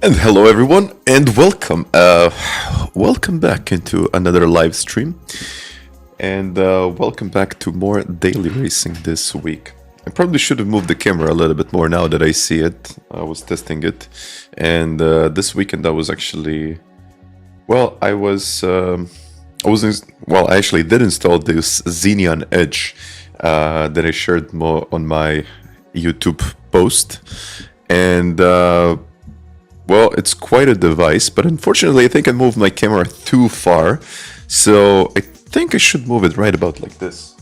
And hello everyone, and welcome. Welcome back into another live stream, and welcome back to more daily racing this week. I probably should have moved the camera a little bit more now that I see it. I was testing it, and this weekend I was actually, I actually did install this Xenon Edge that I shared more on my YouTube post, and well, it's quite a device, but unfortunately I think I moved my camera too far, so I think I should move it right about like this.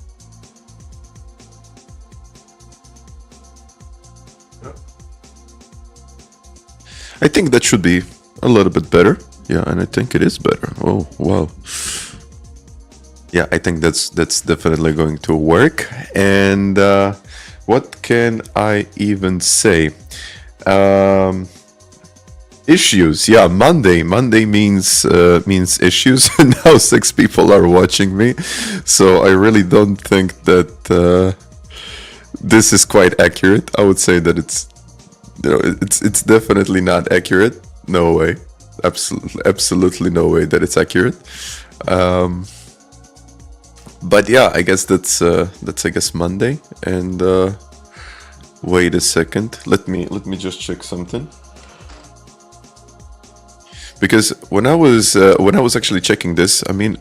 I think that should be a little bit better. Yeah, and I think it is better. Oh, wow. Yeah, I think that's definitely going to work. And what can I even say? Issues, yeah. Monday means issues. Now 6 people are watching me, so I really don't think that this is quite accurate. I would say that it's definitely not accurate. No way, absolutely no way that it's accurate. But yeah, I guess that's I guess Monday. And wait a second, let me just check something. Because when I was actually checking this, I mean,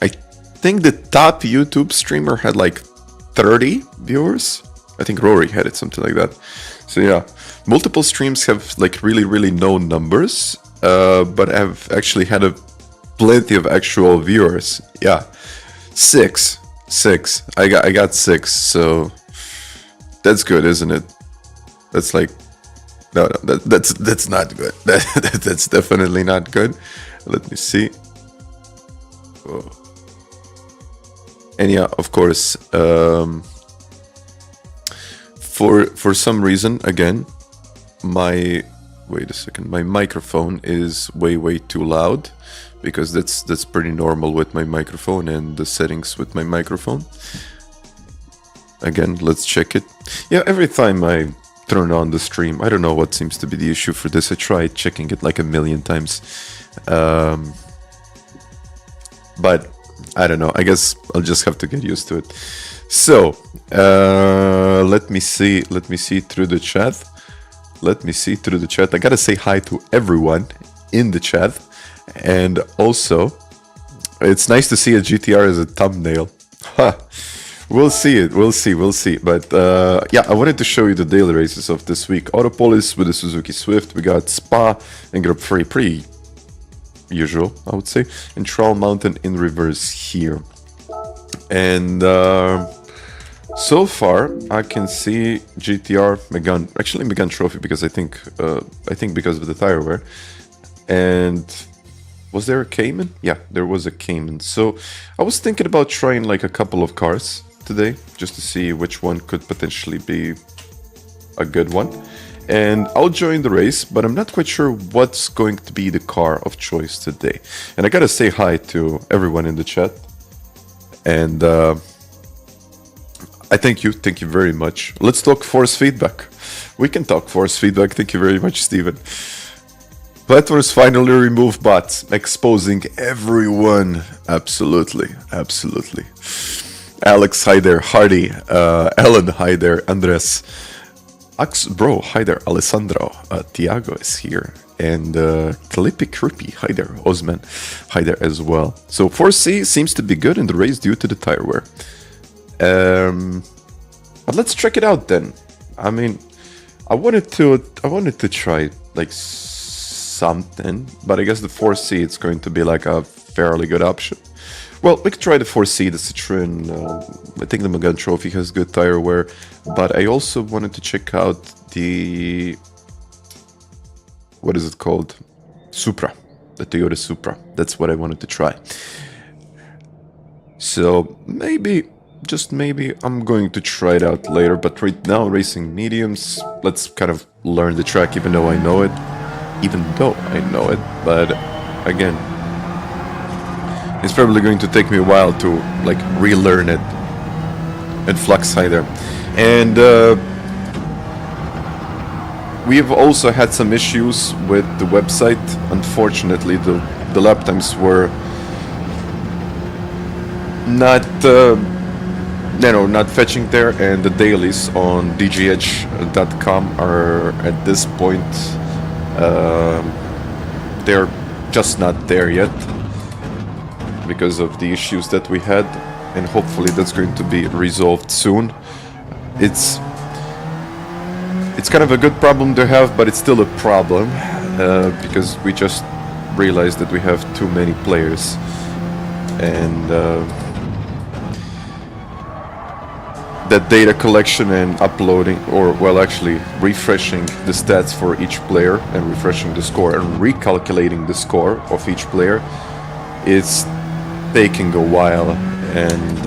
I think the top YouTube streamer had like 30 viewers. I think Rory had it, something like that. So yeah, multiple streams have like really known numbers, but I've actually had plenty of actual viewers. Yeah, six. I got 6, so that's good, isn't it? That's like. No, that's not good. That's definitely not good. Let me see. Oh. And yeah, of course, for some reason, again, my microphone is way too loud, because that's pretty normal with my microphone and the settings with my microphone. Again, let's check it. Yeah, every time I turn on the stream, I don't know what seems to be the issue for this. I tried checking it like a million times, but I don't know. I guess I'll just have to get used to it. So let me see through the chat. I gotta say hi to everyone in the chat, and also it's nice to see a GTR as a thumbnail. Ha. We'll see. But yeah, I wanted to show you the daily races of this week. Autopolis with the Suzuki Swift. We got Spa and Grand Prix, pretty usual, I would say. And Troll Mountain in reverse here. And so far, I can see GTR, Megane Trophy, because I think because of the tire wear. And was there a Cayman? Yeah, there was a Cayman. So I was thinking about trying like a couple of cars today, just to see which one could potentially be a good one. And I'll join the race, but I'm not quite sure what's going to be the car of choice today. And I gotta say hi to everyone in the chat. And I thank you very much. Let's talk force feedback. We can talk force feedback. Thank you very much, Steven. Platforms finally remove bots, exposing everyone. Absolutely. Alex, hi there. Hardy, Ellen, hi there. Andres, bro, hi there. Alessandro, Tiago is here, and Kalipi Krippy, hi there. Osman, hi there as well. So 4C seems to be good in the race due to the tire wear. But let's check it out then. I mean, I wanted to try like something, but I guess the 4C it's going to be like a fairly good option. Well, we could try the 4C, the Citroen. I think the Megane Trophy has good tire wear, but I also wanted to check out the, what is it called? Supra, the Toyota Supra. That's what I wanted to try. So maybe, just maybe, I'm going to try it out later, but right now, racing mediums, let's kind of learn the track, even though I know it. But again, it's probably going to take me a while to like relearn it. And Flux, hi there. And we've also had some issues with the website. Unfortunately, the lap times were not not fetching there, and the dailies on dgh.com are at this point they're just not there yet because of the issues that we had, and hopefully that's going to be resolved soon. It's kind of a good problem to have, but it's still a problem because we just realized that we have too many players, and that data collection and uploading, or well, actually refreshing the stats for each player and refreshing the score and recalculating the score of each player is taking a while, and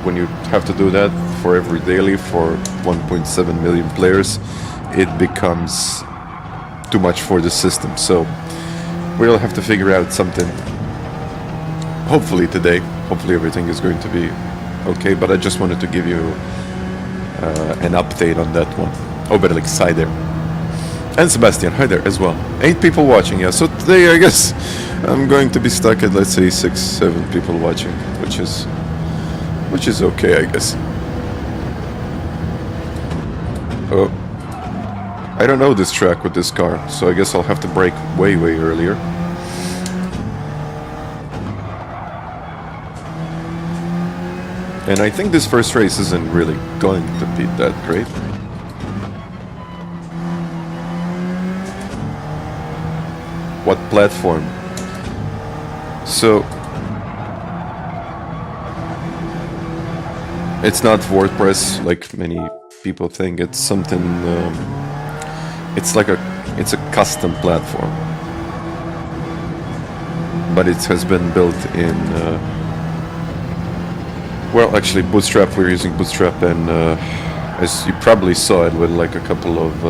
when you have to do that for every daily for 1.7 million players, it becomes too much for the system. So we'll have to figure out something hopefully today. Hopefully everything is going to be okay, but I just wanted to give you an update on that one. Oh, but like Sai there. And Sebastian, hi there as well. 8 people watching, yeah. So today I guess I'm going to be stuck at, let's say, 6-7 people watching, which is okay, I guess. Oh, I don't know this track with this car, so I guess I'll have to brake way earlier. And I think this first race isn't really going to be that great. What platform? So it's not WordPress like many people think. It's something. It's a custom platform, but it has been built in. Well, actually, Bootstrap. We're using Bootstrap, and as you probably saw it with like a couple of.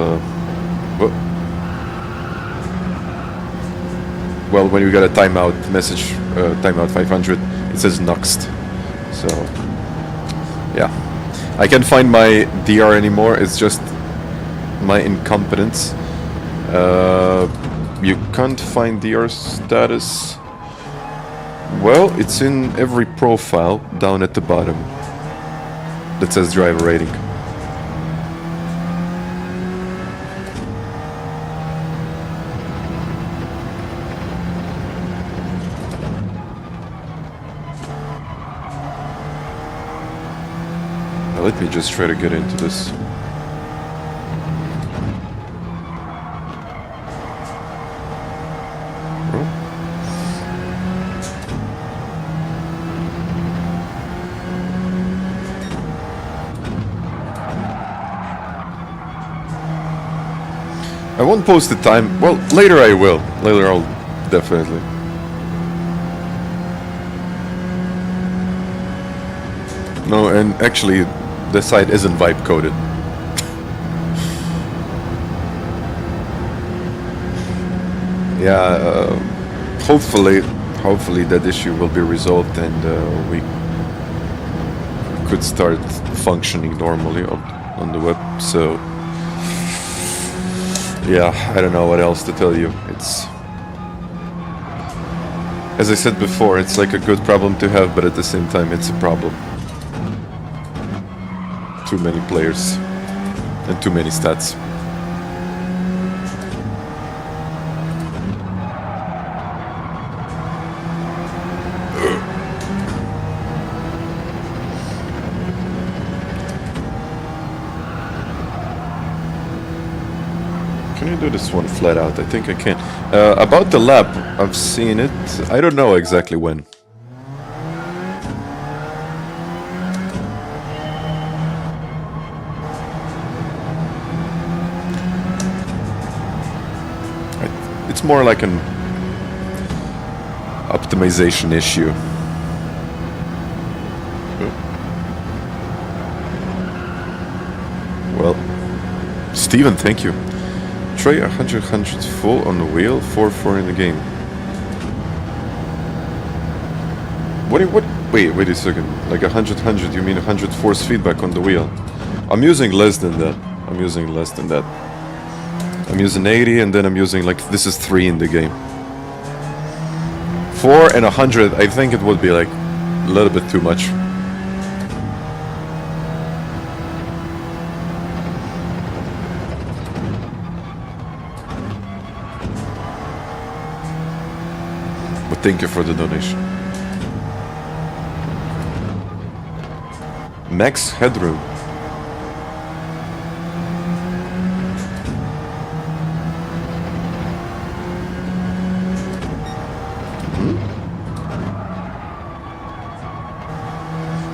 Well, when you got a timeout message, timeout 500, it says Nuxt. So, yeah. I can't find my DR anymore, it's just my incompetence. You can't find DR status. Well, it's in every profile down at the bottom that says driver rating. Let me just try to get into this. Oh. I won't post the time. Well, later I will. Later I'll definitely. No, and actually the site isn't vibe coded. Yeah, hopefully that issue will be resolved and we could start functioning normally on the web. So yeah, I don't know what else to tell you. It's, as I said before, it's like a good problem to have, but at the same time it's a problem. Too many players and too many stats. Can you do this one flat out? I think I can. About the lap, I've seen it. I don't know exactly when. It's more like an optimization issue. Well, Steven, thank you. Try 100 full on the wheel, 4-4 in the game. Wait a second. Like 100, you mean 100 force feedback on the wheel? I'm using less than that. I'm using 80 and then I'm using like, this is 3 in the game. 4 and 100, I think it would be like a little bit too much. But thank you for the donation. Max headroom.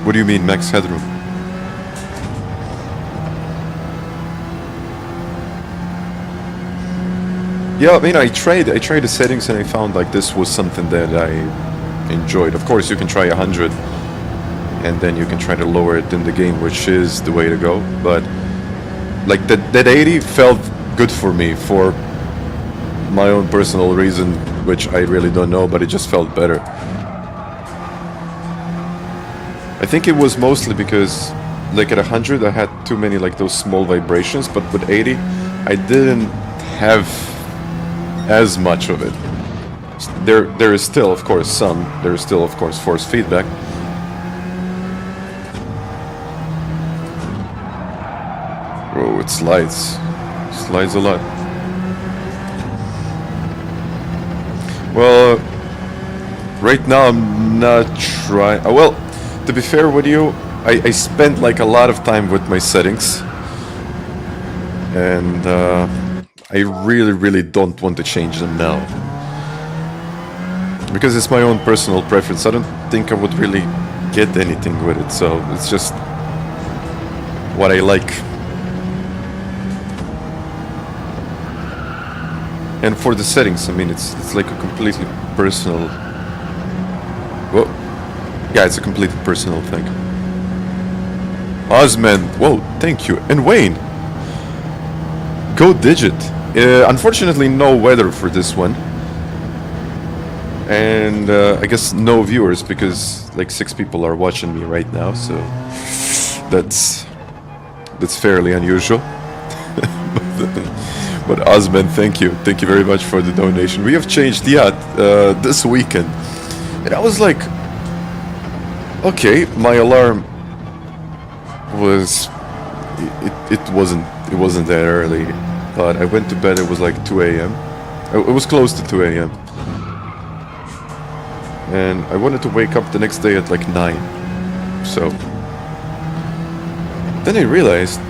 What do you mean, max headroom? Yeah, I mean, I tried the settings and I found like this was something that I enjoyed. Of course, you can try 100 and then you can try to lower it in the game, which is the way to go. But like that 80 felt good for me for my own personal reason, which I really don't know, but it just felt better. I think it was mostly because like at 100 I had too many like those small vibrations, but with 80 I didn't have as much of it. There is still of course some, there is still of course force feedback. Oh, it slides a lot. Well, right now I'm not trying, well, to be fair with you, I spent like a lot of time with my settings, and I really don't want to change them now, because it's my own personal preference. I don't think I would really get anything with it, so it's just what I like. And for the settings, I mean, it's like a completely personal. Whoa. Yeah, it's a completely personal thing. Osman, whoa, thank you. And Wayne, go digit. Unfortunately, no weather for this one. And I guess no viewers, because like 6 people are watching me right now, so that's fairly unusual. But Osman, thank you very much for the donation. We have changed the yacht this weekend, and I was like, okay, my alarm was it wasn't that early, but I went to bed. It was like 2 a.m. It was close to 2 a.m. and I wanted to wake up the next day at like 9. So then I realized,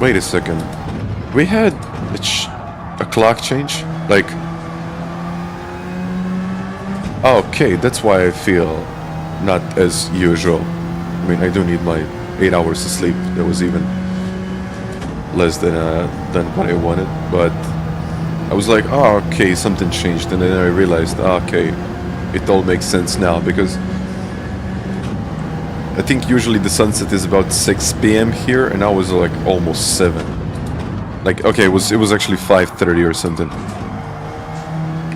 wait a second, we had a clock change, like, okay, that's why I feel not as usual. I mean, I do need my 8 hours of sleep. That was even less than what I wanted, but I was like, oh, okay, something changed, and then I realized, okay, it all makes sense now, because I think usually the sunset is about 6 p.m. here, and I was like almost 7. Like, okay, it was actually 5:30 or something.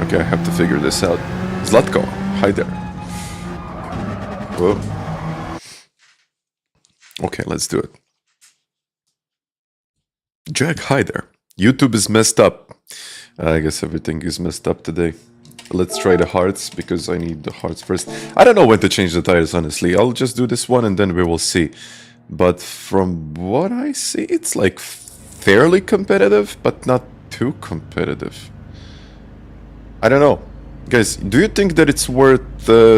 Okay, I have to figure this out. Zlatko, hi there. Whoa. Okay, let's do it. Jack, hi there. YouTube is messed up. I guess everything is messed up today. Let's try the hearts, because I need the hearts first. I don't know when to change the tires, honestly. I'll just do this one and then we will see. But from what I see, it's like fairly competitive, but not too competitive. I don't know. Guys, do you think that it's worth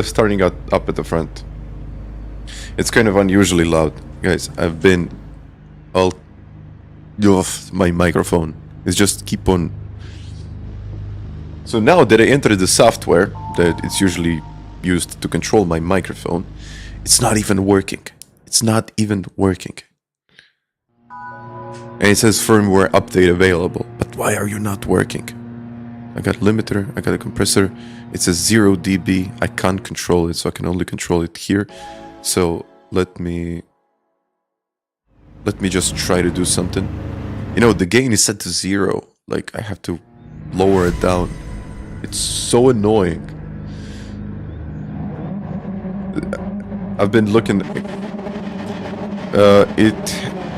starting up at the front? It's kind of unusually loud. Guys, I've been all... my microphone is just keep on... So now that I entered the software that it's usually used to control my microphone, it's not even working. It's not even working. And it says firmware update available. But why are you not working? I got limiter, I got a compressor. It says 0 dB. I can't control it, so I can only control it here. So let me just try to do something. You know, the gain is set to 0. Like, I have to lower it down. It's so annoying. I've been looking.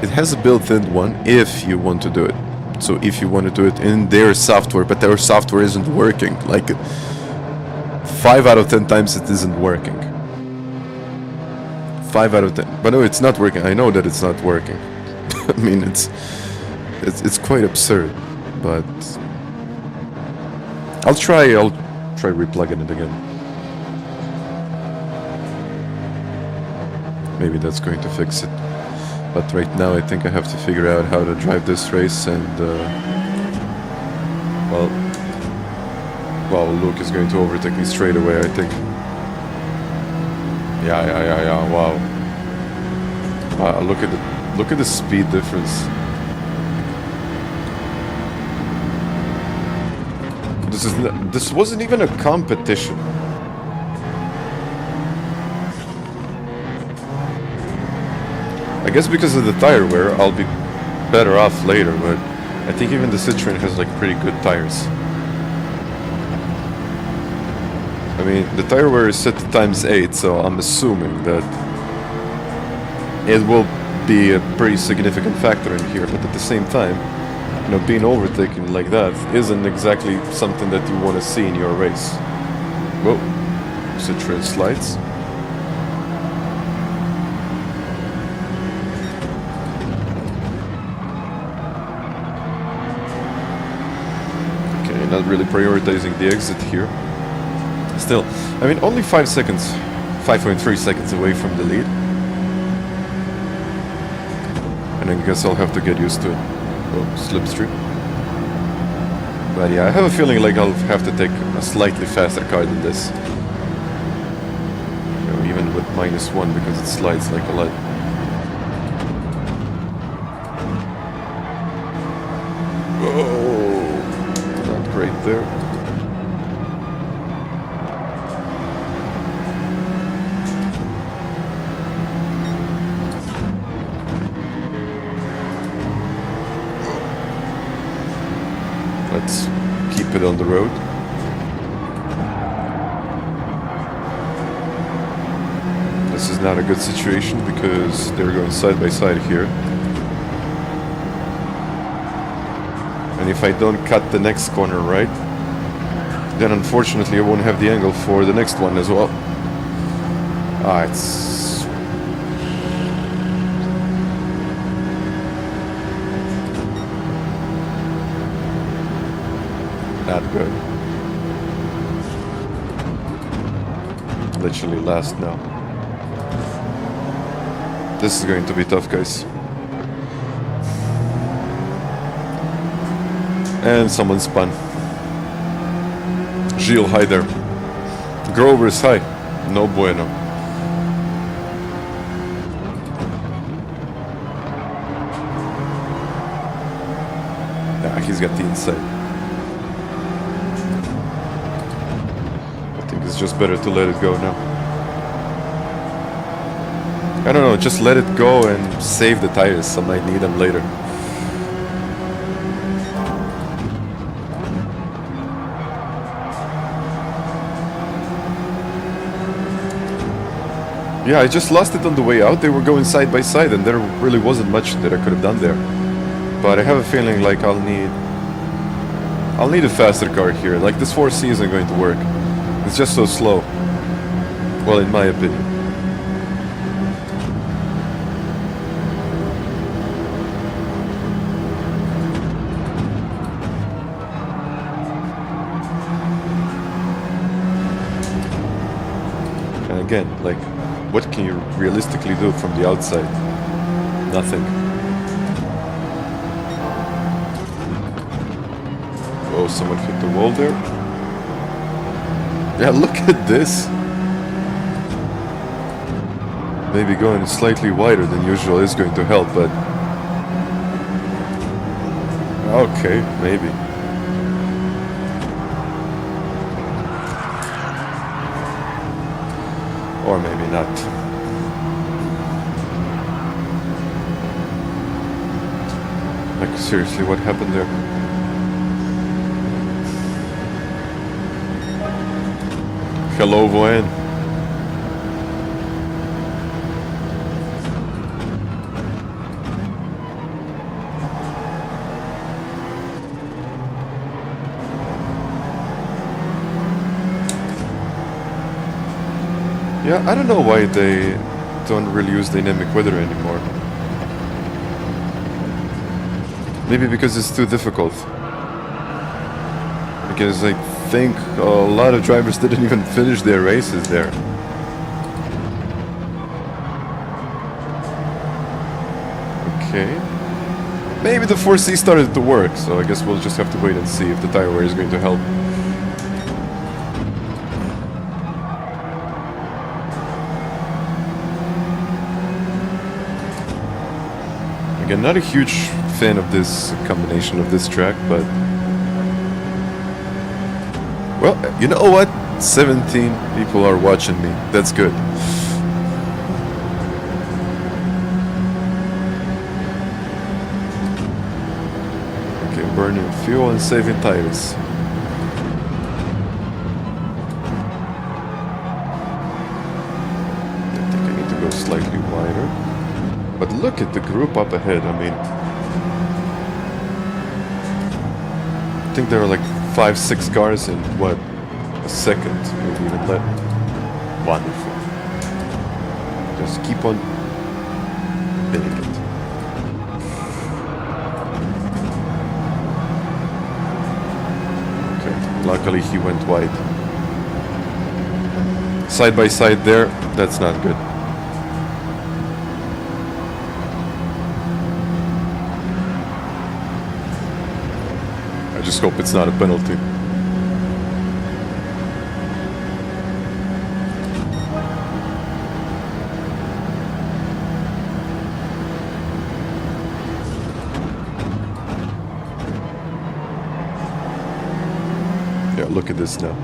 It has a built-in one if you want to do it. So if you want to do it in their software, but their software isn't working, like 5 out of 10 times it isn't working. 5 out of 10. But no, it's not working. I know that it's not working. I mean, it's quite absurd. But I'll try replugging it again. Maybe that's going to fix it. But right now I think I have to figure out how to drive this race and well, Luke is going to overtake me straight away, I think. Yeah, wow. Look at the speed difference. This wasn't even a competition. I guess because of the tire wear, I'll be better off later, but I think even the Citroen has like pretty good tires. I mean, the tire wear is set to ×8, so I'm assuming that it will be a pretty significant factor in here, but at the same time, you know, being overtaken like that isn't exactly something that you want to see in your race. Whoa, Citroen slides. Okay, not really prioritizing the exit here. Still, I mean, only 5 seconds, 5.3 seconds away from the lead. And I guess I'll have to get used to it. Oh, slipstream. But yeah, I have a feeling like I'll have to take a slightly faster car than this. You know, even with -1 because it slides like a lot. Oh, not great there. Let's keep it on the road. This is not a good situation because they're going side by side here. And if I don't cut the next corner right, then unfortunately I won't have the angle for the next one as well. Ah, it's... not good. Literally last now. This is going to be tough, guys. And someone spun. Gilles, hi there. Grovers, hi. No bueno. Yeah, he's got the inside. It's just better to let it go now. I don't know, just let it go and save the tires. I might need them later. Yeah, I just lost it on the way out. They were going side by side and there really wasn't much that I could have done there. But I have a feeling like I'll need a faster car here. Like this 4C isn't going to work. It's just so slow. Well, in my opinion. And again, like, what can you realistically do from the outside? Nothing. Oh, someone hit the wall there. Yeah, look at this. Maybe going slightly wider than usual is going to help, but... okay, maybe. Or maybe not. Like, seriously, what happened there? Hello, Voen. Yeah, I don't know why they don't really use dynamic weather anymore. Maybe because it's too difficult. Because I think a lot of drivers didn't even finish their races there. Okay. Maybe the 4C started to work, so I guess we'll just have to wait and see if the tire wear is going to help. Again, not a huge fan of this combination of this track, but... Well, you know what? 17 people are watching me. That's good. Okay, burning fuel and saving tires. I think I need to go slightly wider. But look at the group up ahead. I mean, I think there are like 5-6 cars in what, a second, maybe even less. Wonderful. Just keep on hitting it. Okay, luckily he went wide. Side by side there, that's not good. I just hope it's not a penalty. Yeah, look at this now.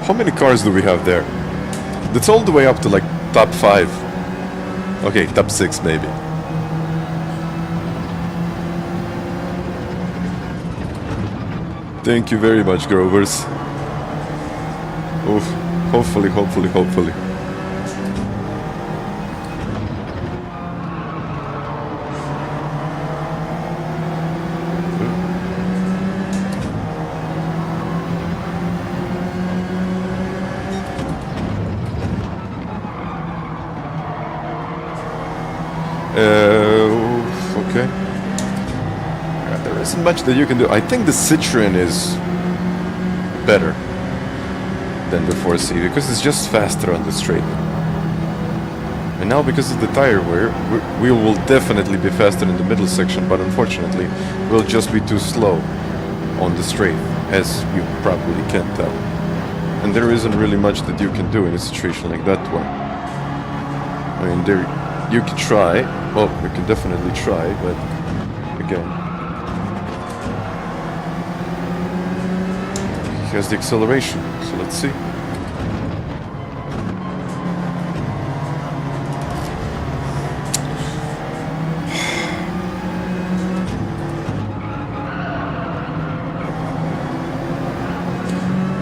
How many cars do we have there? That's all the way up to like top 5. Okay, top 6 maybe. Thank you very much, Grovers. Oof. Hopefully. Okay. There isn't much that you can do. I think the Citroen is better than the 4C because it's just faster on the straight. And now because of the tire wear, we will definitely be faster in the middle section, but unfortunately we'll just be too slow on the straight, as you probably can tell. And there isn't really much that you can do in a situation like that one. I mean, you can try, well, you can definitely try, but again, he has the acceleration, so let's see.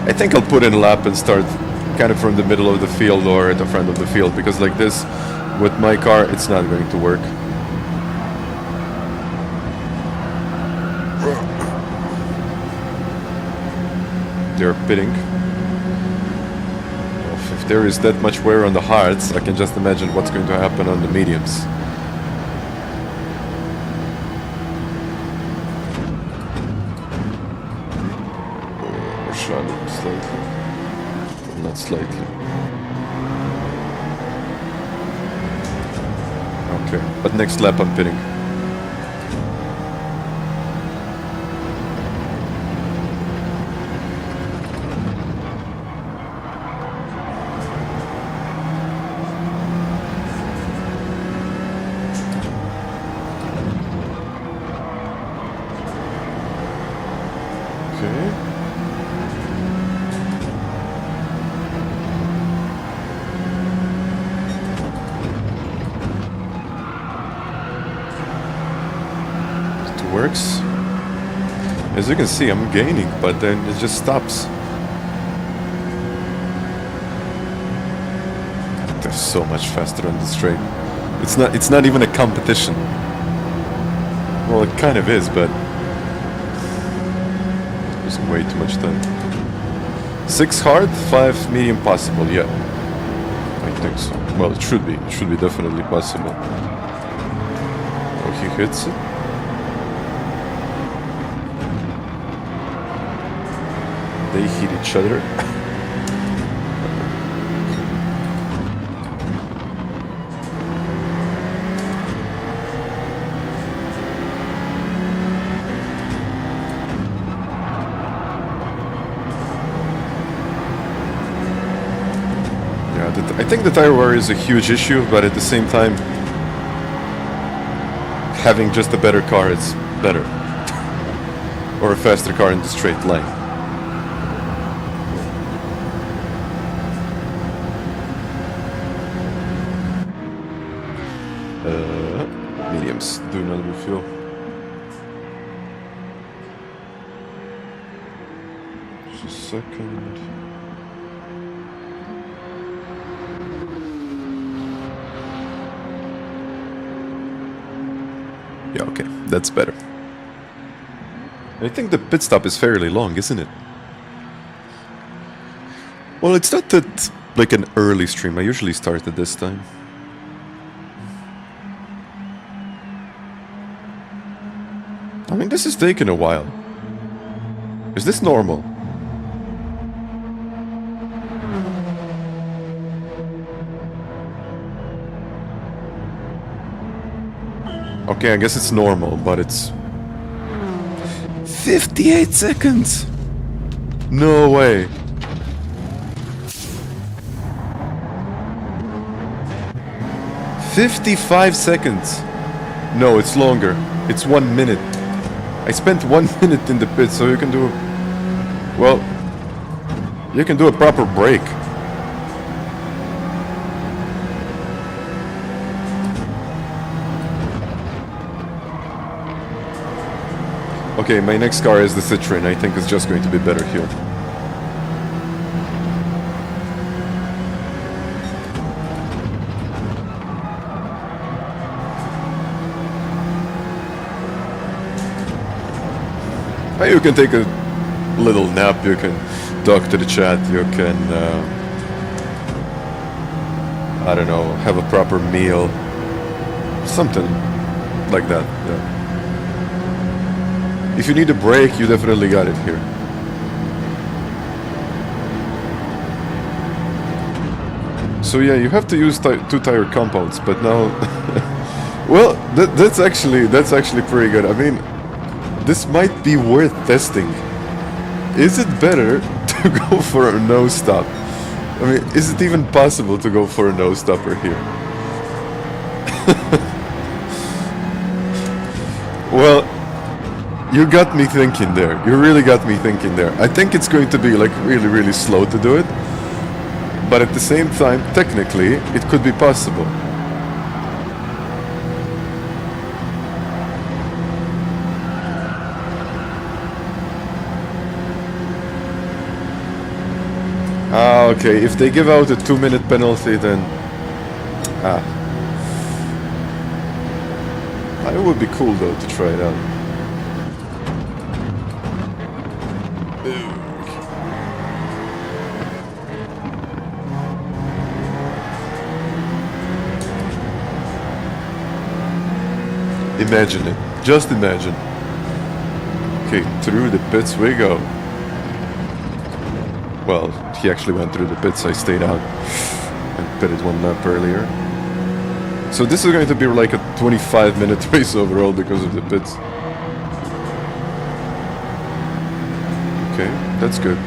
I think I'll put in a lap and start kind of from the middle of the field or at the front of the field, because like this, with my car, it's not going to work. They're pitting. If there is that much wear on the hards, I can just imagine what's going to happen on the mediums. Slightly. Not slightly. Okay, but next lap I'm pitting. Works. As you can see, I'm gaining, but then it just stops. They're so much faster on the straight. It's not even a competition. Well, it kind of is, but there's way too much time. 6 hard, 5 medium possible, yeah. think so. Well, it should be. It should be definitely possible. Oh, he hits it. They hit each other. I think the tire wear is a huge issue, but at the same time, having just a better car is better. Or a faster car in the straight line. Mediums, do not refuel. Just a second. Yeah, okay, that's better. I think the pit stop is fairly long, isn't it? Well, it's not that like an early stream. I usually start at this time. I mean, this is taking a while. Is this normal? Okay, I guess it's normal, but it's 58 seconds. No way. $55 seconds. No, it's longer. It's 1 minute. I spent 1 minute in the pit, so you can do... Well, you can do a proper break. Okay, my next car is the Citroen. I think it's just going to be better here. You can take a little nap, you can talk to the chat, you can, I don't know, have a proper meal. Something like that, yeah. If you need a break, you definitely got it here. So yeah, you have to use two tire compounds, but now... well, that's actually pretty good. I mean, this might be worth testing. Is it better to go for a no stop? I mean, is it even possible to go for a no stopper here? Well, you got me thinking there. You really got me thinking there. I think it's going to be like really, really slow to do it. But at the same time, technically, it could be possible. Ah, okay. If they give out a 2-minute penalty, then... It would be cool, though, to try it out. Imagine it. Just imagine. Okay, through the pits we go. Well, he actually went through the pits, I stayed out and pitted 1 lap earlier. So this is going to be like a 25-minute race overall because of the pits. Okay, that's good.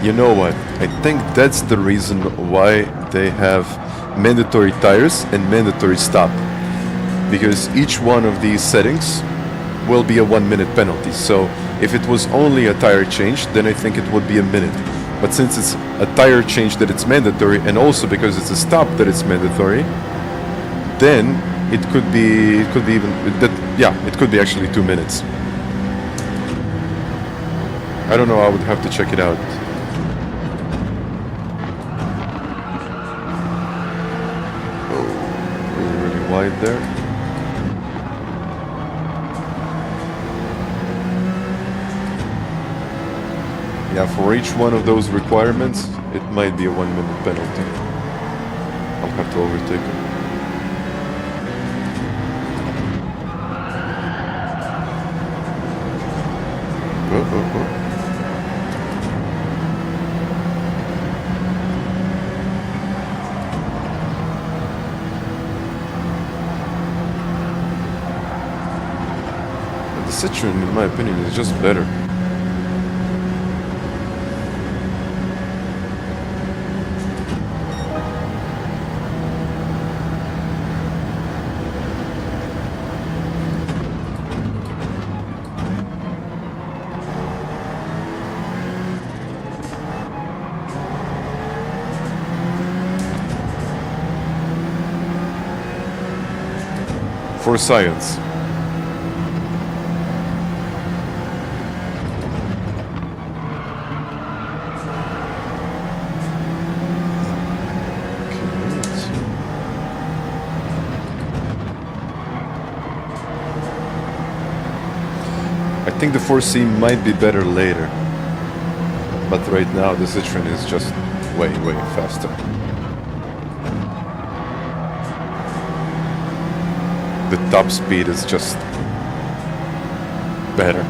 You know what? I think that's the reason why they have mandatory tires and mandatory stop. Because each one of these settings will be a 1-minute penalty. So if it was only a tire change, then I think it would be a minute. But since it's a tire change that it's mandatory, and also because it's a stop that it's mandatory, then it could be even it could be actually 2 minutes. I don't know, I would have to check it out. Oh, really wide there. Yeah, for each one of those requirements, it might be a 1 minute penalty. I'll have to overtake him. The Citroen, in my opinion, is just better. For science. I think the 4C might be better later, but right now the Citroen is just way faster. The top speed is just better.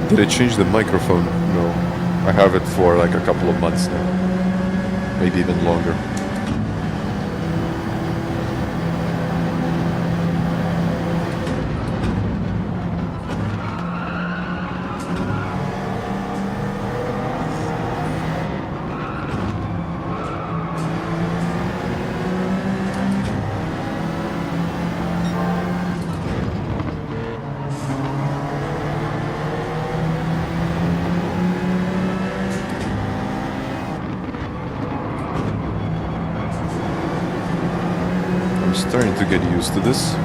Did I change the microphone? No. I have it for like a couple of months now. Maybe even longer. Starting to get used to this.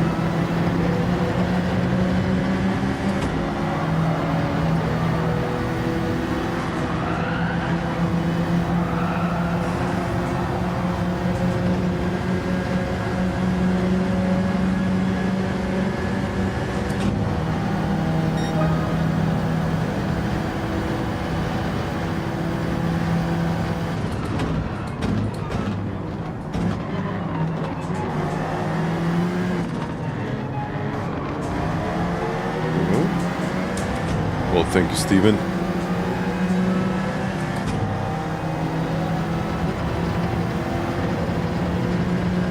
Well, thank you, Steven.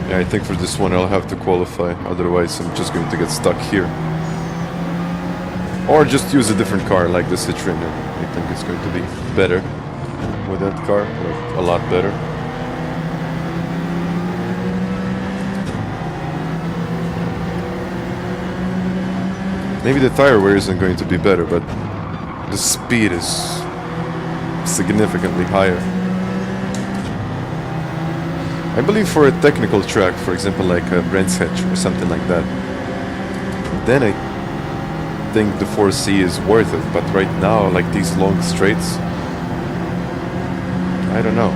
Yeah, I think for this one I'll have to qualify, otherwise I'm just going to get stuck here. Or just use a different car like the Citroen. I think it's going to be better with that car, like a lot better. Maybe the tire wear isn't going to be better, but the speed is significantly higher. I believe for a technical track, for example like a Brent's Hedge or something like that, then I think the 4C is worth it, but right now, like these long straights, I don't know.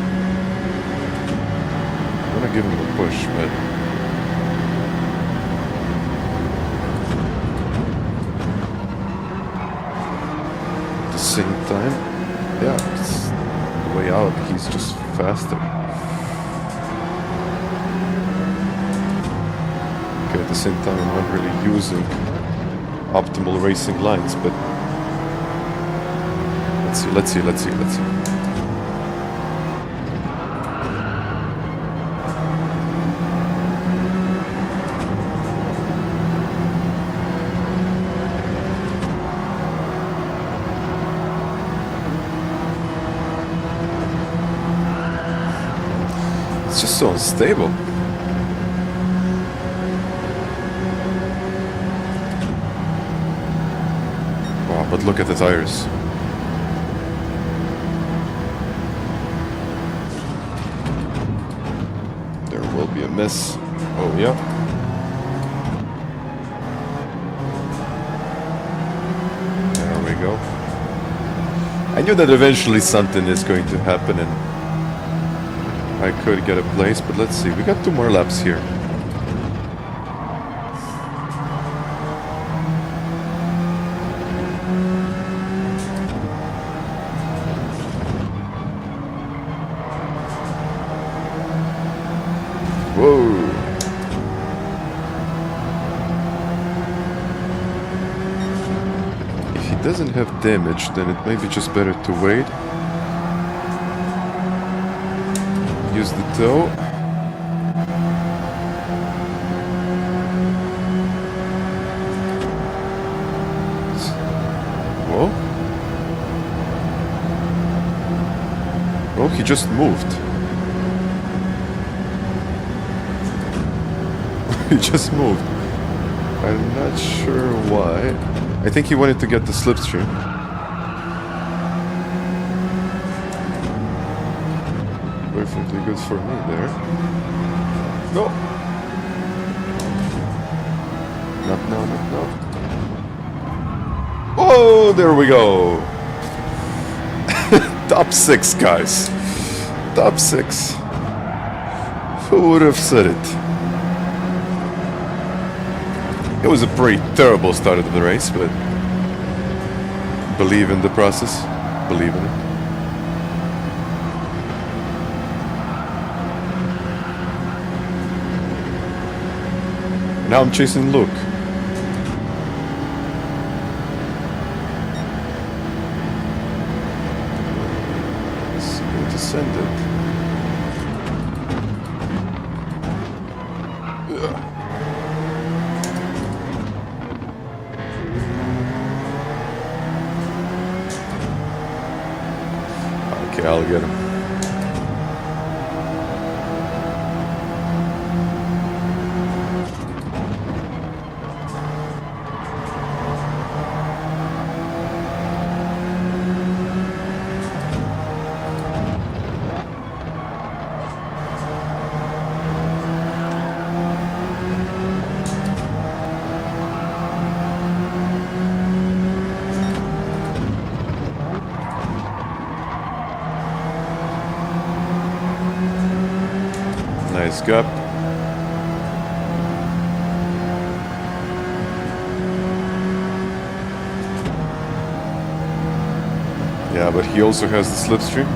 I'm gonna give him a push, but same time, yeah, it's the way out, he's just faster. Okay, at the same time I'm not really using optimal racing lines, but let's see. It's just so unstable. Wow, but look at the tires. There will be a mess. Oh yeah. There we go. I knew that eventually something is going to happen and I could get a place, but let's see. We got 2 more laps here. doesn't have damage, then it may be just better to wait. Use the tow. Whoa. Oh, he just moved. He just moved. I'm not sure why. I think he wanted to get the slipstream. Perfectly good for me there. No! Not now, not now. Oh, there we go! Top 6, guys. Top 6. Who would have said it? It was a pretty terrible start of the race, but believe in the process. Believe in it. Now I'm chasing Luke. It's going to send it. Okay, I'll get him. Nice gap. Yeah, but he also has the slipstream.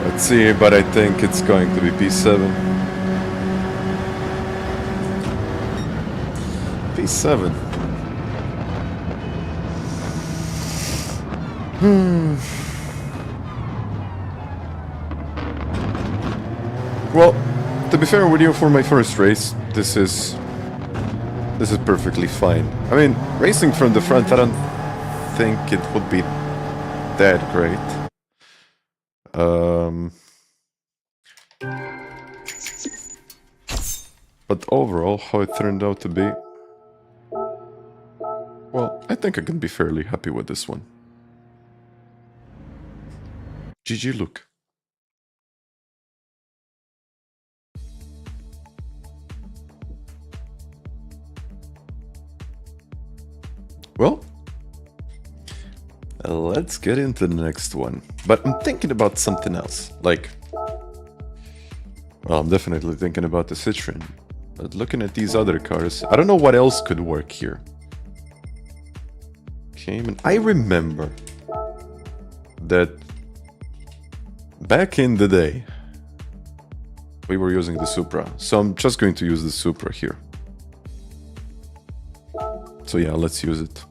Let's see, but I think it's going to be P7. P7. Well, to be fair with you, for my first race, this is perfectly fine. I mean, racing from the front, I don't think it would be that great. But overall, how it turned out to be, well, I think I can be fairly happy with this one. GG, Luke. Well, let's get into the next one. But I'm thinking about something else. Like, well, I'm definitely thinking about the Citroen. But looking at these other cars, I don't know what else could work here. Cayman. I remember that back in the day, we were using the Supra. So I'm just going to use the Supra here. So yeah, let's use it.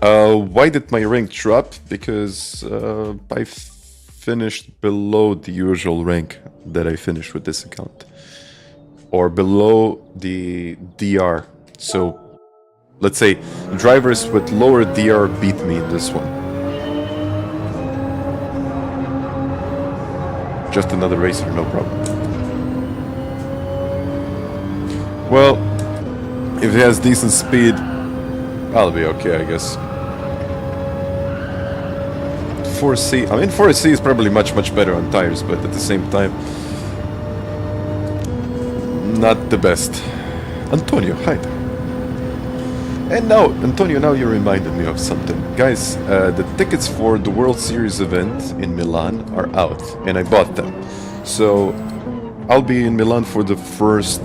Why did my rank drop? Because I finished below the usual rank that I finished with this account. Or below the DR. So, let's say, drivers with lower DR beat me in this one. Just another racer, no problem. Well, if he has decent speed, I'll be okay, I guess. 4C, I mean 4C is probably much better on tires, but at the same time, not the best. Antonio, hi. And now, Antonio, now you reminded me of something. Guys, the tickets for the World Series event in Milan are out, and I bought them. So, I'll be in Milan for the first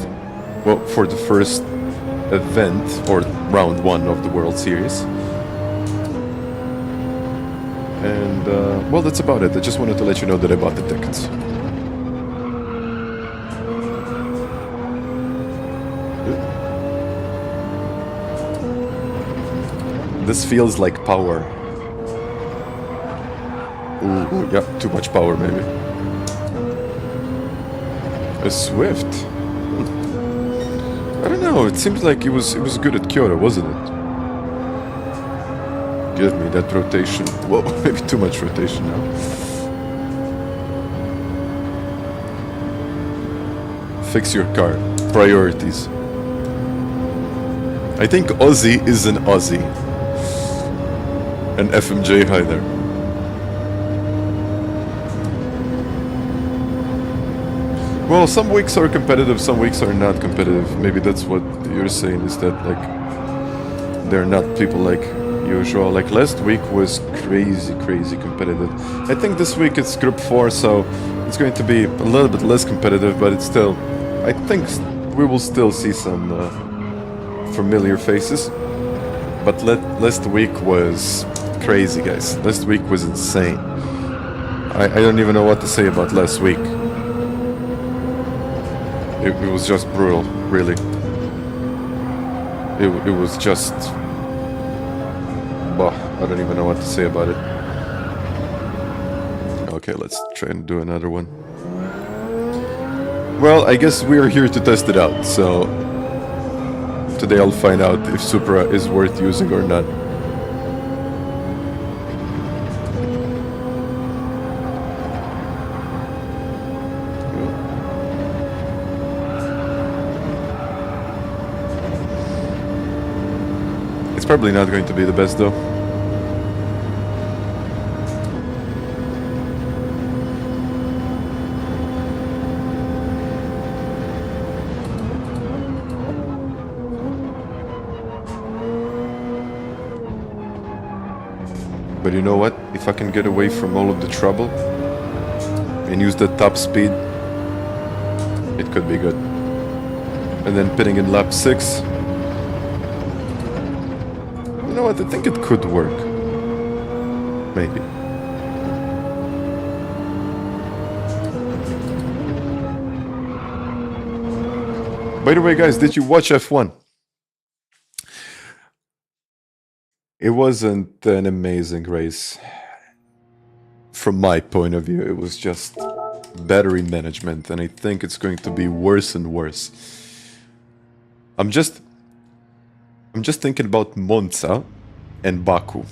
event, or round 1 of the World Series. And, well, that's about it. I just wanted to let you know that I bought the tickets. This feels like power. Ooh, yeah, too much power, maybe. A Swift? I don't know, it seems like it was good at Kyoto, wasn't it? Give me that rotation. Whoa, maybe too much rotation now. Fix your car. Priorities. I think Aussie is an Aussie. An FMJ hi there. Well, some weeks are competitive, some weeks are not competitive. Maybe that's what you're saying, is that like they're not people like usual. Like last week was crazy competitive. I think this week it's group 4, so it's going to be a little bit less competitive, but it's still, I think we will still see some familiar faces. But last week was crazy, guys. Last week was insane. I don't even know what to say about last week. It was just brutal, really. It was just... Bah, I don't even know what to say about it. Okay, let's try and do another one. Well, I guess we're here to test it out, so... Today I'll find out if Supra is worth using or not. It's probably not going to be the best though. But you know what? If I can get away from all of the trouble and use the top speed, it could be good. And then pitting in lap 6. You know what? I think it could work. Maybe. By the way, guys, did you watch F1? It wasn't an amazing race. From my point of view, it was just battery management, and I think it's going to be worse and worse. I'm just thinking about Monza and Baku.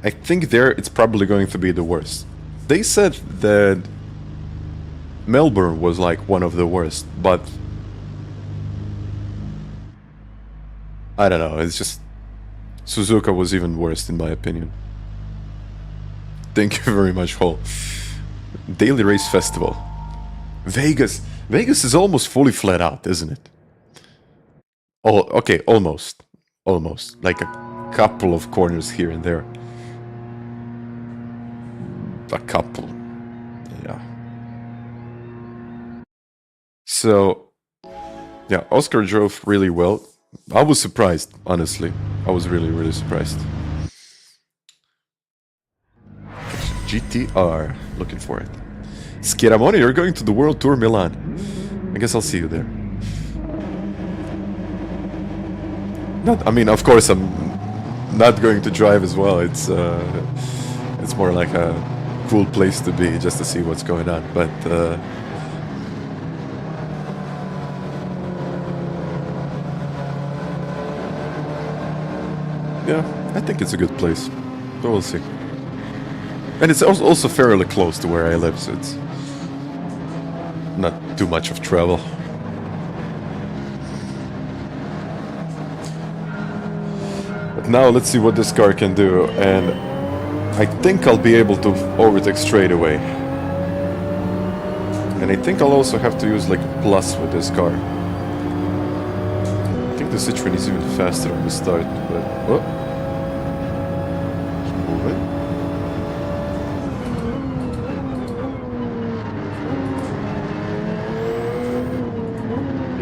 I think there it's probably going to be the worst. They said that Melbourne was like one of the worst, but I don't know, it's just Suzuka was even worse in my opinion. Thank you very much, Hall. Daily Race Festival. Vegas. Vegas is almost fully flat out, isn't it? Oh, okay, almost. Almost. Like a couple of corners here and there. A couple. Yeah. So, yeah, Oscar drove really well. I was surprised, honestly. I was really surprised. GTR. Looking for it. Schiaramoni, you're going to the World Tour Milan. I guess I'll see you there. Not, I mean, of course, I'm not going to drive as well. It's more like a cool place to be, just to see what's going on. But yeah, I think it's a good place. But we'll see. And it's also fairly close to where I live, so it's not too much of travel. Now let's see what this car can do, and I think I'll be able to overtake straight away. And I think I'll also have to use like a plus with this car. I think the Citroen is even faster on the start, but... Oh. Let's move it.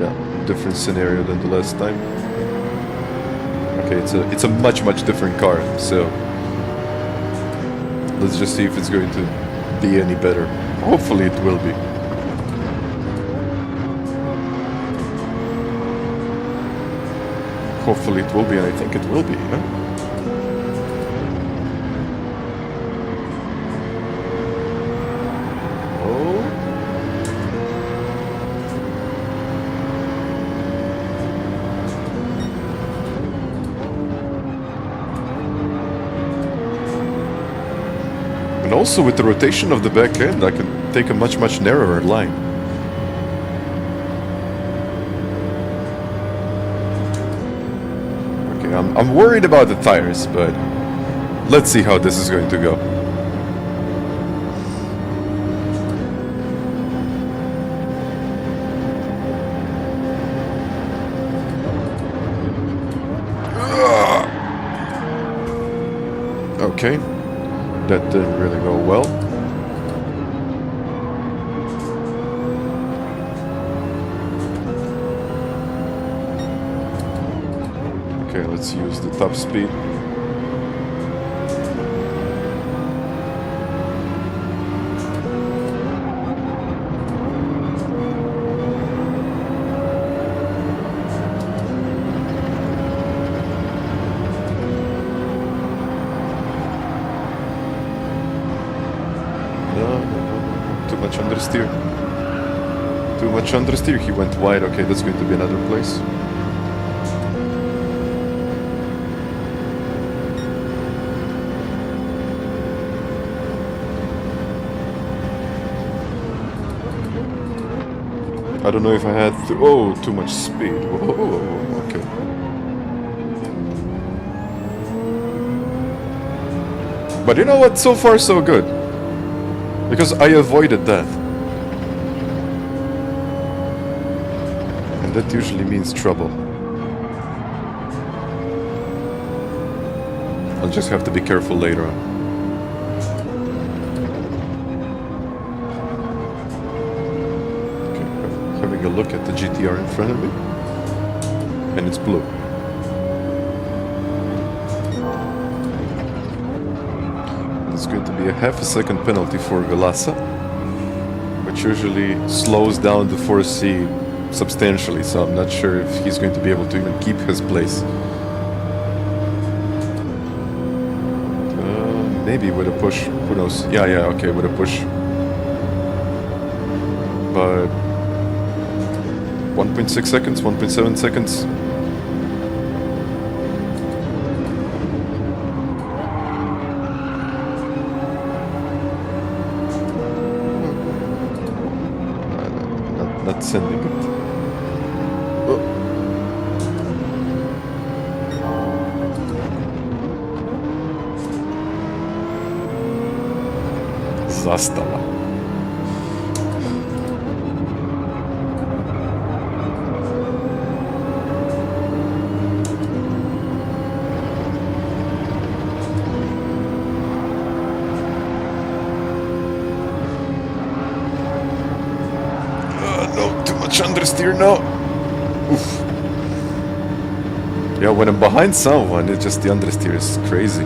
Yeah, different scenario than the last time. Okay, it's a much different car, so let's just see if it's going to be any better. Hopefully it will be. Hopefully it will be, and I think it will be, huh? And also with the rotation of the back end, I can take a much narrower line. Okay, I'm worried about the tires, but let's see how this is going to go. Okay. That didn't really go well. Okay, let's use the top speed. Understeer. Too much understeer. He went wide. Okay, that's going to be another place. I don't know if I had oh, too much speed. Whoa, okay. But you know what? So far, so good. Because I avoided that. And that usually means trouble. I'll just have to be careful later on. Okay, having a look at the GTR in front of me. And it's blue. It's going to be a half a second penalty for Galasa, which usually slows down the 4C substantially, so I'm not sure if he's going to be able to even keep his place. Maybe with a push, who knows? Yeah, okay, with a push. But 1.6 seconds, 1.7 seconds. Not sending it. Oh. Zastava. Understeer now. Oof. Yeah, when I'm behind someone, it's just the understeer is crazy.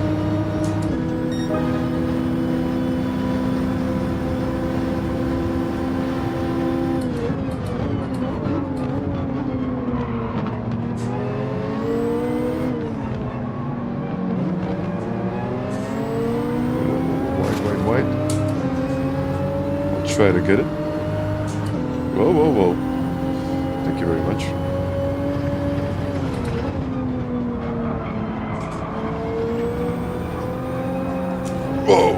Wide. I'll try to get it. Whoa. Thank you very much. Whoa!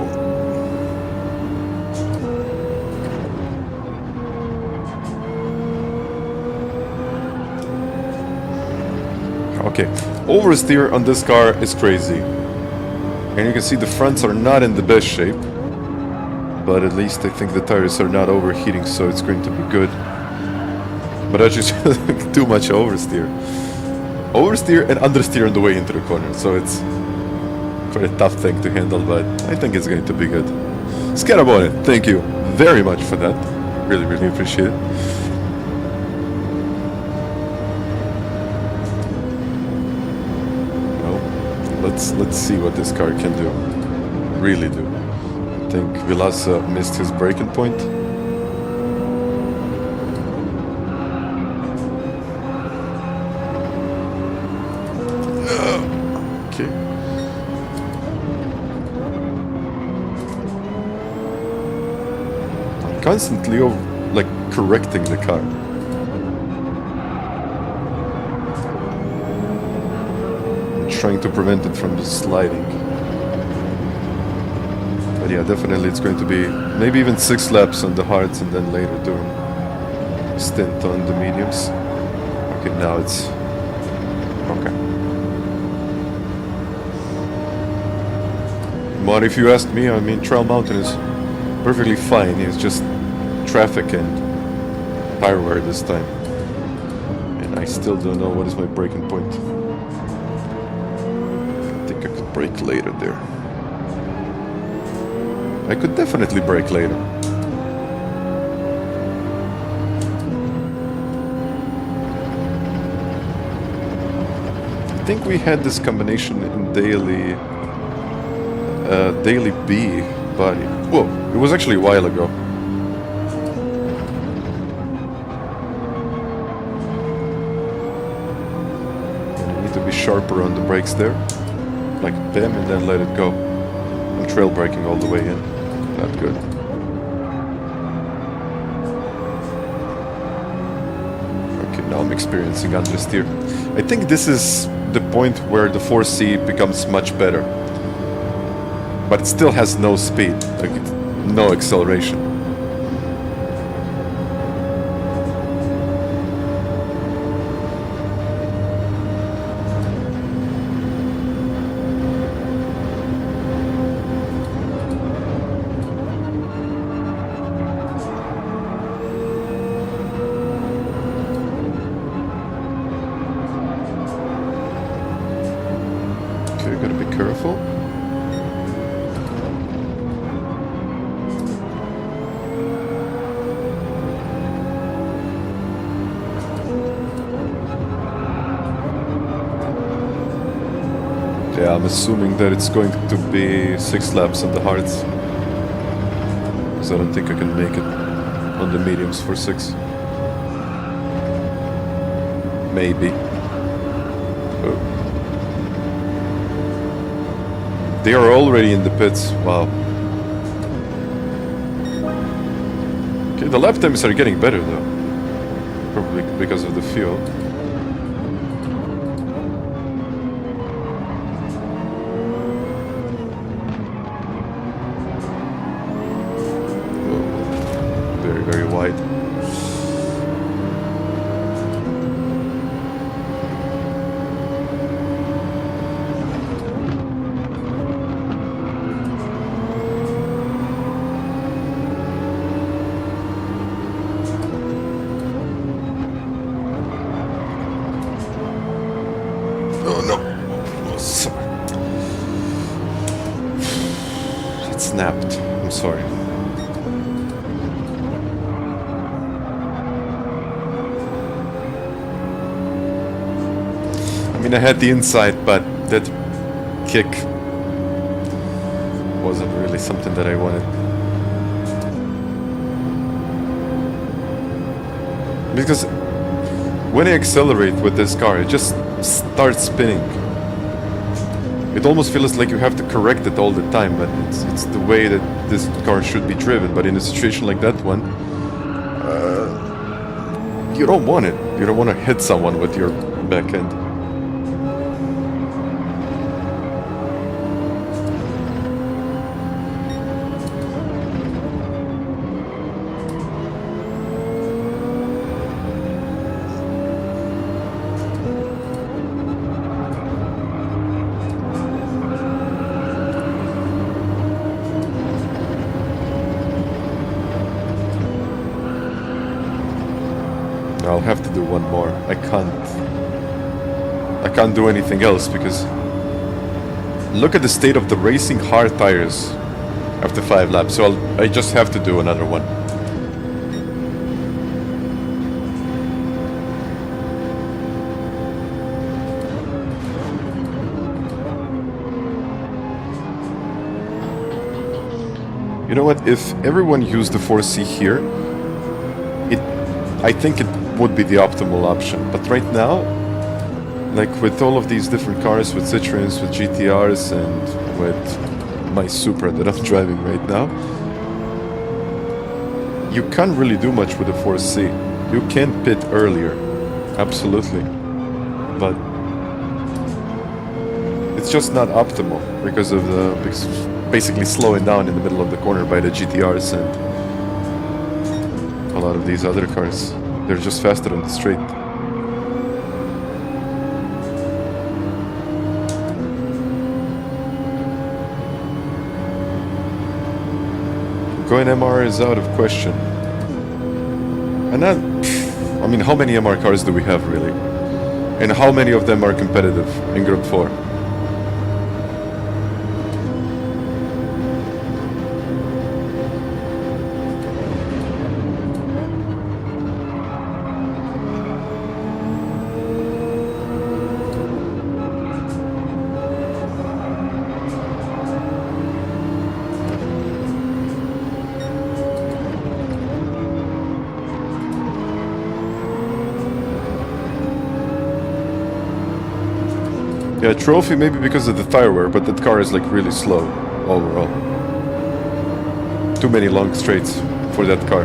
Okay, Oversteer on this car is crazy. And you can see the fronts are not in the best shape. But at least I think the tires are not overheating, so it's going to be good. But I just too much oversteer. Oversteer and understeer on the way into the corner, so it's quite a tough thing to handle, but I think it's going to be good. Scarabone, thank you very much for that. Really, really appreciate it. Let's see what this car can do. Really do. I think Vilasa missed his braking point. Okay. I'm constantly correcting the car. Trying to prevent it from just sliding. But yeah, definitely it's going to be maybe even 6 laps on the hards and then later doing a stint on the mediums. Okay, now it's okay. But if you ask me, I mean, Trail Mountain is perfectly fine. It's just traffic and tire wear this time. And I still don't know what is my braking point. Brake later there. I could definitely brake later. I think we had this combination in daily B body. Whoa, it was actually a while ago. And you need to be sharper on the brakes there. Like them and then let it go. I'm trail braking all the way in. Not good. Okay, now I'm experiencing understeer. I think this is the point where the 4C becomes much better. But it still has no speed, like no acceleration. Yeah, I'm assuming that it's going to be 6 laps on the hards. Because I don't think I can make it on the mediums for 6. Maybe. Oh. They are already in the pits. Wow. Okay, the lap times are getting better though. Probably because of the fuel. Very wide. Oh no. Oh, sorry. It snapped. I'm sorry. I mean, I had the inside, but that kick wasn't really something that I wanted. Because when I accelerate with this car, it just starts spinning. It almost feels like you have to correct it all the time, but it's the way that this car should be driven. But in a situation like that one, you don't want it. You don't want to hit someone with your back end. I can't do anything else because look at the state of the racing hard tires after 5 laps. So I just have to do another one. You know what? If everyone used the 4C here, I think it would be the optimal option. But right now, like with all of these different cars, with Citroens, with GTRs, and with my Supra that I'm driving right now, you can't really do much with the 4C. You can pit earlier, absolutely, but it's just not optimal because of the basically slowing down in the middle of the corner by the GTRs and a lot of these other cars. They're just faster on the straight. Going MR is out of question. And that, I mean, how many MR cars do we have really? And how many of them are competitive in Group 4? Yeah, trophy maybe because of the tire wear, but that car is like really slow overall. Too many long straights for that car.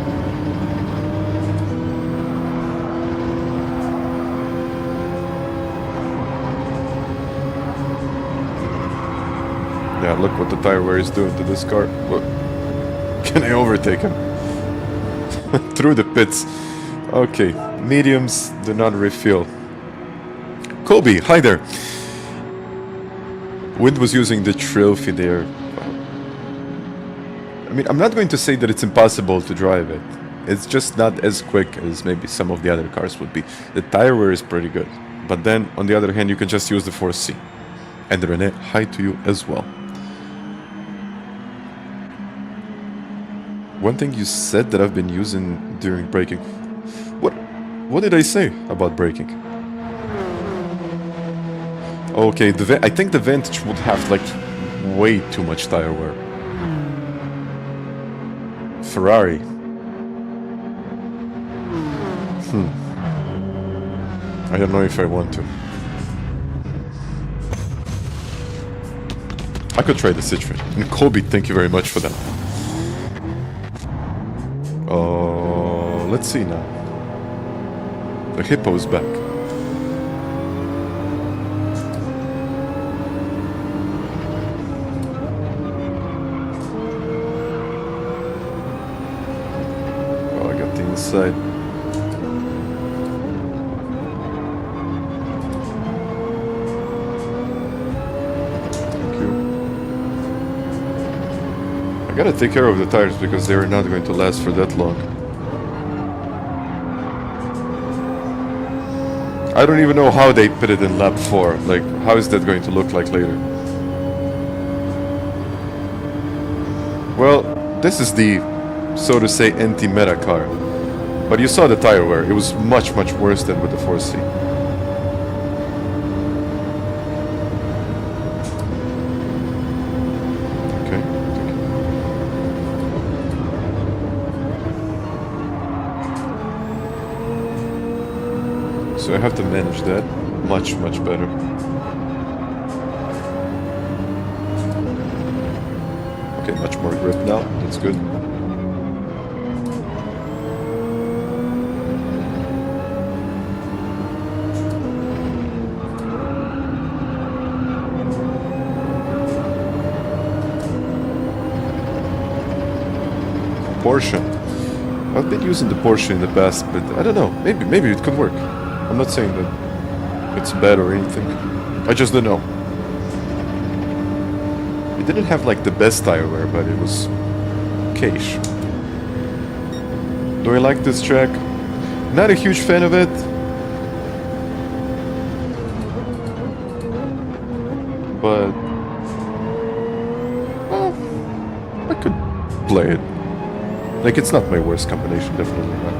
Yeah, look what the tire wear is doing to this car. Look. Can I overtake him? Through the pits. Okay, mediums do not refuel. Kobe, hi there. Wind was using the trophy there. I mean, I'm not going to say that it's impossible to drive it. It's just not as quick as maybe some of the other cars would be. The tire wear is pretty good. But then, on the other hand, you can just use the 4C. And Rene, hi to you as well. One thing you said that I've been using during braking. What did I say about braking? Okay, I think the Vantage would have like way too much tire wear. Ferrari. I don't know if I want to. I could try the Citroen. And Kobe, thank you very much for that. Oh, let's see now. The Hippo's back. Side. Thank you. I gotta take care of the tires because they are not going to last for that long. I don't even know how they put it in lap 4. Like, how is that going to look like later? Well, this is the, so to say, anti-meta car. But you saw the tire wear. It was much, much worse than with the 4C. Okay. So I have to manage that much, much better. Okay, much more grip now. That's good. Porsche. I've been using the Porsche in the past, but I don't know. Maybe it could work. I'm not saying that it's bad or anything. I just don't know. It didn't have like the best tire wear, but it was okay-ish. Do I like this track? Not a huge fan of it. but I could play it. Like, it's not my worst combination, definitely not.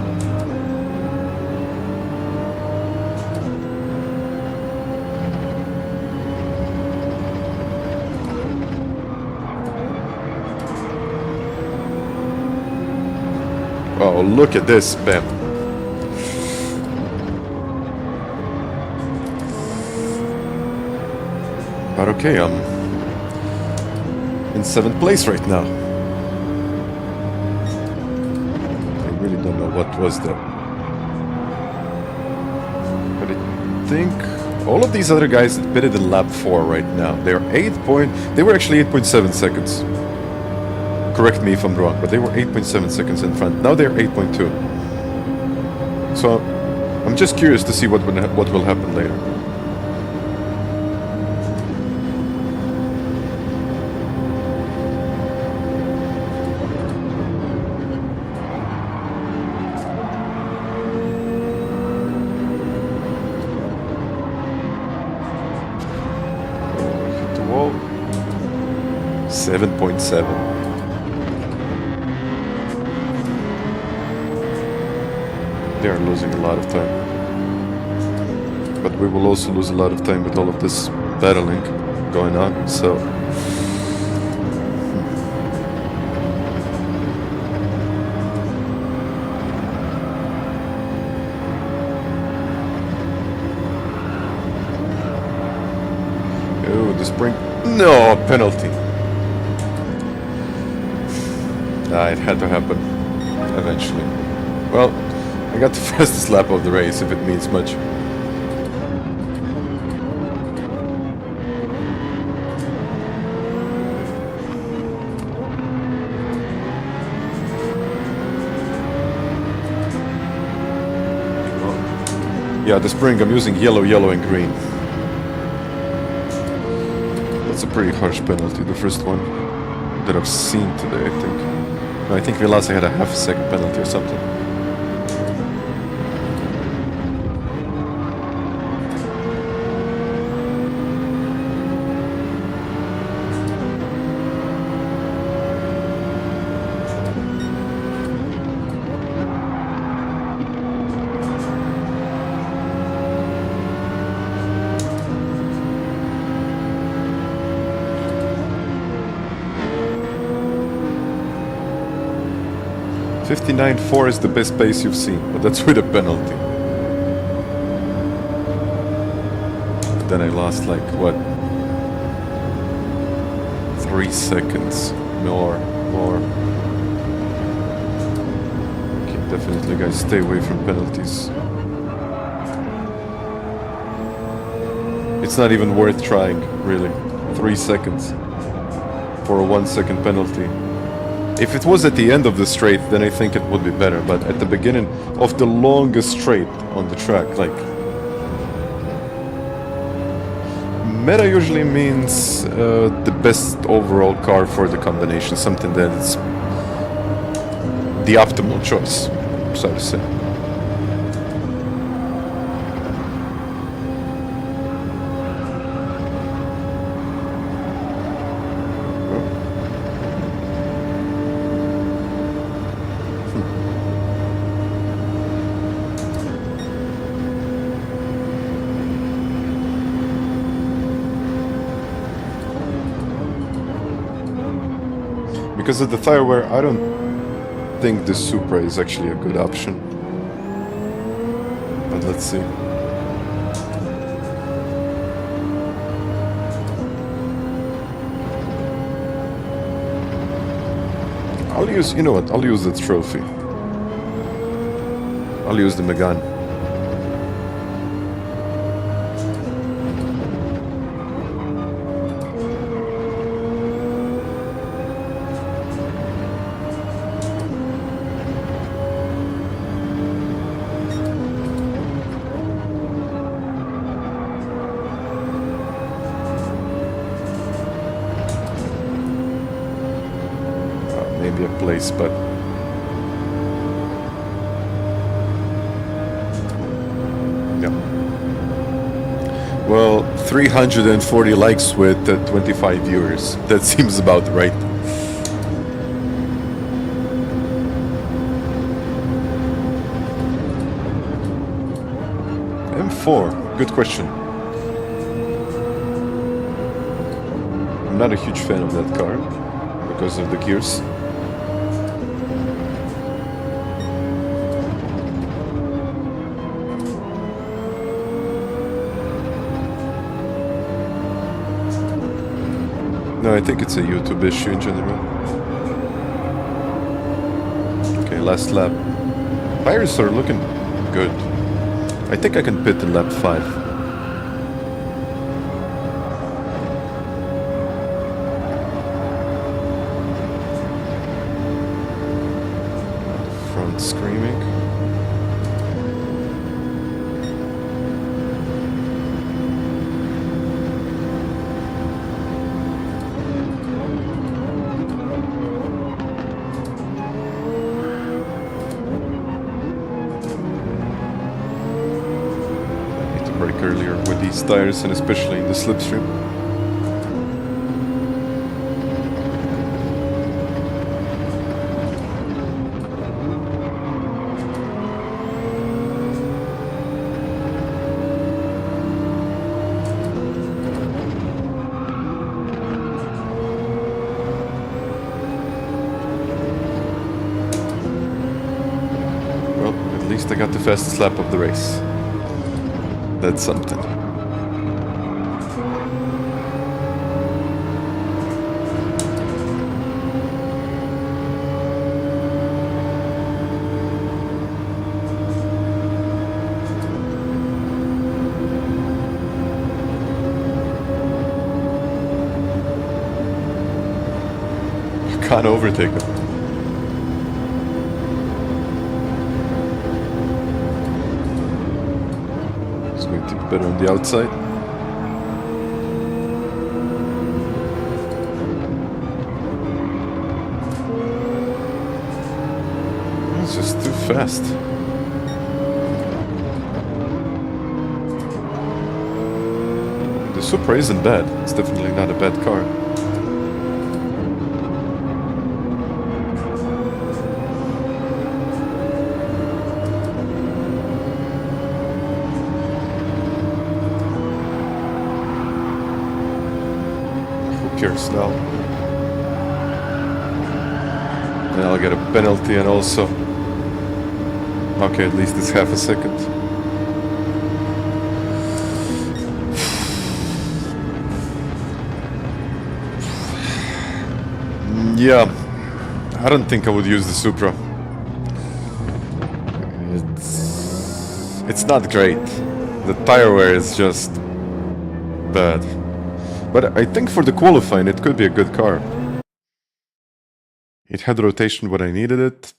Oh, look at this, bam. But okay, I'm in 7th place right now. I really don't know what was that. But I think all of these other guys that pitted in lap 4 right now, they're they were actually 8.7 seconds. Correct me if I'm wrong, but they were 8.7 seconds in front. Now they're 8.2. So I'm just curious to see what will happen later. Hit the wall. 7.7. They are losing a lot of time. But we will also lose a lot of time with all of this battling going on, so... Oh, the spring... No, penalty! It had to happen, eventually. Well, I got the fastest lap of the race, if it means much. Yeah, the spring, I'm using yellow, yellow, and green. That's a pretty harsh penalty, the first one that I've seen today, I think. No, I think Velasa had a half a second penalty or something. .59.4 is the best pace you've seen, but that's with a penalty. But then I lost like, what? 3 seconds. More. Okay, definitely guys, stay away from penalties. It's not even worth trying, really. 3 seconds for a 1 second penalty. If it was at the end of the straight, then I think it would be better, but at the beginning of the longest straight on the track, like... Meta usually means the best overall car for the combination, something that's the optimal choice, so to say. Because of the tire wear, I don't think the Supra is actually a good option. But let's see. I'll use, you know what, I'll use the trophy. I'll use the Megane. Maybe a place, but yeah. Well, 340 likes with 25 viewers. That seems about right. M4, good question. I'm not a huge fan of that car because of the gears. No, I think it's a YouTube issue in general. Okay, last lap. Tires are looking good. I think I can pit in lap 5. Front screaming. Earlier with these tires and especially in the slipstream. Well, at least I got the fastest lap of the race. That's something. You can't overtake them. Better on the outside. It's just too fast. The Supra isn't bad. It's definitely not a bad car. Cares now. Then I'll get a penalty and also... Okay, at least it's half a second. Yeah, I don't think I would use the Supra. It's not great. The tire wear is just bad. But I think for the qualifying, it could be a good car. It had rotation when I needed it.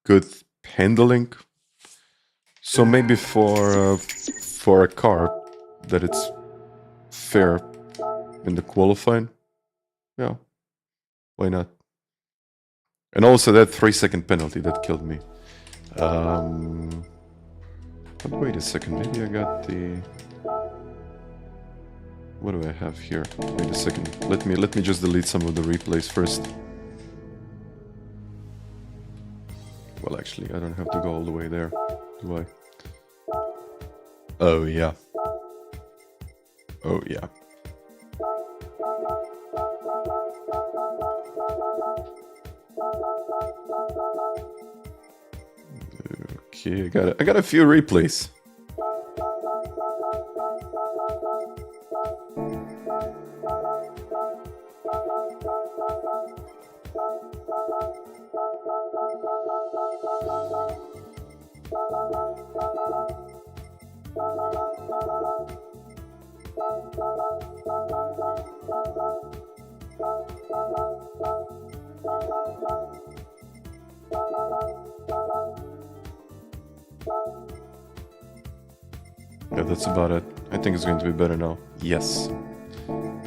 Good handling. So maybe for a car that it's fair in the qualifying. Yeah, why not? And also that 3-second penalty that killed me. But wait a second, maybe I got the... What do I have here? Wait a second. Let me just delete some of the replays first. Well, actually, I don't have to go all the way there, do I? Oh yeah. Oh yeah. Okay, I got a few replays. Yeah, that's about it. I think it's going to be better now. Yes.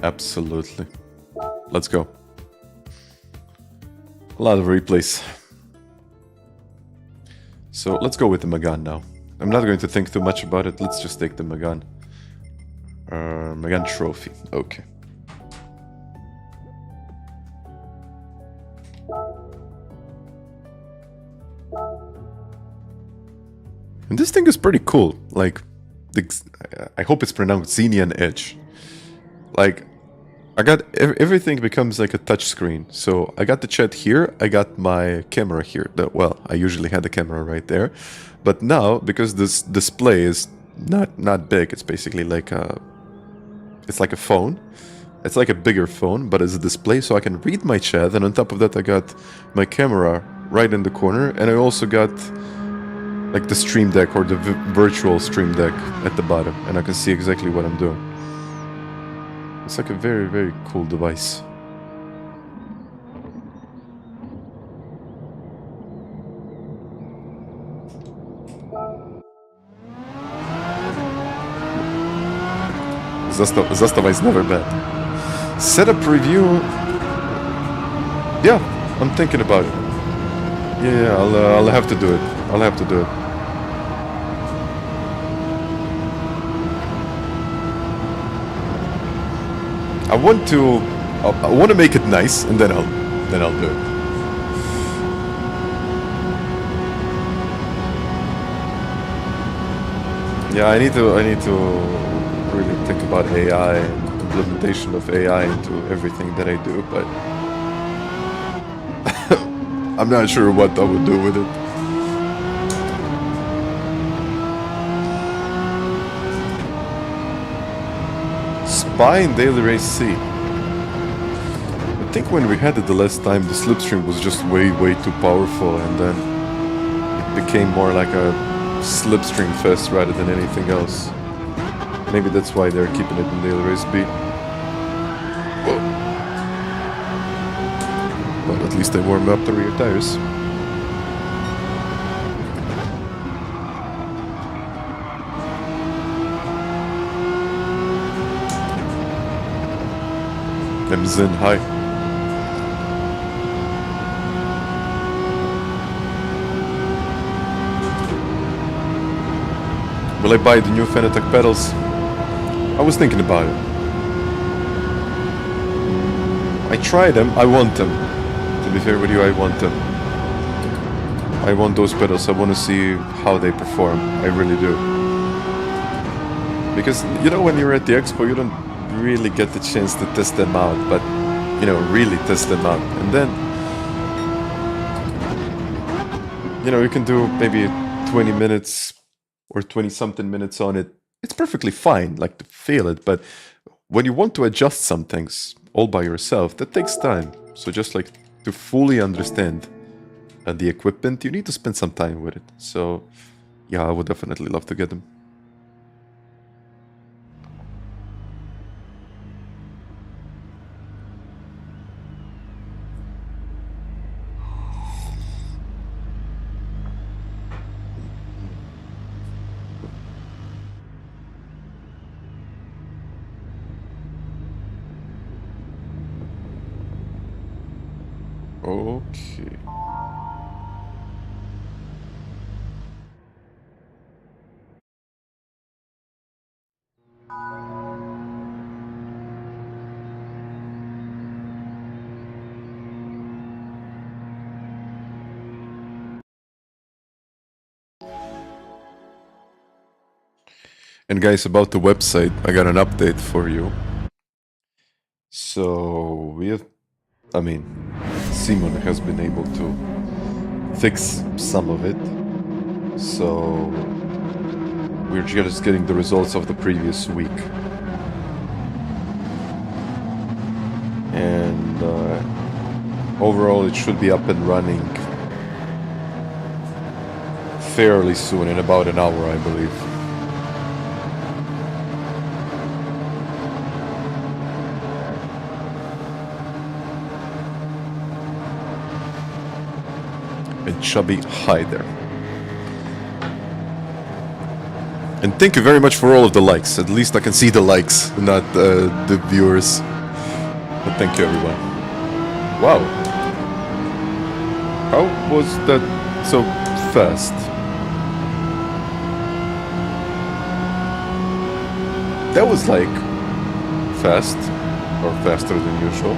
Absolutely. Let's go. A lot of replays. So let's go with the Magan now. I'm not going to think too much about it. Let's just take the Megane. Megane trophy. Okay. And this thing is pretty cool. Like, I hope it's pronounced Xenian Edge. Like, I got everything becomes like a touch screen. So I got the chat here. I got my camera here. Well, I usually had the camera right there, but now because this display is not big, it's basically like a phone. It's like a bigger phone, but it's a display, so I can read my chat. And on top of that, I got my camera right in the corner, and I also got like the Stream Deck or the virtual Stream Deck at the bottom, and I can see exactly what I'm doing. It's like a very, very cool device. Zastava is never bad. Setup review. Yeah, I'm thinking about it. Yeah, I'll have to do it. I'll have to do it. I want to make it nice, and then I'll do it. Yeah, I need to really think about AI and implementation of AI into everything that I do, but I'm not sure what I would do with it. Spy in Daily Race C. I think when we had it the last time, the slipstream was just way too powerful, and then it became more like a slipstream fest rather than anything else. Maybe that's why they're keeping it in Daily Race B. Whoa. But at least they warmed up the rear tires. Zen, hi. Will I buy the new FANATEC pedals? I was thinking about it. I tried them, I want them. To be fair with you, I want them. I want those pedals, I want to see how they perform. I really do. Because, you know, when you're at the expo, you don't really get the chance to test them out, but, you know, really test them out. And then, you know, you can do maybe 20 minutes or 20-something minutes on it. It's perfectly fine, like, to feel it, but when you want to adjust some things all by yourself, that takes time. So just, like, to fully understand the equipment, you need to spend some time with it. So, yeah, I would definitely love to get them. Okay. And guys, about the website, I got an update for you. So we have, I mean, Simon has been able to fix some of it. So we're just getting the results of the previous week. And overall, it should be up and running fairly soon, in about an hour, I believe. And Chubby, hi there. And thank you very much for all of the likes. At least I can see the likes, not the viewers. But thank you, everyone. Wow. How was that so fast? That was like fast, or faster than usual.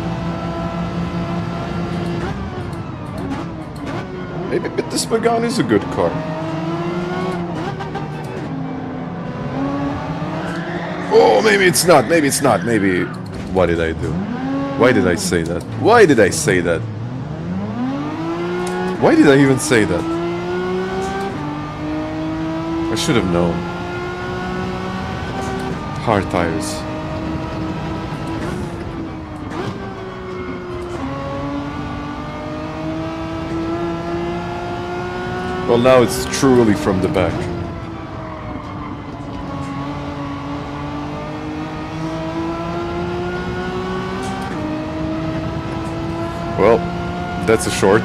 Maybe this Megane is a good car. Oh, maybe it's not, maybe it's not, maybe... What did I do? Why did I say that? Why did I say that? Why did I even say that? I should have known. Hard tires. Well, now it's truly from the back. Well, that's a short.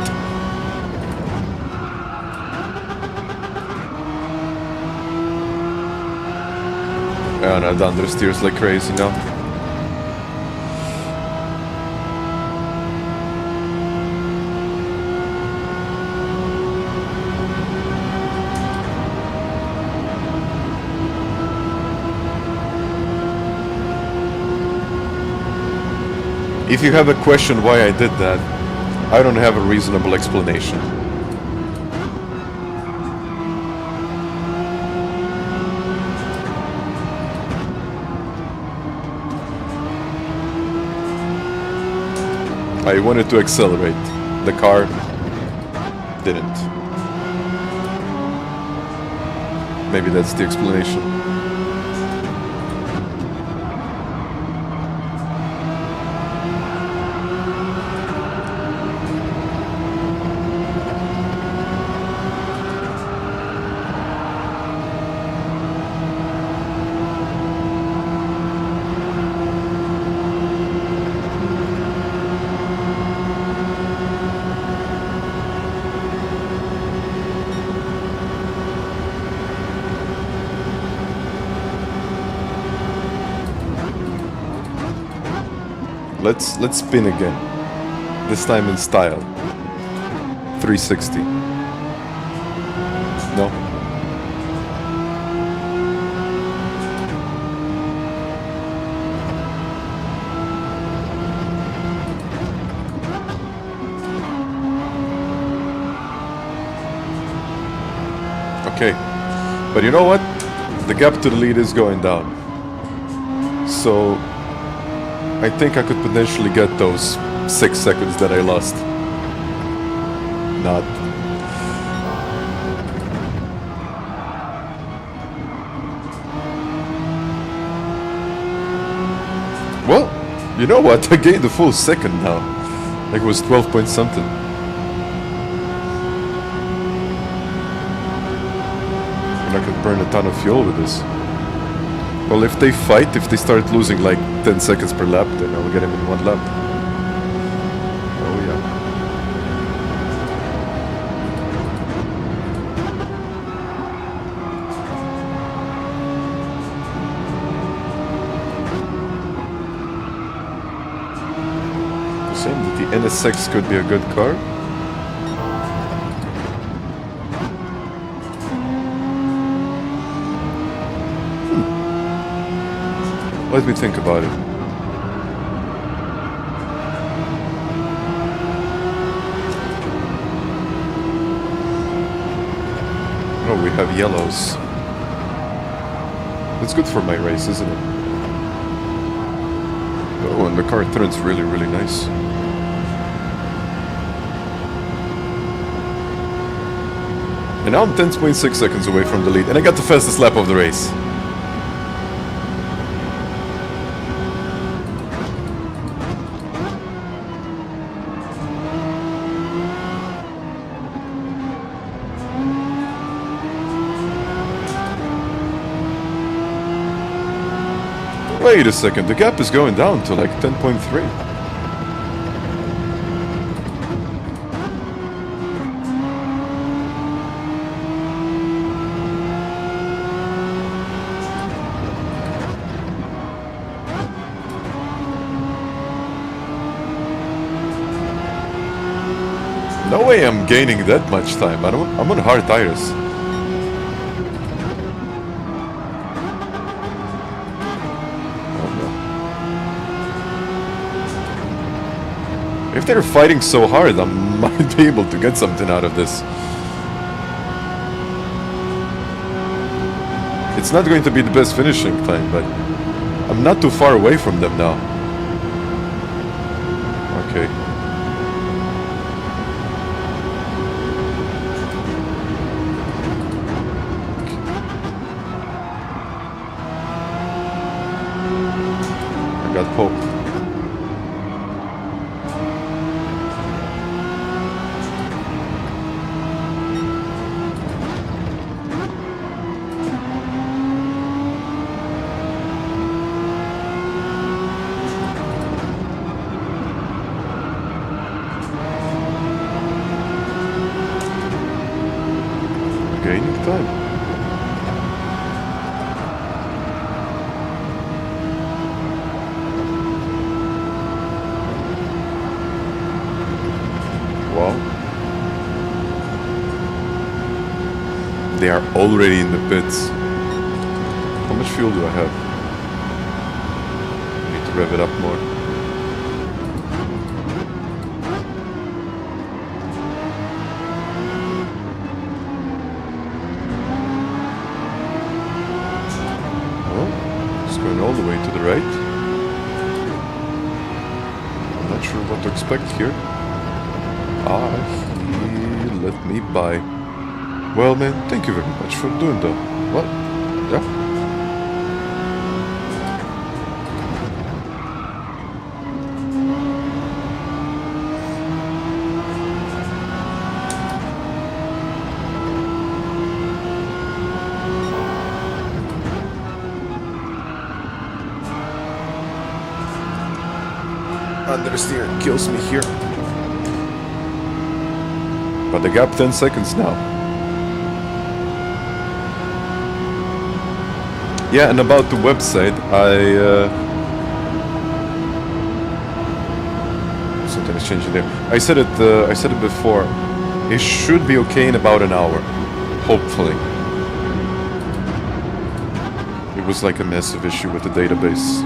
And I've done understeers like crazy now. If you have a question why I did that, I don't have a reasonable explanation. I wanted to accelerate. The car didn't. Maybe that's the explanation. Let's spin again. This time in style. 360. No. Okay. But you know what? The gap to the lead is going down. So I think I could potentially get those 6 seconds that I lost. Not. Well, you know what? I gained a full second now. Like it was 12 point something. And I could burn a ton of fuel with this. Well, if they fight, if they start losing like 10 seconds per lap, then I'll get him in 1 lap. Oh yeah. You're saying that the NSX could be a good car? Let me think about it. Oh, we have yellows. That's good for my race, isn't it? Oh, and the car turns really, really nice. And now I'm 10.6 seconds away from the lead, and I got the fastest lap of the race. Wait a second, the gap is going down to like 10.3. No way I'm gaining that much time. I'm on hard tires. If they're fighting so hard, I might be able to get something out of this. It's not going to be the best finishing time, but I'm not too far away from them now. Okay. I got poked. Gaining time. Wow. They are already in the pits. How much fuel do I have? I need to rev it up more. All the way to the right. I'm not sure what to expect here. He let me by. Well, man, thank you very much for doing that. What? Yeah. Understeer kills me here. But the gap 10 seconds now. Yeah, and about the website, something is changing there. I said it before. It should be okay in about an hour, hopefully. It was like a massive issue with the database.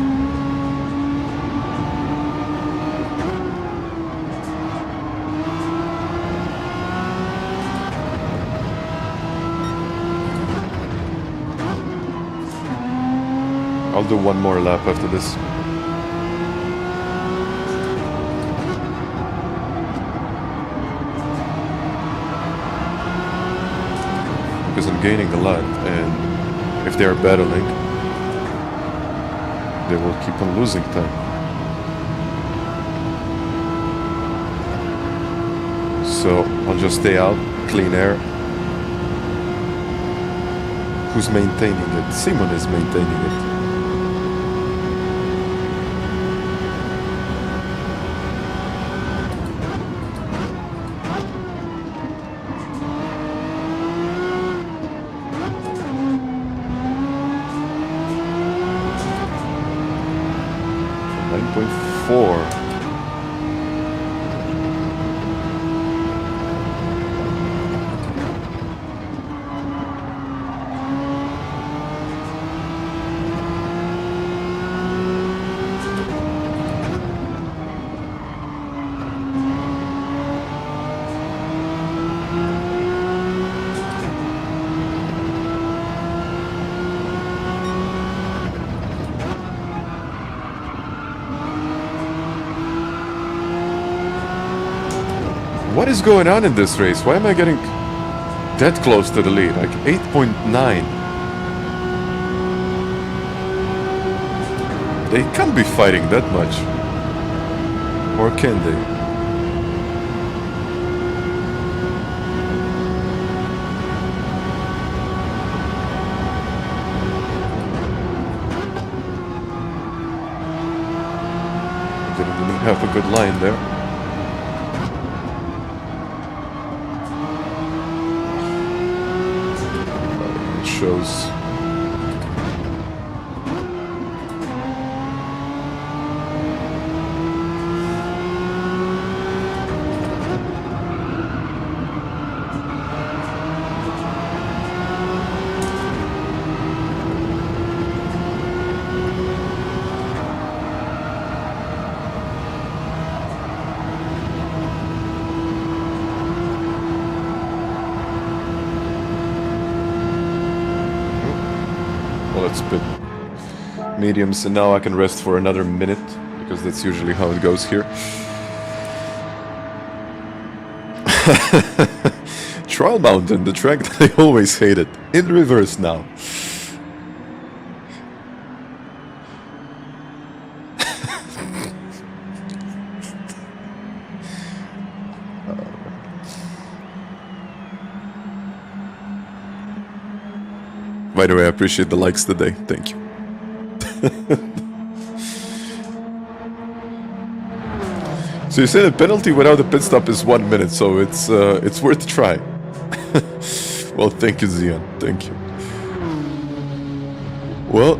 I'll do one more lap after this. Because I'm gaining a lot, and if they are battling, they will keep on losing time. So I'll just stay out, clean air. Who's maintaining it? Simon is maintaining it. What is going on in this race? Why am I getting that close to the lead? Like 8.9. They can't be fighting that much. Or can they? Didn't even have a good line there. Shows. let's put mediums, and now I can rest for another minute, because that's usually how it goes here. Trial Mountain, the track that I always hated. In reverse now. By the way, I appreciate the likes today. Thank you. So you say the penalty without a pit stop is 1 minute, so it's worth a try. Well, thank you, Zion. Thank you. Well,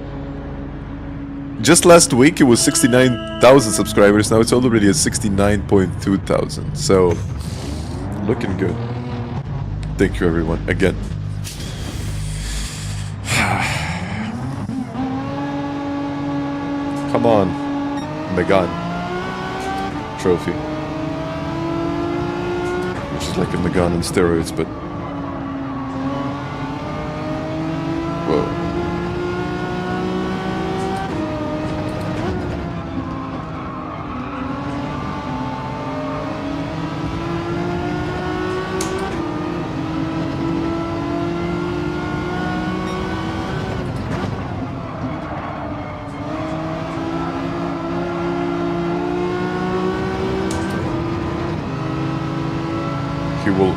just last week it was 69,000 subscribers. Now it's already at 69.2 thousand. So looking good. Thank you, everyone. Again. Come on, Megan trophy, which is like a Megan on steroids, but whoa. He will, I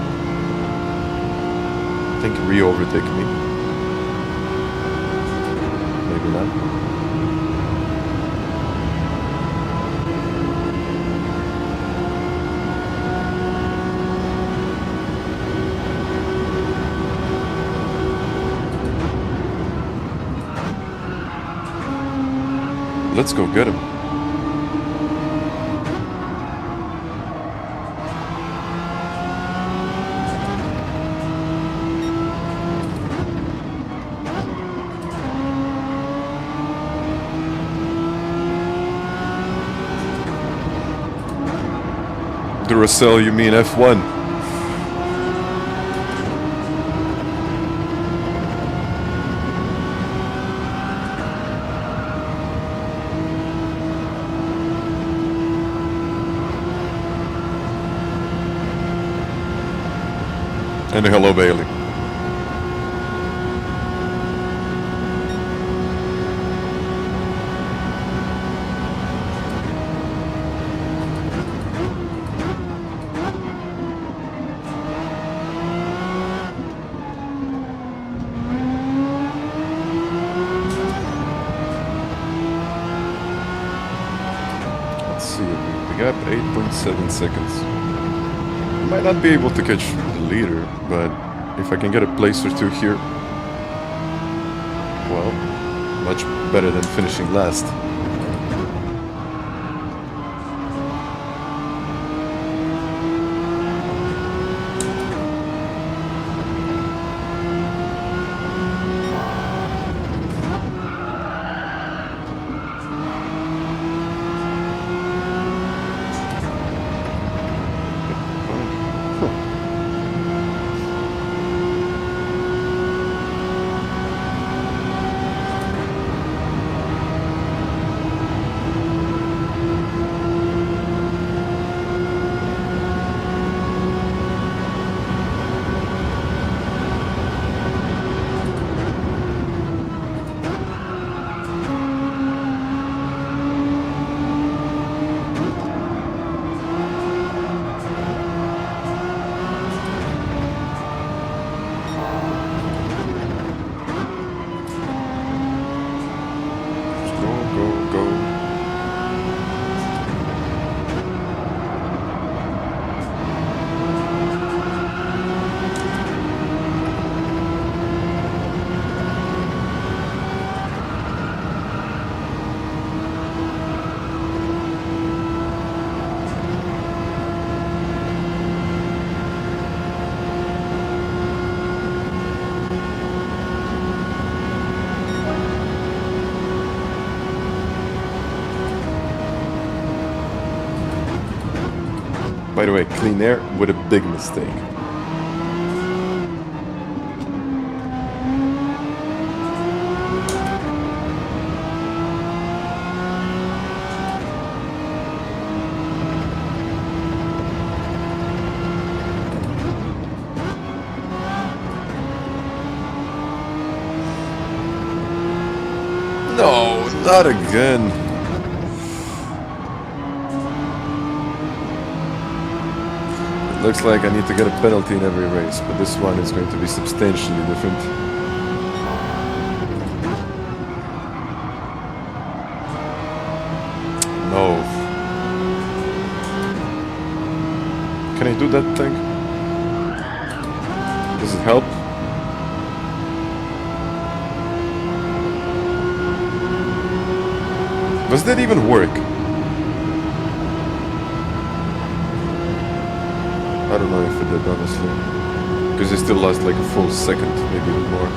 think, re-overtake me. Maybe not. Let's go get him. Duracell, you mean F1? And hello, Bailey. Gap 8.7 seconds. I might not be able to catch the leader, but if I can get a place or two here, well, much better than finishing last. By the way, clean air with a big mistake. Not again. It looks like I need to get a penalty in every race, but this one is going to be substantially different. No. Can I do that thing? Does it help? Does that even work? I don't know if it did, honestly. Because it still lost like a full second, maybe even more.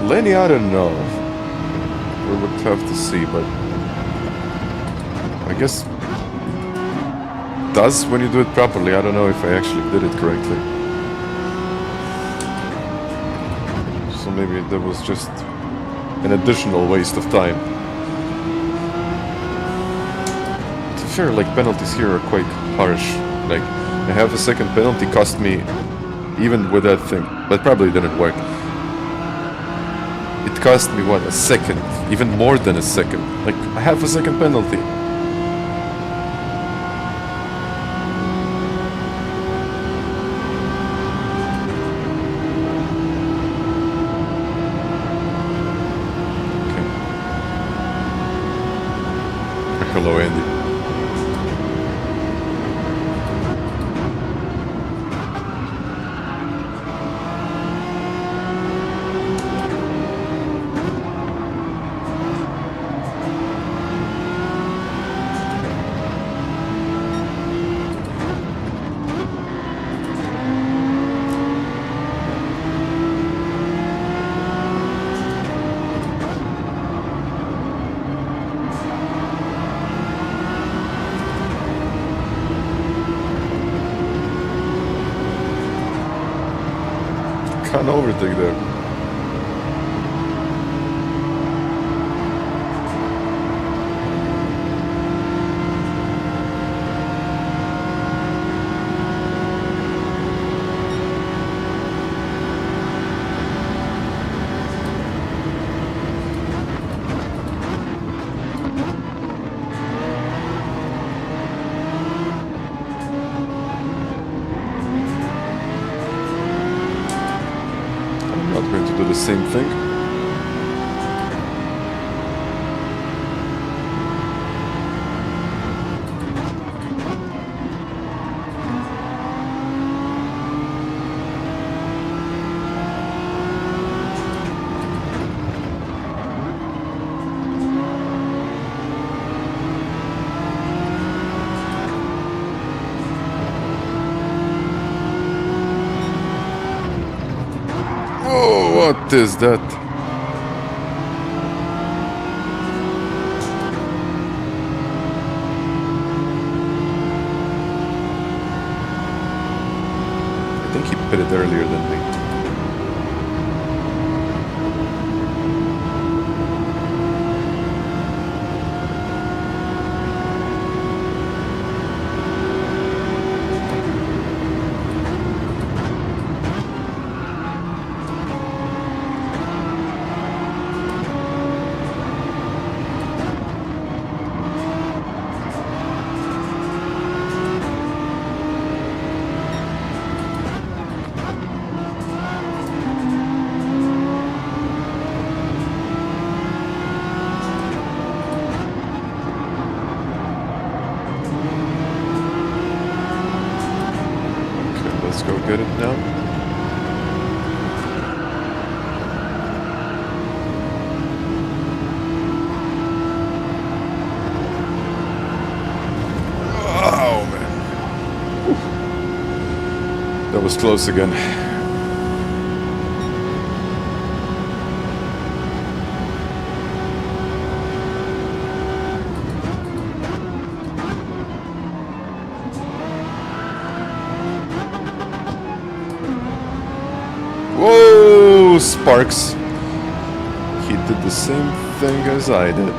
Lenny, I don't know. We would have to see, but I guess does when you do it properly. I don't know if I actually did it correctly. So maybe that was just an additional waste of time. To be fair, like penalties here are quite harsh. Like a half a second penalty cost me even with that thing, but probably didn't work. It cost me, what, a second? Even more than a second. Like, a half a second penalty. Okay. Hello, Andy. Can't overtake there. The same thing. What is that? I think he put it earlier than me. was close again. Whoa, Sparks. He did the same thing as I did.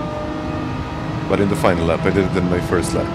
But in the final lap, I did it in my first lap.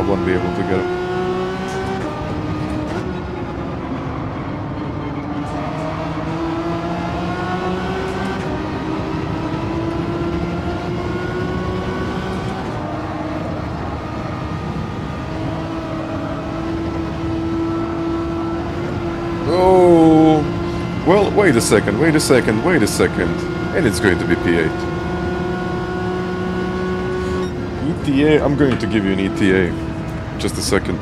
Won't be able to get him. Oh, well, wait a second, and it's going to be P8. ETA, I'm going to give you an ETA. Just a second.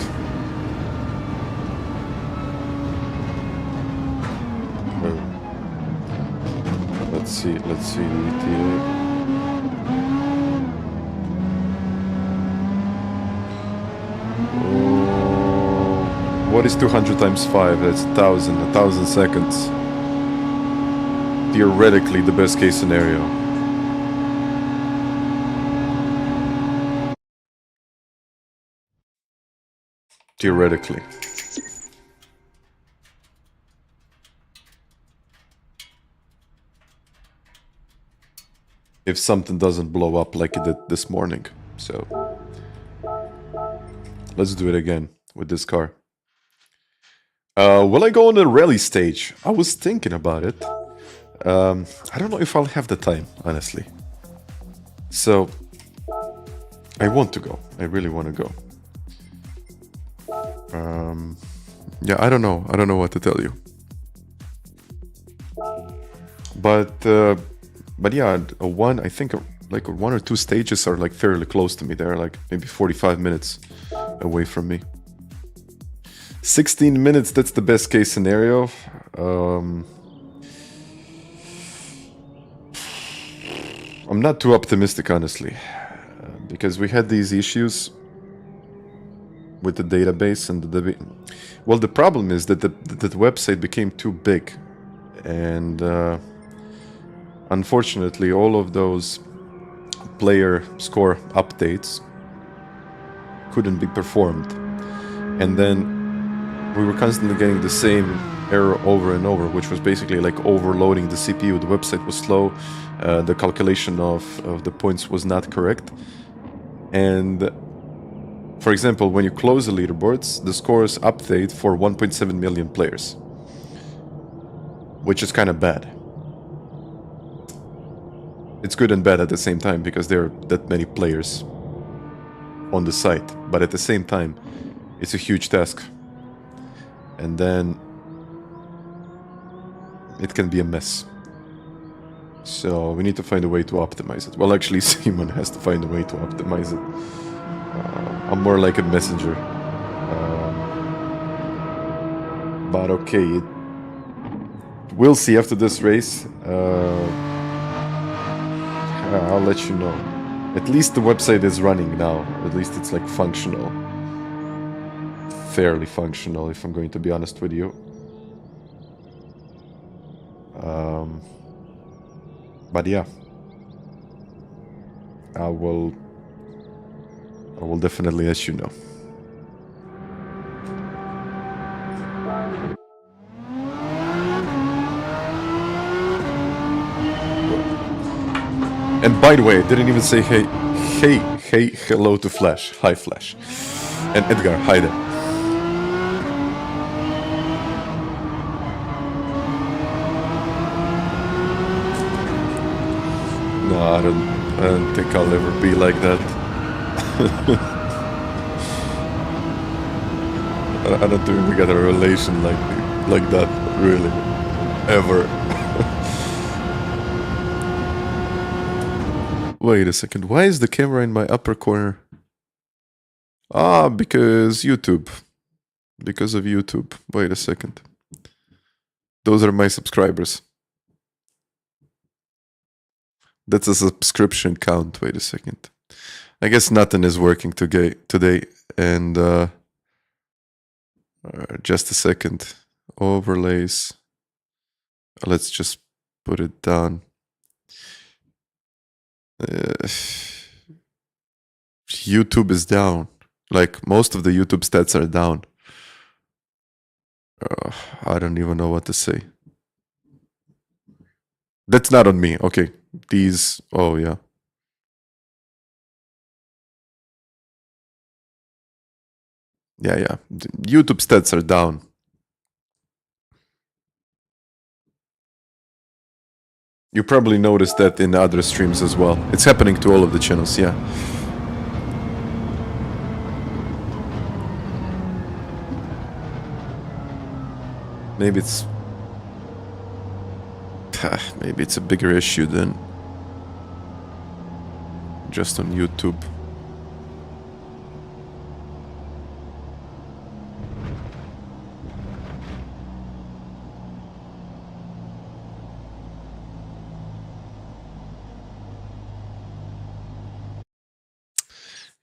Let's see the ETA. What is 200 times 5? That's 1,000 seconds. Theoretically, the best case scenario. Theoretically. If something doesn't blow up like it did this morning. So let's do it again with this car. Will I go on the rally stage? I was thinking about it. I don't know if I'll have the time, honestly. So I want to go. I really want to go. Yeah, I don't know. I don't know what to tell you. But yeah, I think like 1 or 2 stages are like fairly close to me. They're like maybe 45 minutes away from me. 16 minutes, that's the best case scenario. I'm not too optimistic, honestly, because we had these issues with the database and the well, the problem is that the website became too big, and unfortunately all of those player score updates couldn't be performed, and then we were constantly getting the same error over and over, which was basically like overloading the CPU. The website was slow, the calculation of the points was not correct, and for example, when you close the leaderboards, the scores update for 1.7 million players, which is kind of bad. It's good and bad at the same time because there are that many players on the site, but at the same time, it's a huge task. And then it can be a mess. So we need to find a way to optimize it. Well, actually, Simon has to find a way to optimize it. I'm more like a messenger. But okay, we'll see after this race. I'll let you know. At least the website is running now. At least it's like functional. Fairly functional, if I'm going to be honest with you. But yeah, I will definitely let you know. And by the way, I didn't even say hey, hello to Flash. Hi, Flash. And Edgar, hi there. No, I don't think I'll ever be like that. I don't think we got a relation like that, really, ever. Wait a second, why is the camera in my upper corner? Ah, because YouTube. Because of YouTube. Wait a second. Those are my subscribers. That's a subscription count. Wait a second. I guess nothing is working today. And just a second. Overlays. Let's just put it down. YouTube is down. Like, most of the YouTube stats are down. I don't even know what to say. That's not on me. Okay. These... Oh, yeah. Yeah. YouTube stats are down. You probably noticed that in other streams as well. It's happening to all of the channels, yeah. Maybe it's a bigger issue than just on YouTube.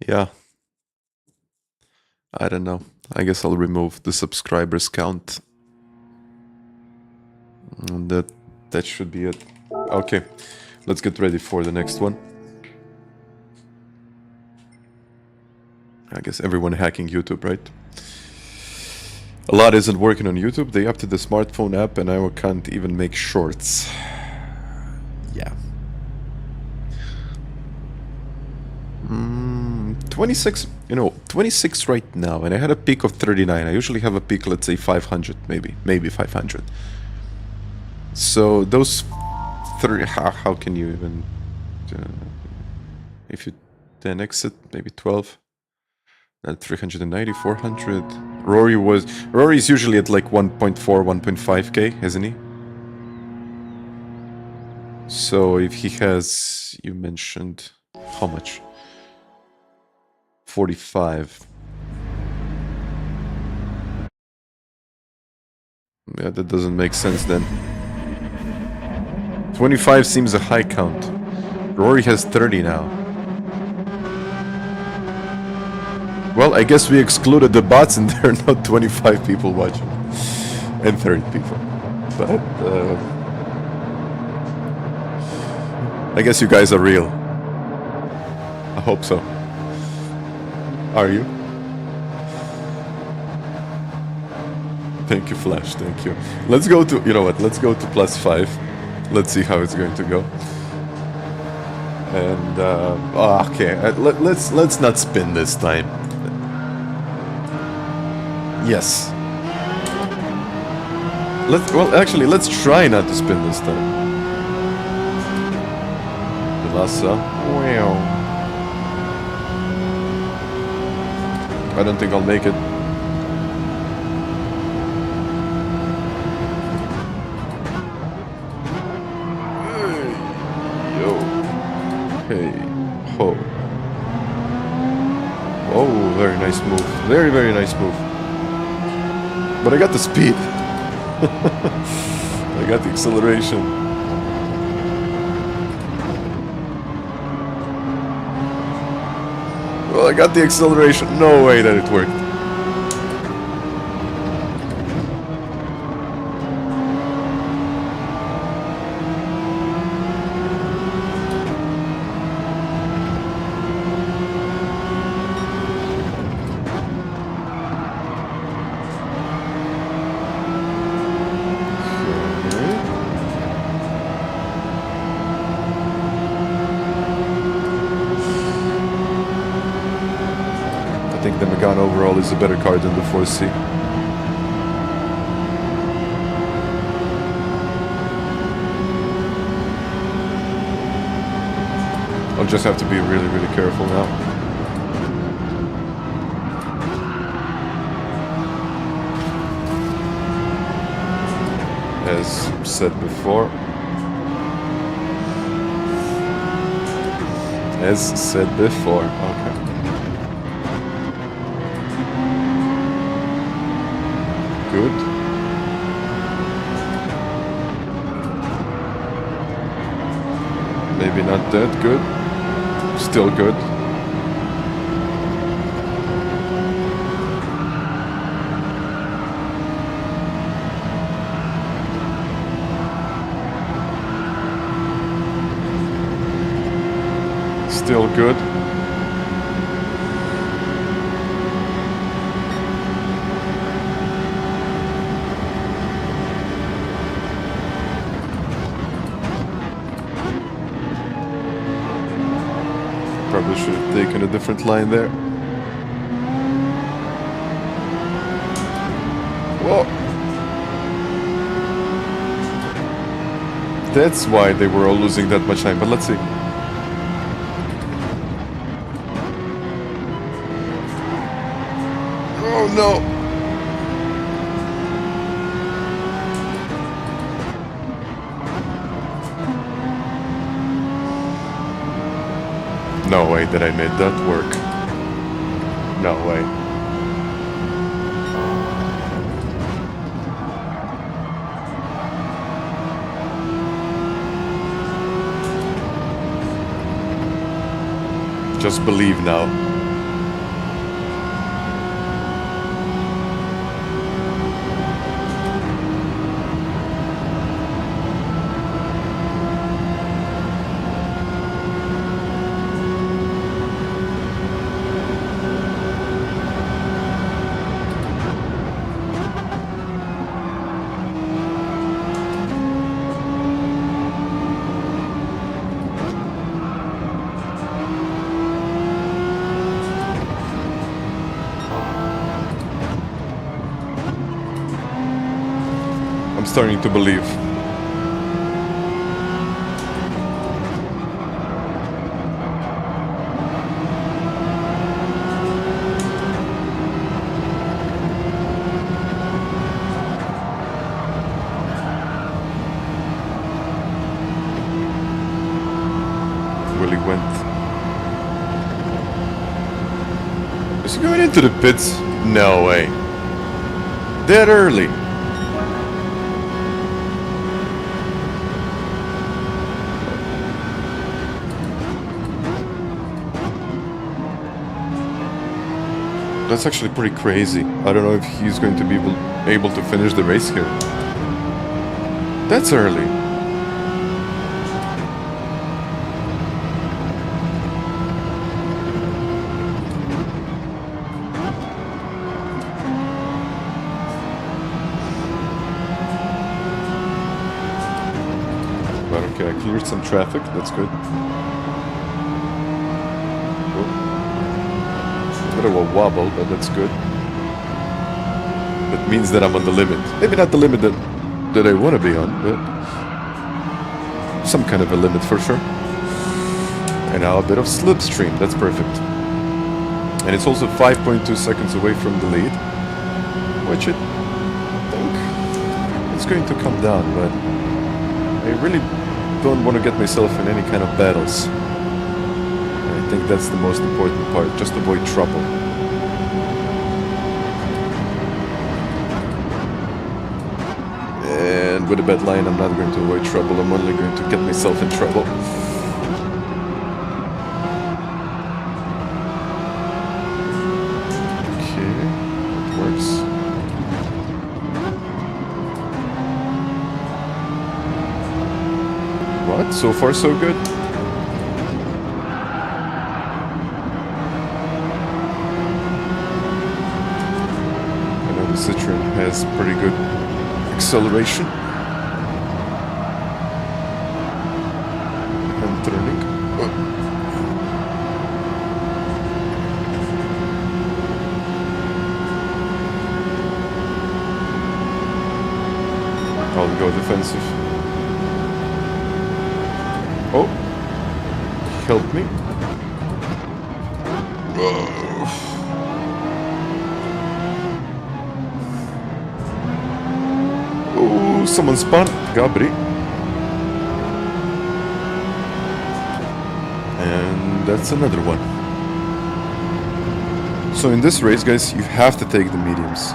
Yeah. I don't know. I guess I'll remove the subscribers count. And that should be it. Okay. Let's get ready for the next one. I guess everyone hacking YouTube, right? A lot isn't working on YouTube. They upped the smartphone app and I can't even make shorts. Yeah. 26, 26 right now, and I had a peak of 39. I usually have a peak, let's say 500, maybe 500. So those three, how can you even, if you 10x it, maybe 12, at 390, 400. Rory's usually at like 1.4, 1.5k, isn't he? So if he has, you mentioned, how much? 45. Yeah, that doesn't make sense then. 25 seems a high count. Rory has 30 now. Well, I guess we excluded the bots and there are not 25 people watching. And 30 people. But, I guess you guys are real. I hope so. Are you? Thank you, Flash. Thank you. Let's go to, you know what? Let's go to +5. Let's see how it's going to go. And okay, let's not spin this time. Yes. Let's try not to spin this time. Wow. I don't think I'll make it. Yo. Hey. Ho. Oh, very nice move. Very, very nice move. But I got the speed. I got the acceleration. Well, I got the acceleration. No way that it worked. think the Megane overall is a better car than the 4C. I'll just have to be really, really careful now. As said before. As said before. Okay. Good. Maybe not that good. Still good. Still good. Probably should have taken a different line there. Whoa! That's why they were all losing that much time, but let's see. Oh no! No way that I made that work. No way. Just believe now. Starting to believe. Really went. Is he going into the pits? No way. That early. That's actually pretty crazy. I don't know if he's going to be able to finish the race here. That's early. But okay, I cleared some traffic. That's good. Bit of a wobble, but that's good. That means that I'm on the limit. Maybe not the limit that I want to be on, but some kind of a limit for sure. And now a bit of slipstream. That's perfect. And it's also 5.2 seconds away from the lead, which I think is going to come down, but I really don't want to get myself in any kind of battles. I think that's the most important part, just avoid trouble. And with a bad line, I'm not going to avoid trouble, I'm only going to get myself in trouble. Okay, it works. What? So far so good? Citroen has pretty good acceleration and turning. go defensive. Oh, help me. Oh, someone spun. Gabri. And that's another one. So in this race, guys, you have to take the mediums.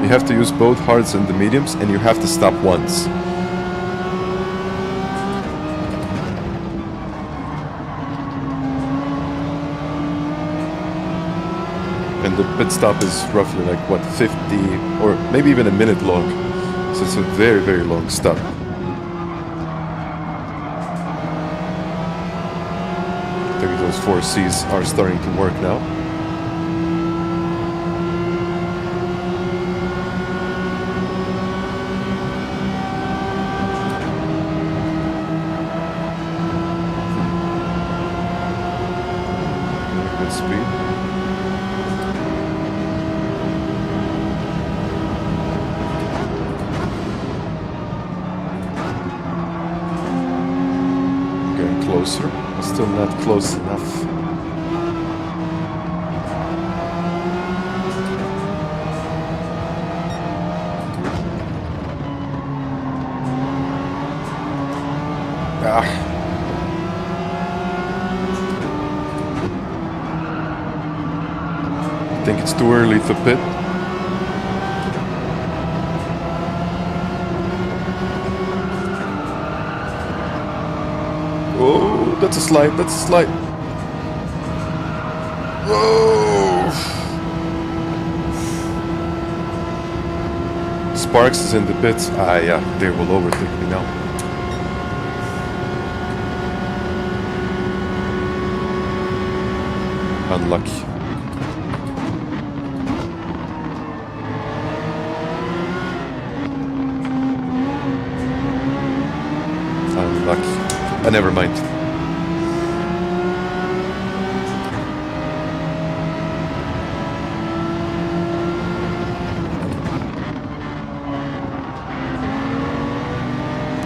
You have to use both hards and the mediums, and you have to stop once. And the pit stop is roughly like, what, 50 or maybe even a minute long. So it's a very, very long stop. I think those 4 Cs are starting to work now. Good speed. Closer, still not close enough. I think it's too early to pit. Oh, that's a slide, that's a slide. Oh. Sparks is in the pits. Ah, yeah, they will overtake me now. Unlucky. Unlucky. Never mind.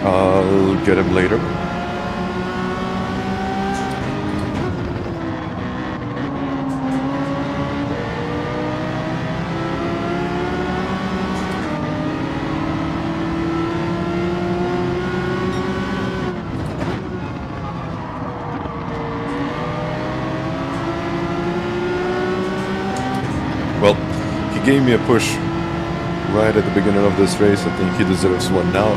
I'll get him later. Well, he gave me a push right at the beginning of this race. I think he deserves one now.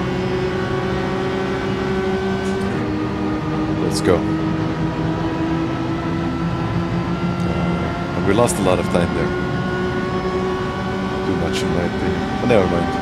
Let's go. And we lost a lot of time there. Too much in my opinion. But never mind.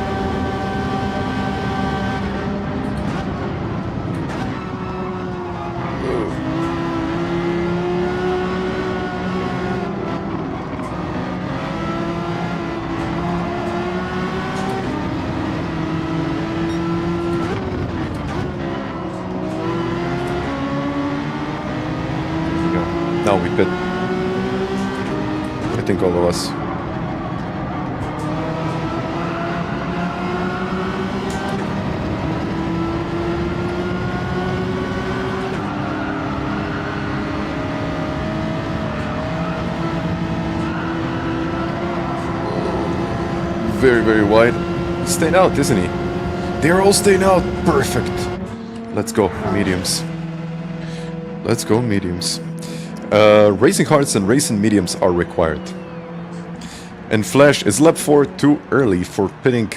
Now we pit. I think all of us. Very, very wide. He's staying out, isn't he? They're all staying out. Perfect. Let's go, mediums. Let's go, mediums. Racing hards and racing mediums are required. And Flash is lap 4 too early for pitting.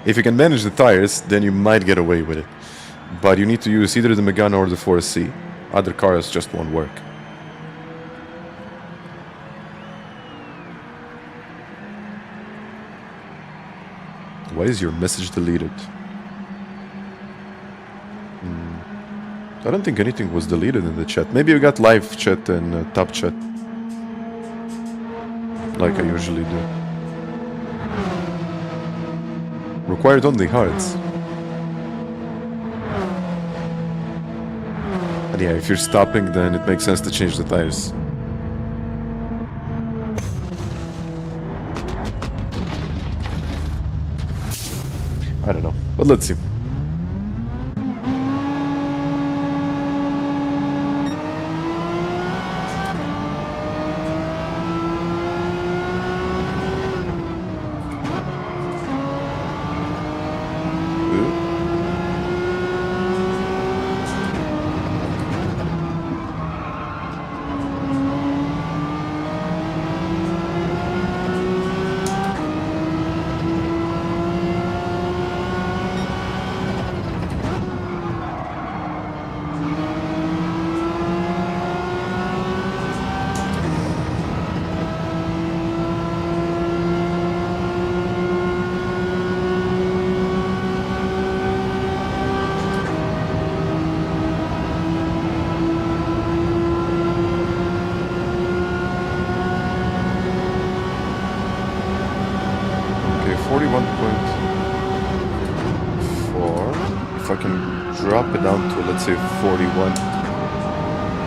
If you can manage the tires, then you might get away with it. But you need to use either the Megane or the 4C. Other cars just won't work. Why is your message deleted? I don't think anything was deleted in the chat. Maybe you got live chat and top chat. Like I usually do. Required only hards. And yeah, if you're stopping, then it makes sense to change the tires. I don't know, but let's see. drop it down to, let's say, 41.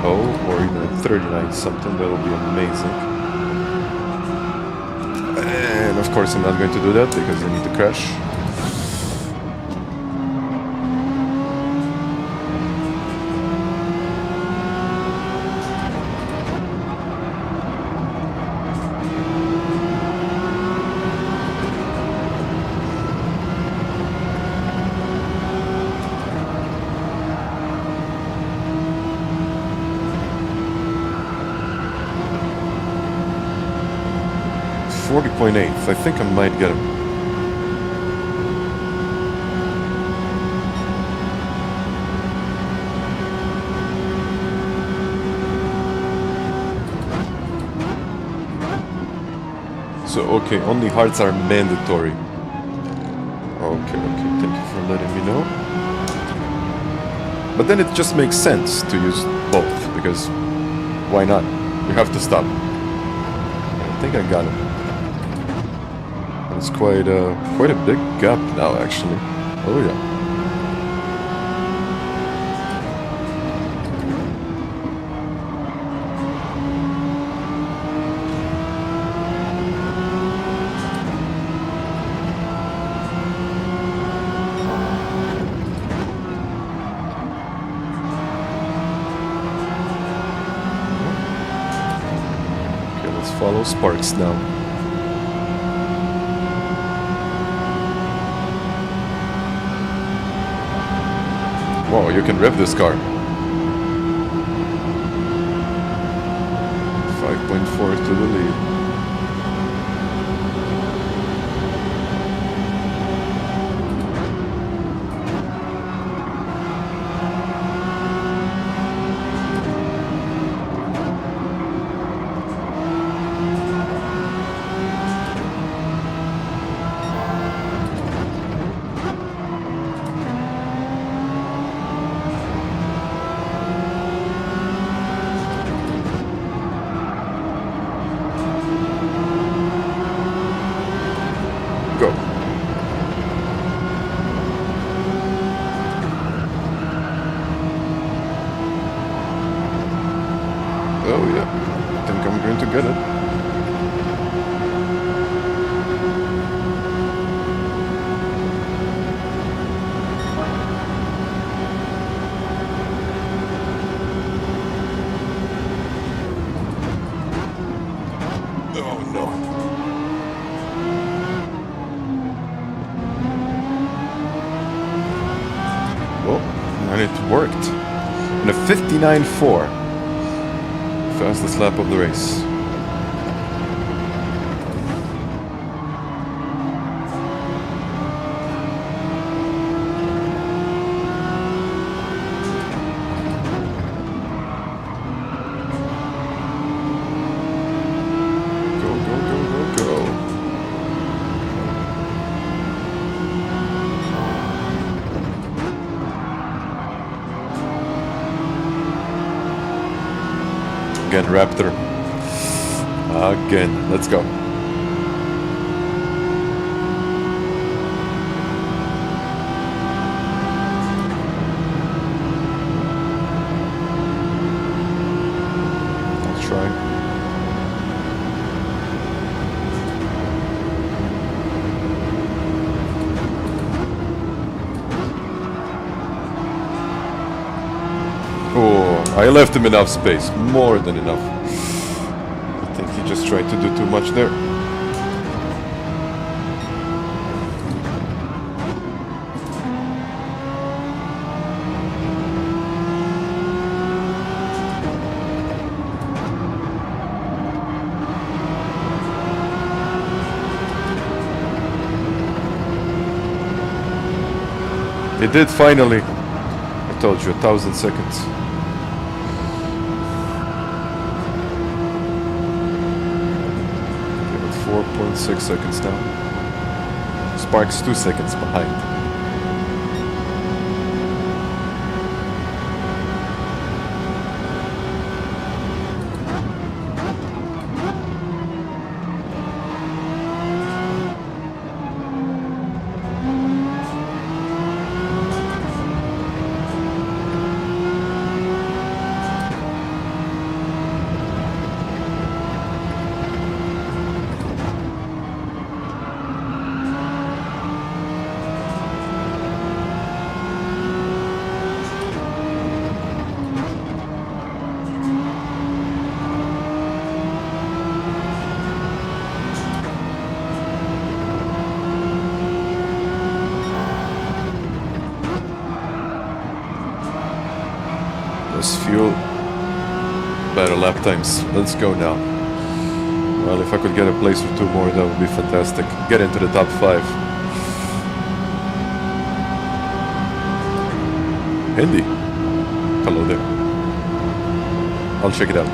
Oh, or even 39 something, that would be amazing. And of course I'm not going to do that because I need to crash. I think I might get him. So, okay, only hearts are mandatory. Okay, thank you for letting me know. But then it just makes sense to use both, because why not? You have to stop. I think I got him. It's quite a big gap now, actually. Oh yeah. Okay, let's follow Sparks now. Wow, you can rev this car. 5.4 to the lead. It worked. And a 59.4. Fastest lap of the race. Again, Raptor. Again, let's go. Let's try. Oh, I left him enough space, more than enough. I think he just tried to do too much there. He did finally. I told you, 1,000 seconds. 4.6 seconds down. Sparks 2 seconds behind. better lap times. Let's go now. Well, if I could get a place or 2 more, that would be fantastic. Get into the top 5. Hindi. Hello there. I'll check it out.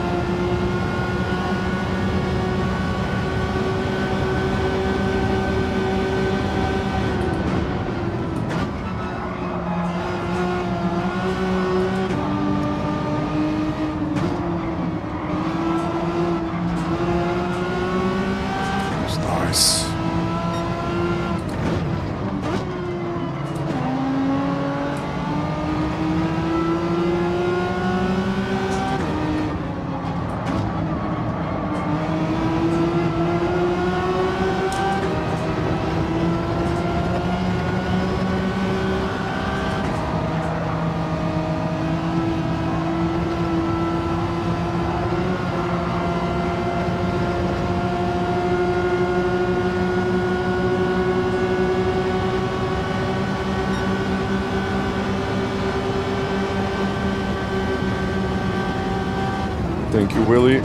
Thank you, Willie.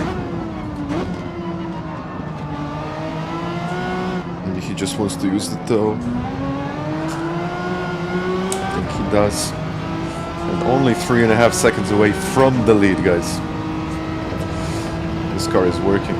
Maybe he just wants to use the toe. I think he does. And only 3.5 seconds away from the lead, guys. This car is working.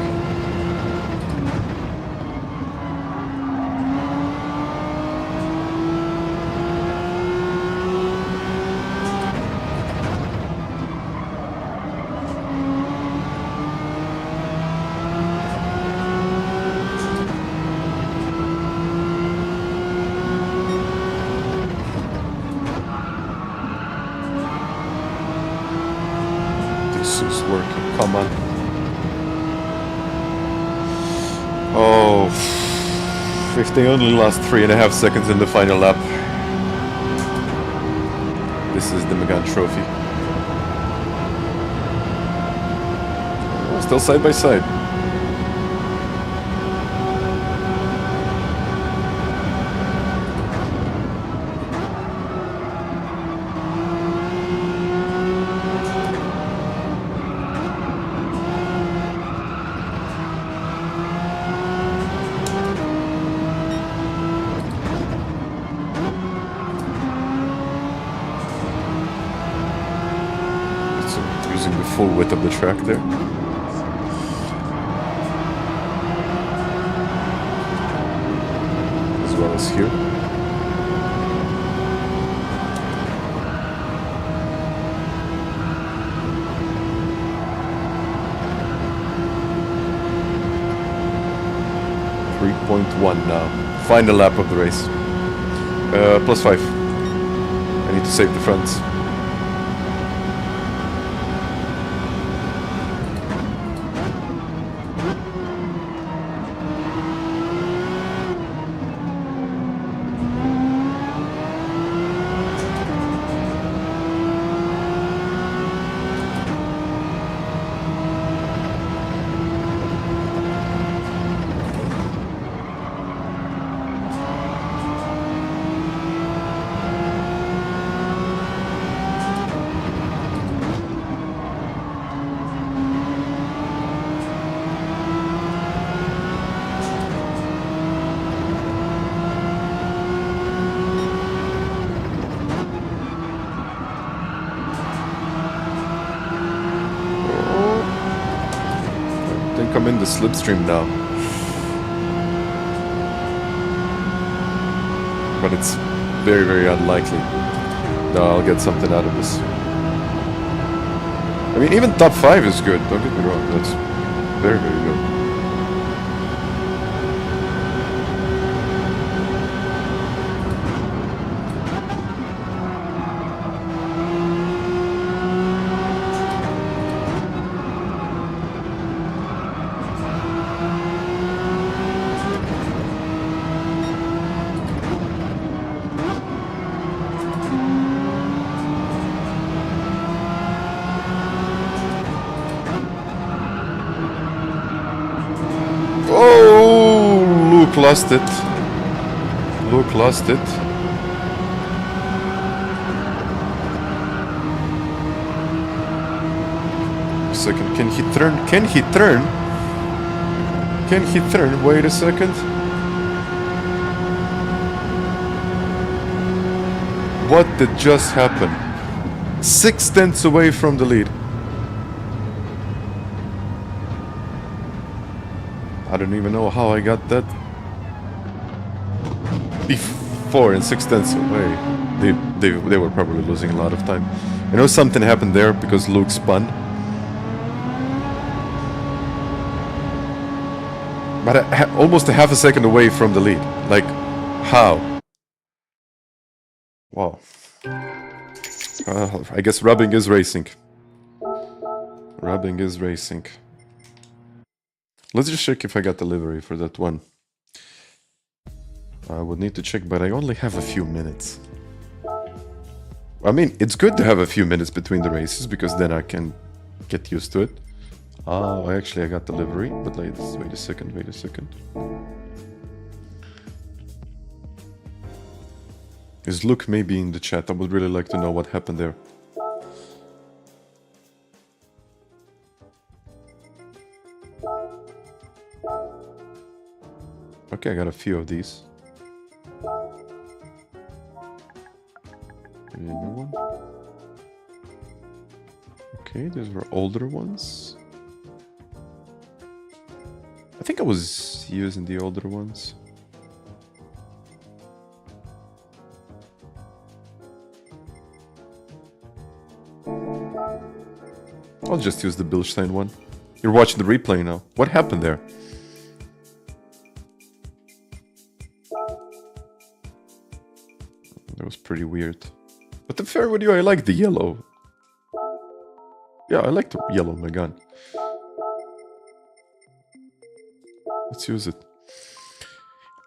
Come on. Oh, if they only lost 3.5 seconds in the final lap. This is the Megane Trophy. Oh, still side by side. Full width of the track there. As well as here. .1 now. Final lap of the race. +5. I need to save the fronts. I'm in the slipstream now. But it's very, very unlikely that I'll get something out of this. I mean, even top 5 is good, don't get me wrong. That's very, very good. Lost it. Luke lost it. second. Can he turn? Can he turn? Can he turn? Wait a second. What did just happen? 6 tenths away from the lead. I don't even know how I got that. Before and 6 tenths away. They were probably losing a lot of time. I know something happened there because Luke spun. But almost a half a second away from the lead. Like, how? Wow. I guess rubbing is racing. Rubbing is racing. Let's just check if I got the livery for that one. I would need to check, but I only have a few minutes. I mean, it's good to have a few minutes between the races, because then I can get used to it. Oh, actually I got the livery, but wait a second. Is Luke maybe in the chat? I would really like to know what happened there. Okay, I got a few of these. Maybe a new one. Okay, these were older ones. I think I was using the older ones. I'll just use the Bilstein one. You're watching the replay now. What happened there? That was pretty weird. But to be fair with you, I like the yellow. Yeah, I like the yellow Megane. Let's use it.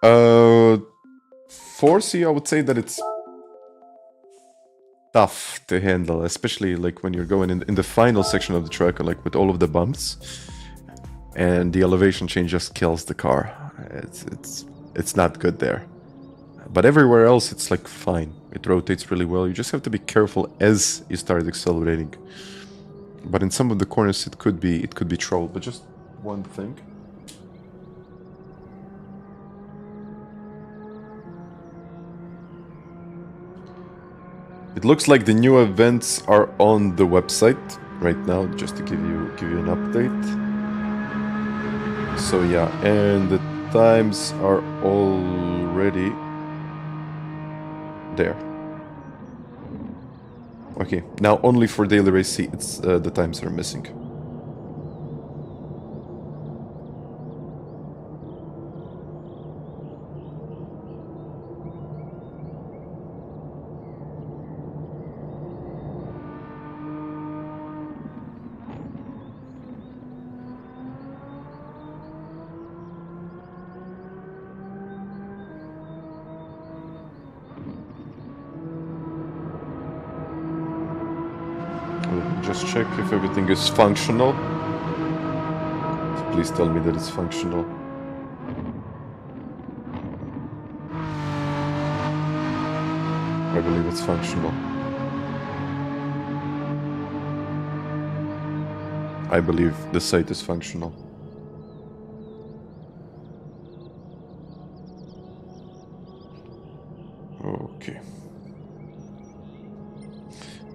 4C, I would say that it's tough to handle, especially like when you're going in the final section of the track, like with all of the bumps, and the elevation change just kills the car. It's not good there. But everywhere else, it's like fine. It rotates really well. You just have to be careful as you start accelerating. But in some of the corners, it could be troll. But just one thing. It looks like the new events are on the website right now, just to give you an update. So yeah, and the times are already there. Okay, now only for daily race C, it's the times are missing. Just check if everything is functional. So please tell me that it's functional. I believe it's functional. I believe the site is functional. Okay.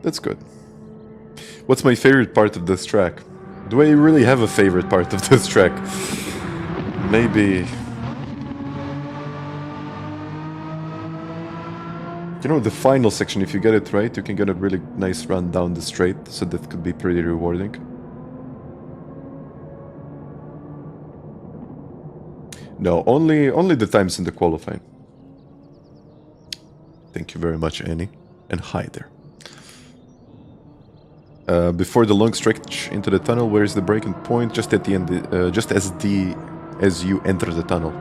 That's good. What's my favorite part of this track? Do I really have a favorite part of this track? Maybe... You know, the final section, if you get it right, you can get a really nice run down the straight, so that could be pretty rewarding. No, only the times in the qualifying. Thank you very much, Annie. And hi there. Before the long stretch into the tunnel, where is the breaking point? Just at the end, just as you enter the tunnel.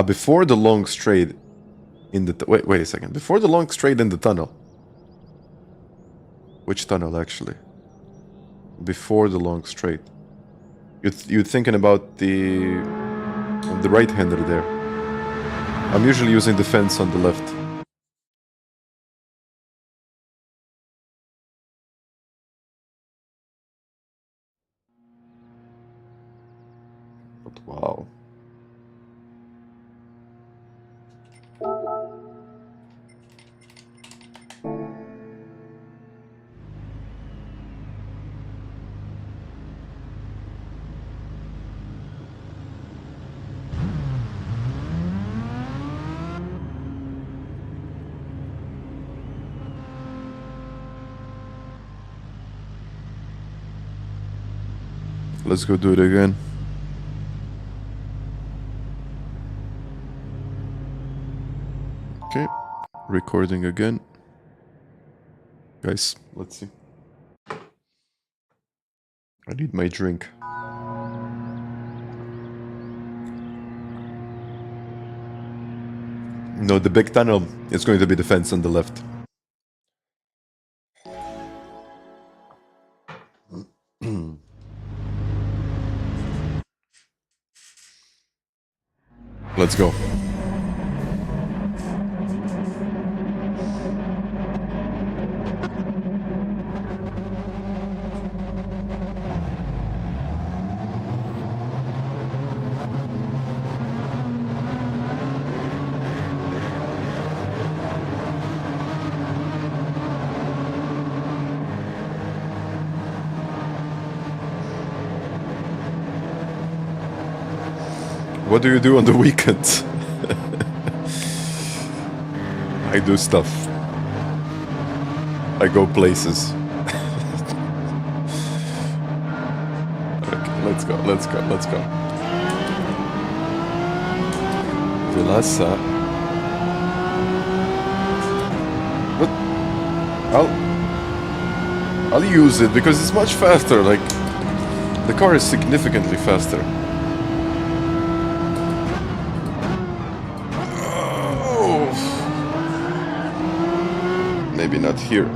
Before the long straight in the wait a second. Before the long straight in the tunnel. Which tunnel actually? Before the long straight. You're thinking about the right-hander there. I'm usually using the fence on the left. out. Wow. Let's go do it again. Okay, recording again. Guys, let's see. I need my drink. No, the big tunnel is going to be the fence on the left. Let's go. What do you do on the weekends? I do stuff. I go places. Okay, let's go, let's go, let's go. Vilasa. What? I'll use it because it's much faster. Like, the car is significantly faster. Maybe not here.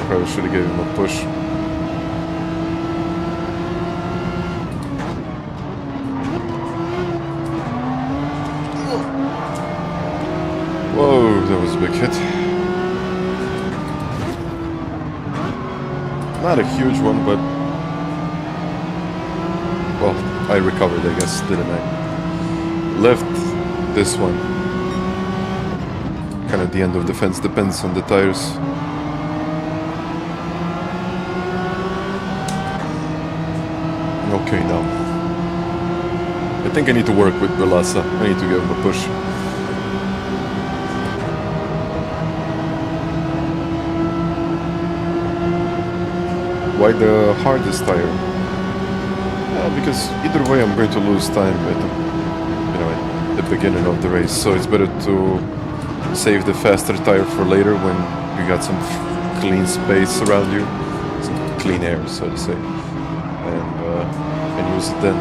Probably should have given him a push. Whoa, that was a big hit. Not a huge one, but well, I recovered, I guess, didn't I? Left this one. Kind of the end of the fence, depends on the tires. Okay, now. I think I need to work with Belasa. I need to give him a push. Why the hardest tire? Because either way I'm going to lose time at the beginning of the race, so it's better to save the faster tire for later when you got some clean space around you, some clean air, so to say, and use it then.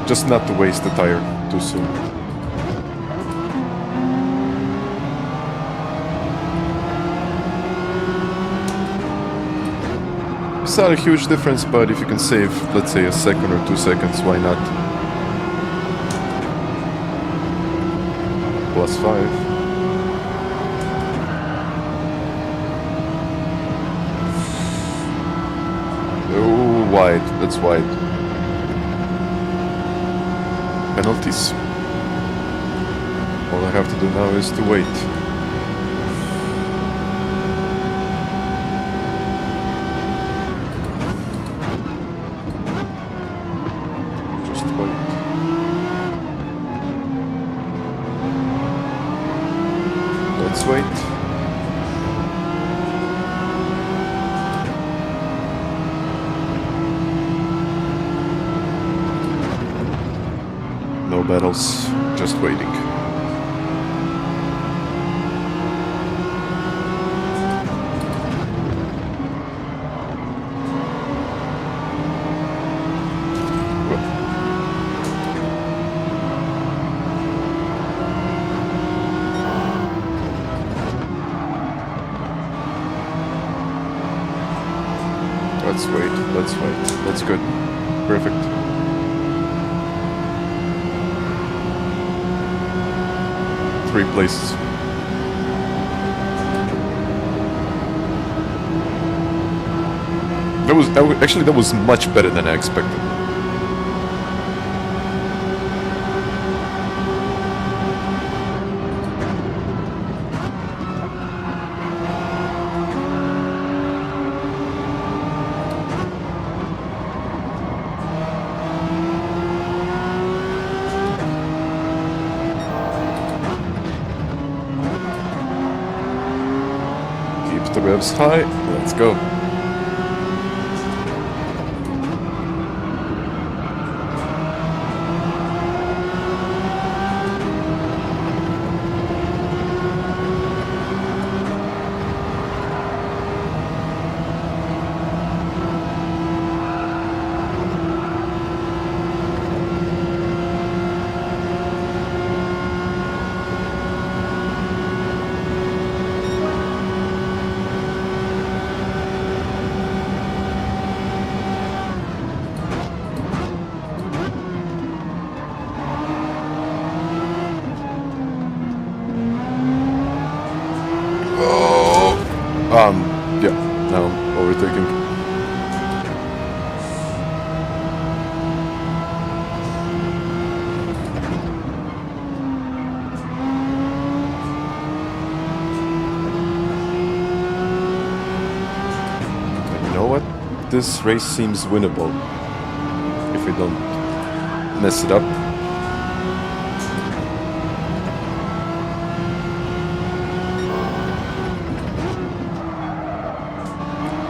Just not to waste the tire too soon. It's not a huge difference, but if you can save, let's say, a second or 2 seconds, why not? +5. Oh, wide. That's wide. Penalties. All I have to do now is to wait. Wait. No battles, just waiting. Let's wait. That's good. Perfect. Three places. Actually, that was much better than I expected. Keep the revs high. Let's go. Yeah, now I'm overtaking. And you know what? This race seems winnable if we don't mess it up.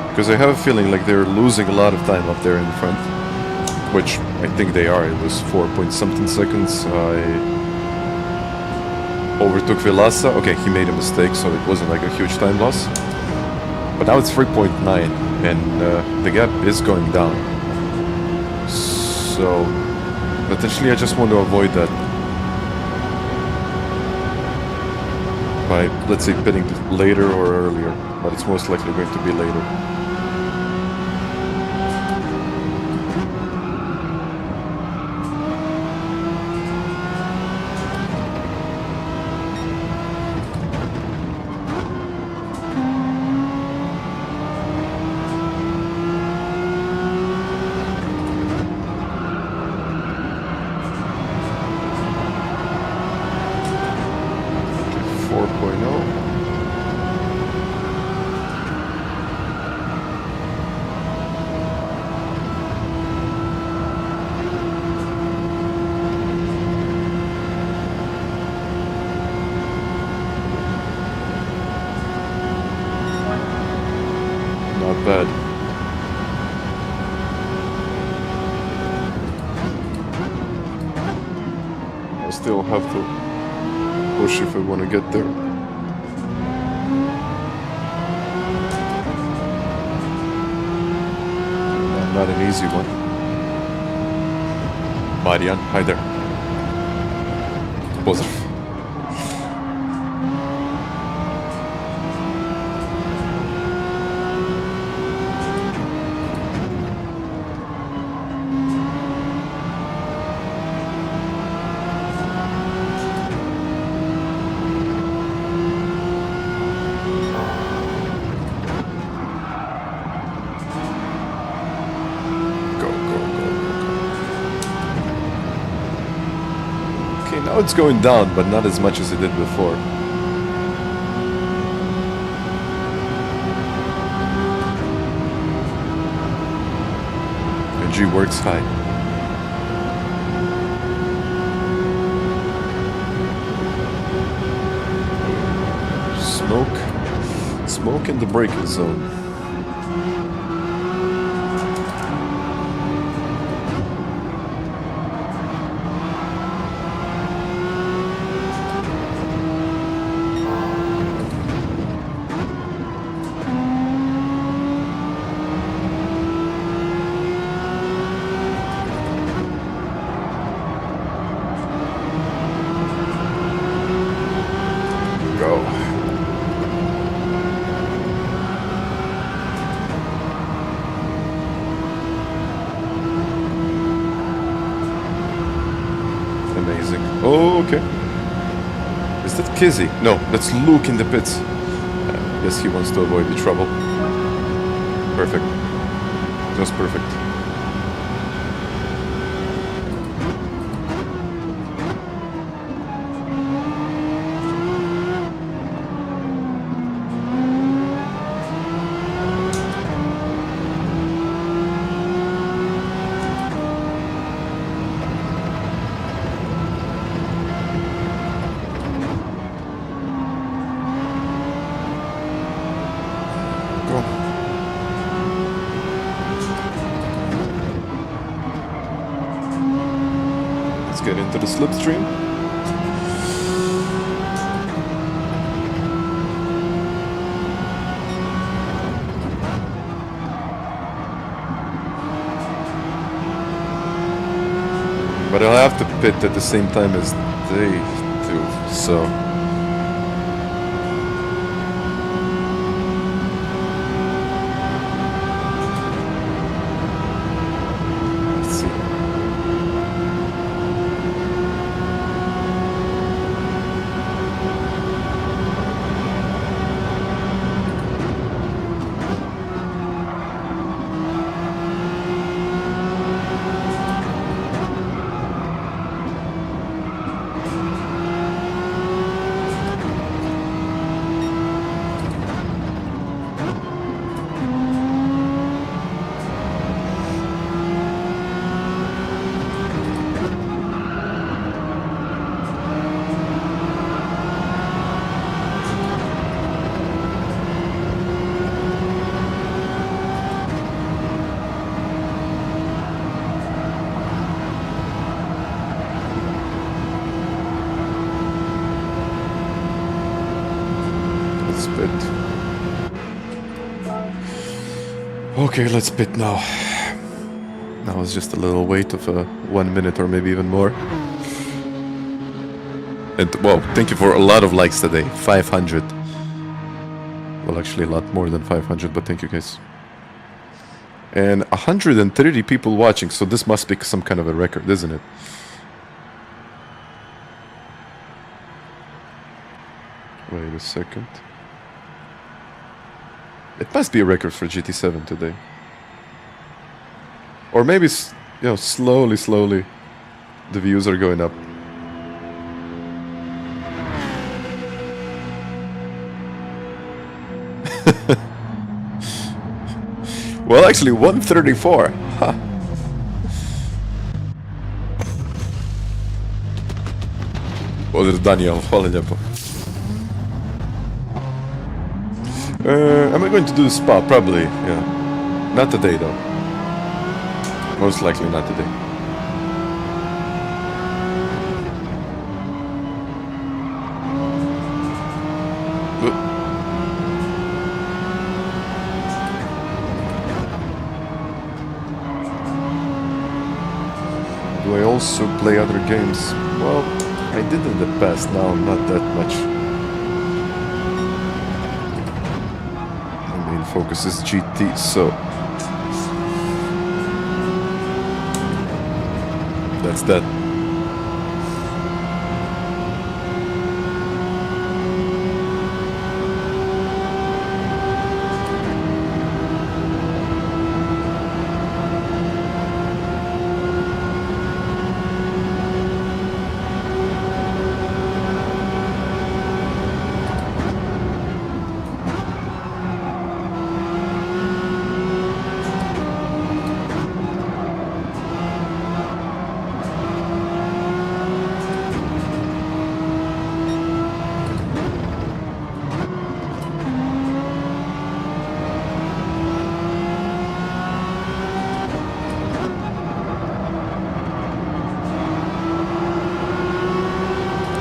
Because I have a feeling like they're losing a lot of time up there in front, which I think they are. It was 4-point-something seconds. I overtook Vilasa. Okay, he made a mistake, so it wasn't like a huge time loss. But now it's 3.9, and the gap is going down. So potentially I just want to avoid that by, let's say, pitting later or earlier, but it's most likely going to be later. Bad. I still have to push if I want to get there. Not an easy one. Marian, hi there. Pozdrav. Now it's going down, but not as much as it did before. And G works high. Smoke in the braking zone. Oh, okay. Is that Kizzi? No, that's Luke in the pits. I guess he wants to avoid the trouble. Perfect. That's perfect. Get into the slipstream. But I'll have to pit at the same time as they do, so... Okay, let's pit now. That was just a little wait of 1 minute or maybe even more. And well, thank you for a lot of likes today. 500. Well, actually a lot more than 500, but thank you guys. And 130 people watching, so this must be some kind of a record, isn't it? Wait a second. It must be a record for GT7 today. Or maybe, you know, slowly, the views are going up. Well, actually, 134. Huh. Pozdrav Daniel, hvala lijepo. Am I going to do the spa? Probably, yeah. Not today, though. Most likely not today. Do I also play other games? Well, I did in the past, now not that much. My main focus is GT, so... that's that.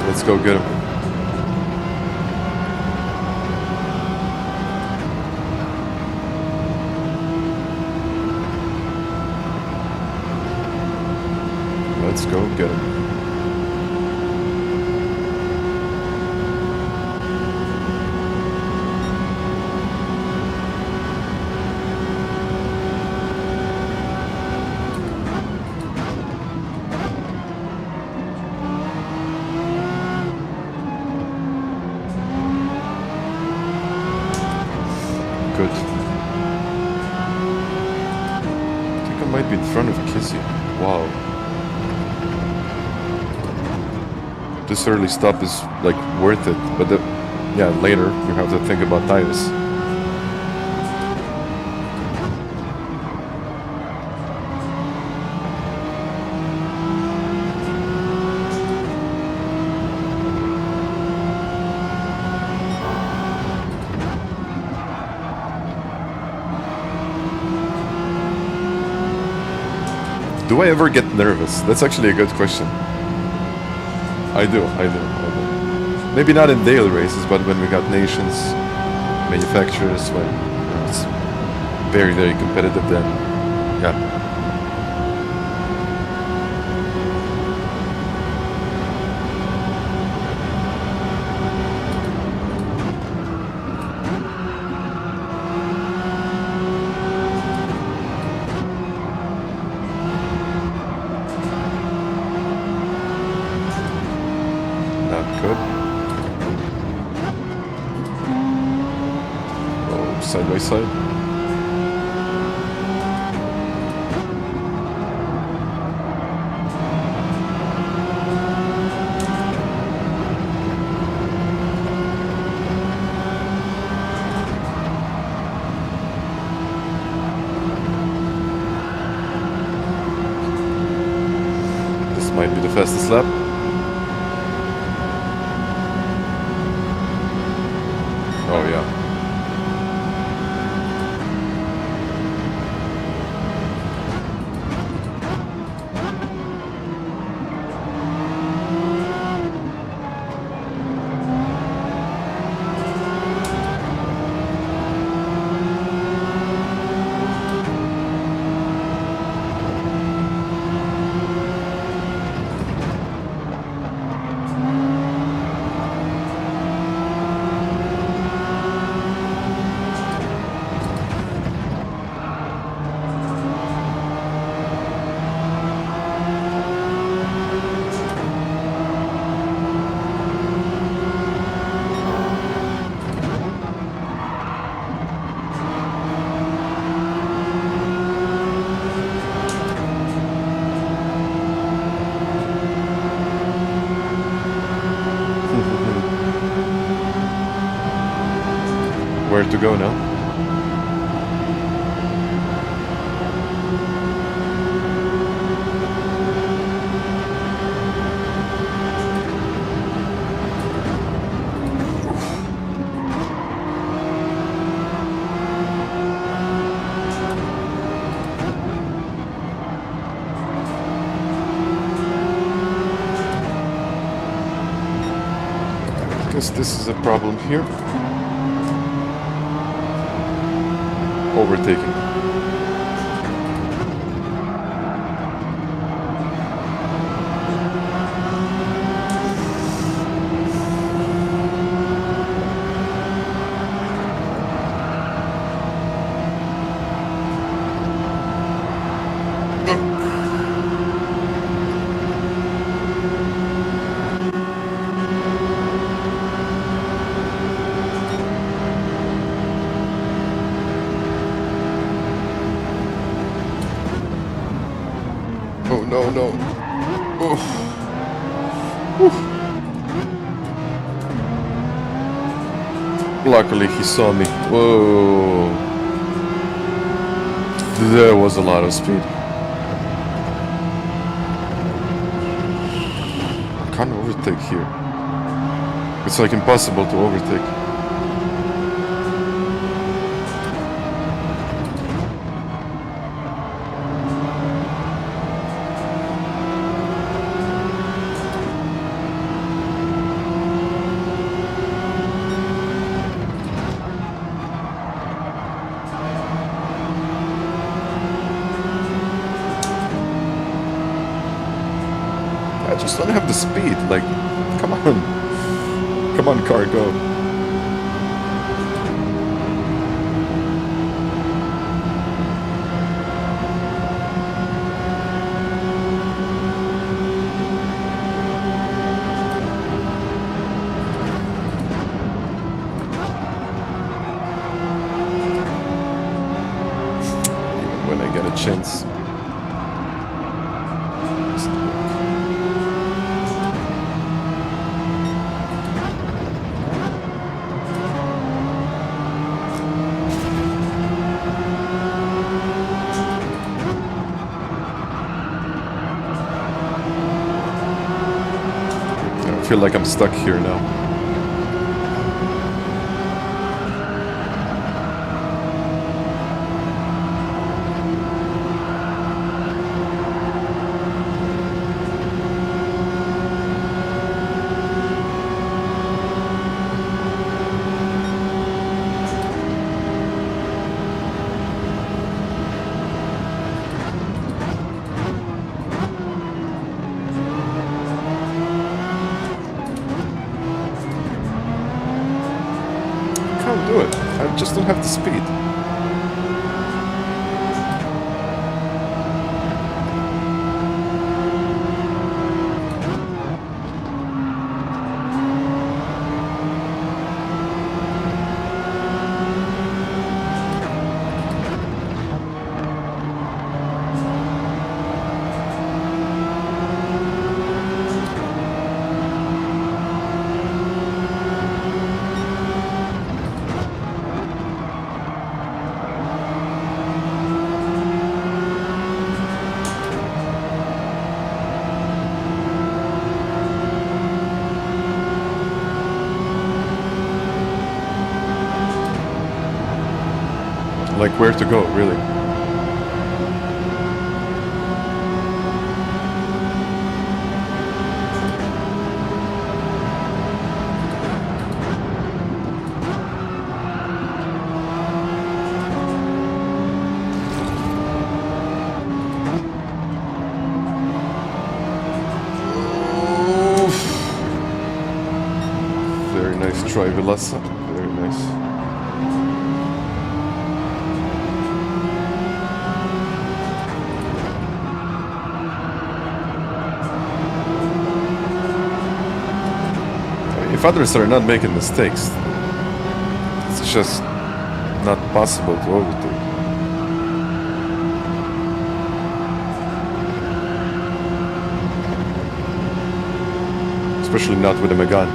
Let's go get him. Let's go get him. this early stop is like worth it, but yeah, later you have to think about tires. Do I ever get nervous? That's actually a good question. I do. Maybe not in daily races, but when we got nations, manufacturers, when it's very, very competitive, then yeah. Side by side. This might be the fastest lap. Oh yeah. Where to go now? I guess this is a problem here. Overtaking. No. Oh. Luckily he saw me. Whoa. There was a lot of speed. I can't overtake here. It's like impossible to overtake. I just don't have the speed, like, come on. Come on, car, go. Even when I get a chance. feel like I'm stuck here now. Do it. I just don't have the speed. Like where to go, really. Oof. Very nice try, Vilassa. Very nice. If others are not making mistakes, it's just not possible to overtake. Especially not with a Megane.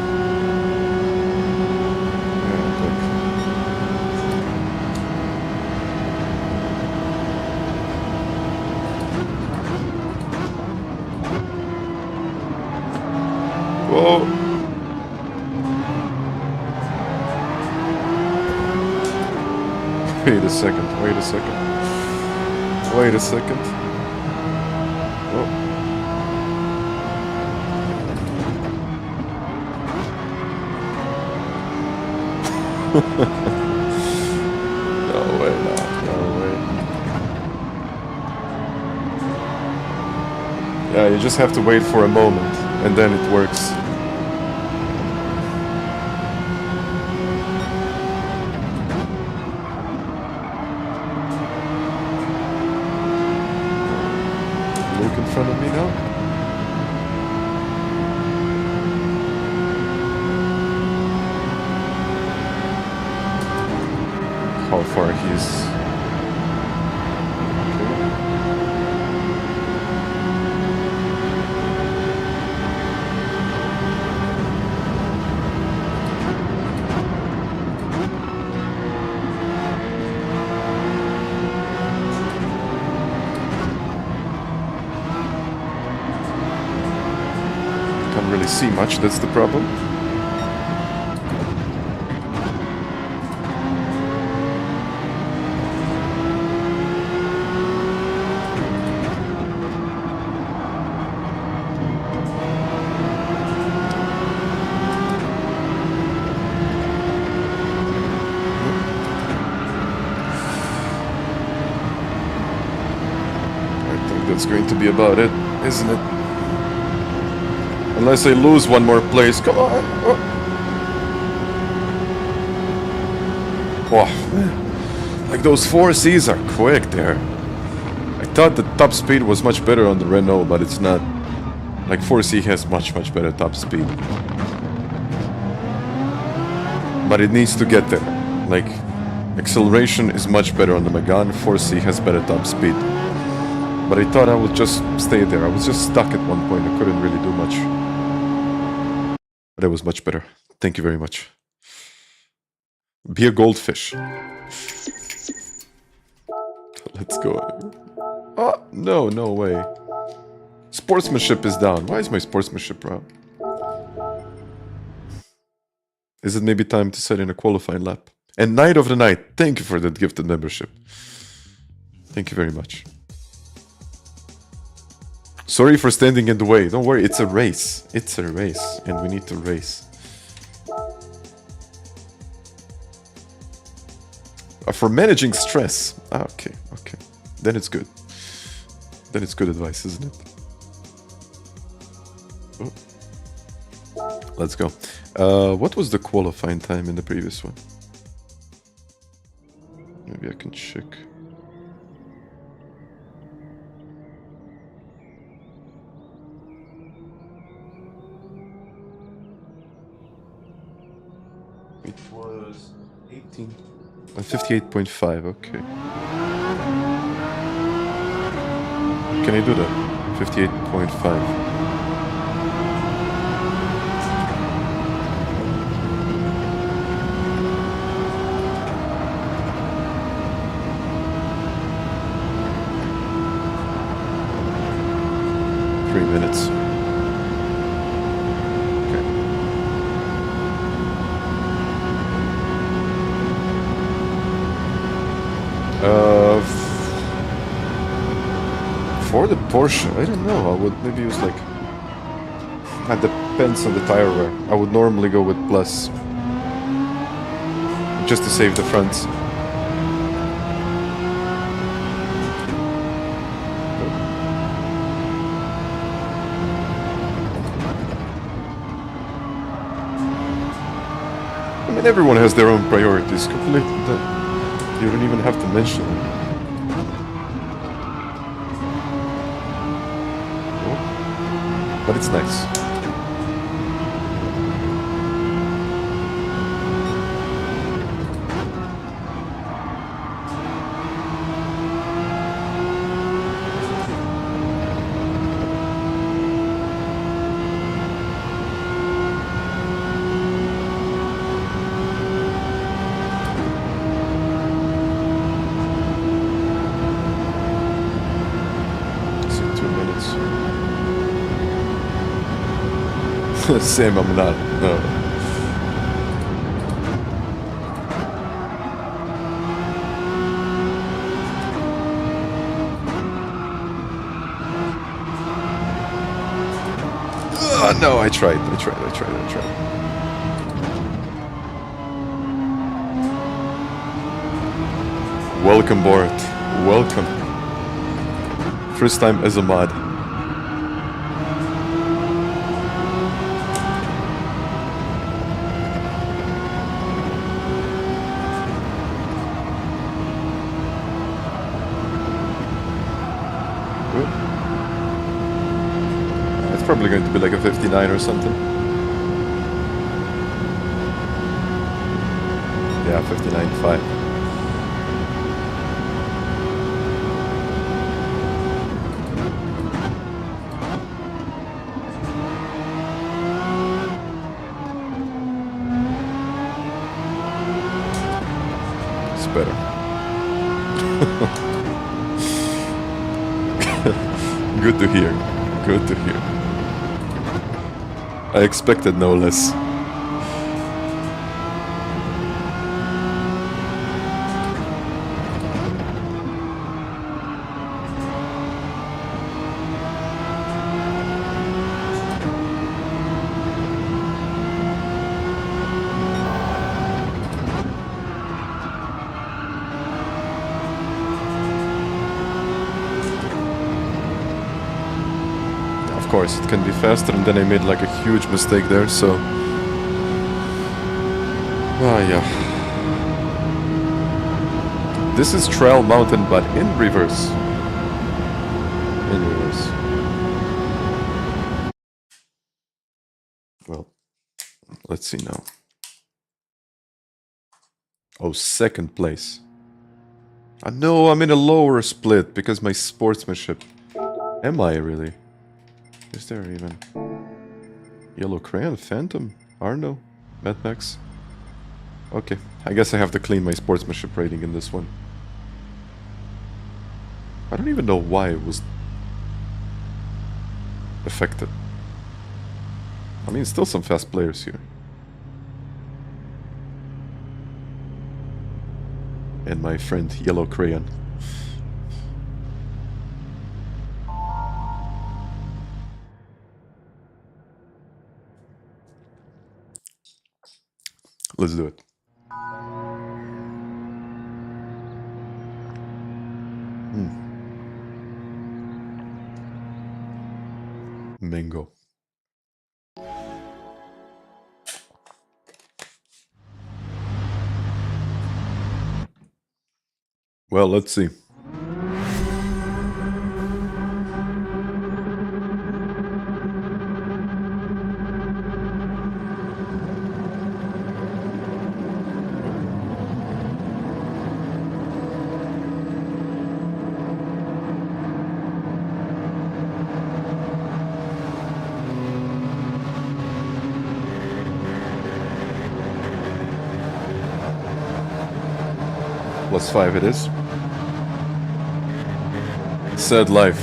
Whoa. Wait a second, wait a second. Wait a second. Oh. No way, no way. Yeah, you just have to wait for a moment, and then it works. In front of me now. How far he's... Really see much, that's the problem. I think that's going to be about it, isn't it? Unless I lose one more place. Come on. Oh. Wow. Like those 4Cs are quick there. I thought the top speed was much better on the Renault, but it's not. Like 4C has much better top speed. But it needs to get there. Like acceleration is much better on the Megane. 4C has better top speed. But I thought I would just stay there. I was just stuck at one point. I couldn't really do much. But it was much better. Thank you very much. Be a goldfish. Let's go. Oh, no way. Sportsmanship is down. Why is my sportsmanship down? Is it maybe time to set in a qualifying lap? And Knight of the Night, thank you for that gifted membership. Thank you very much. Sorry for standing in the way. Don't worry, it's a race. It's a race, and we need to race. For managing stress. Ah, okay, okay. Then it's good. Then it's good advice, isn't it? Oh. Let's go. What was the qualifying time in the previous one? Maybe I can check. It was 18. 58.5, okay. Can I do that? 58.5. Minutes. Okay. For the Porsche, I don't know. I would maybe use like. It depends on the tire wear. I would normally go with plus, just to save the fronts. Everyone has their own priorities. Completely. You don't even have to mention them. Oh. But it's nice. Same, I'm not. No. No, I tried. Welcome, Borat. Welcome. First time as a mod. Probably going to be like a 59 or something. Yeah, 59.5. It's better. Good to hear. Good to hear. I expected no less. Of course, it can be faster, and then I made like a huge mistake there, so... Ah, yeah. This is Trail Mountain, but in reverse. In reverse. Well, let's see now. Oh, second place. No, I'm in a lower split because my sportsmanship. Am I really? Is there even Yellow Crayon, Phantom, Arno, Mad Max? Okay, I guess I have to clean my sportsmanship rating in this one. I don't even know why it was affected. I mean, still some fast players here. and my friend Yellow Crayon. Let's do it. Mango. Well, let's see. +5 it is. Sad life.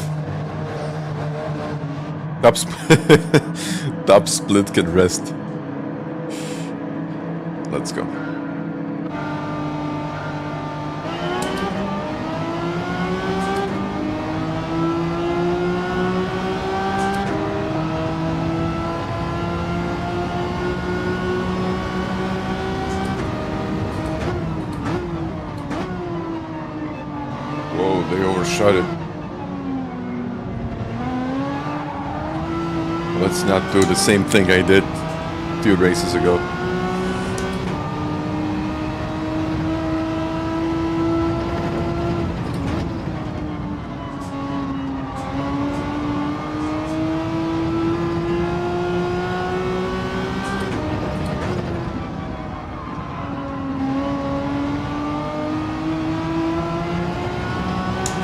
Top split can rest. Let's go. Whoa, they overshot it. Let's not do the same thing I did 2 races ago.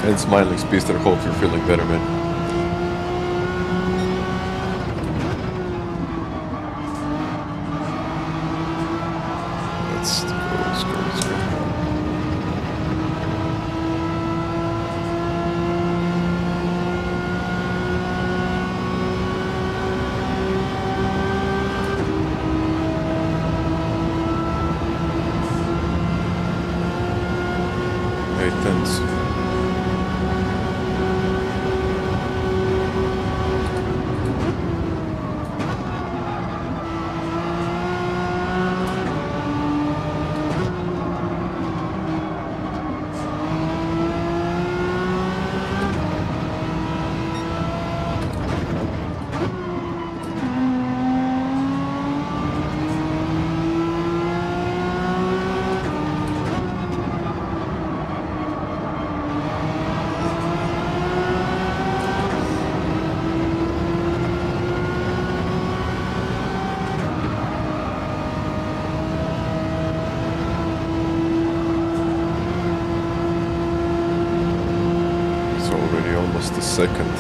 And smiling Speedster, hope you're feeling better, man. Second.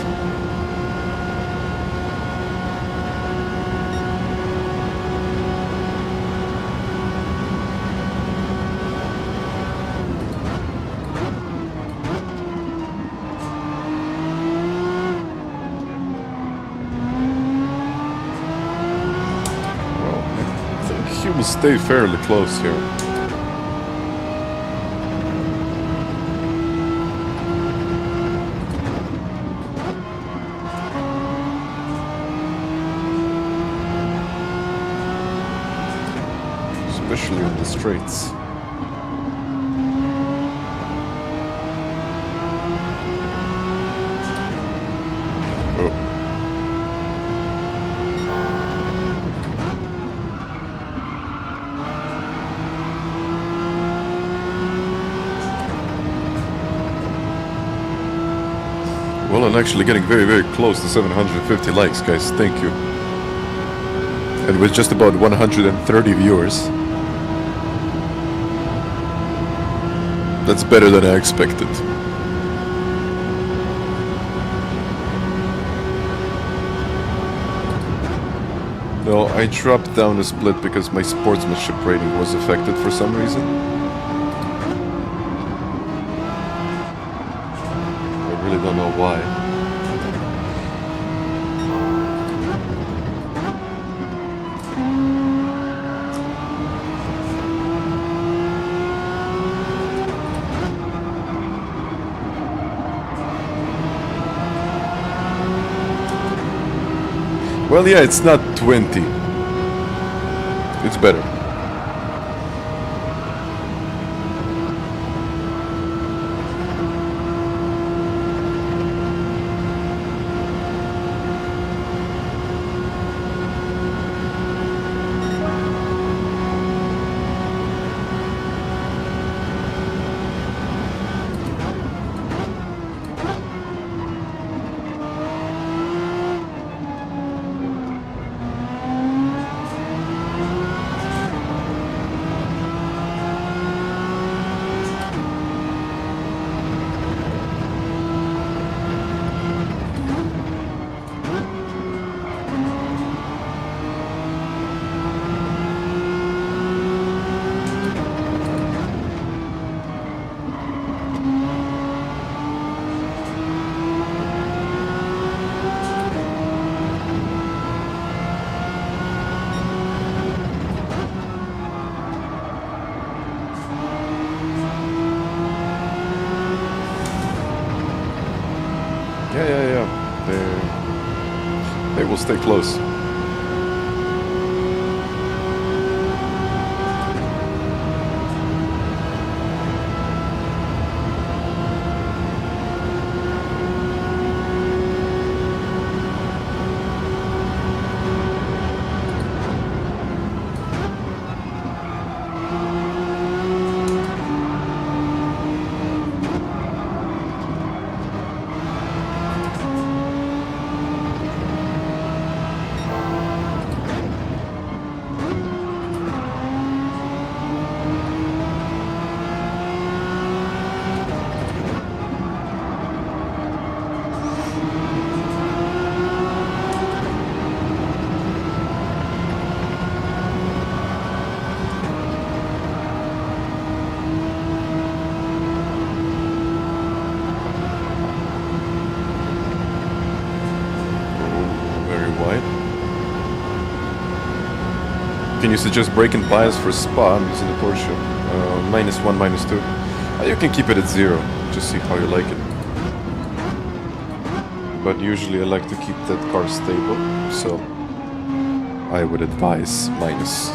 Well, I think he will stay fairly close here. Especially in the straights. Oh. Well, I'm actually getting very, very close to 750 likes, guys. Thank you. And with just about 130 viewers. That's better than I expected. No, I dropped down a split because my sportsmanship rating was affected for some reason. I really don't know why. Well, yeah, it's not 20. It's better. They will stay close. Can you suggest braking bias for Spa? I'm using the Porsche. -1, -2. You can keep it at 0. Just see how you like it. But usually I like to keep that car stable, so I would advise minus.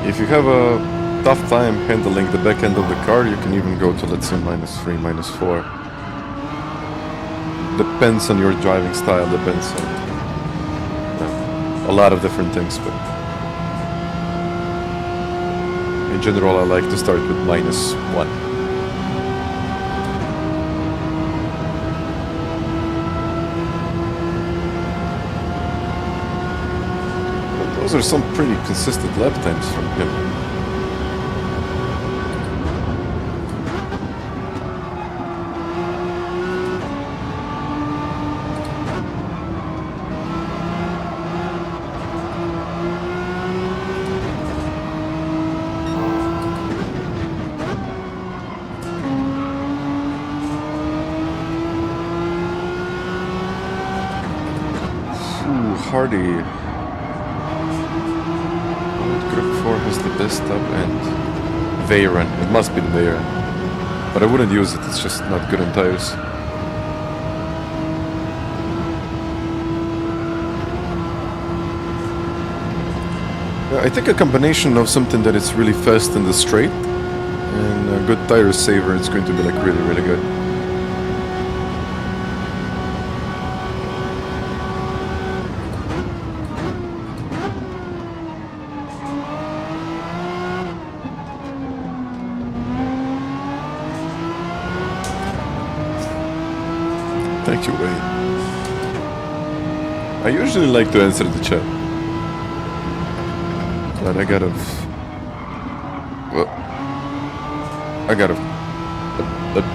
If you have a tough time handling the back end of the car, you can even go to, let's say, -3, -4. Depends on your driving style, depends on a lot of different things, but in general I like to start with -1. Those are some pretty consistent lap times from him. Hardy. Group 4 has the best up end. Veyron. It must be the Veyron. But I wouldn't use it, it's just not good on tires. Yeah, I think a combination of something that is really fast in the straight and a good tire saver, it's going to be like really, really good. Thank you, Wayne. I usually like to answer the chat, but I got a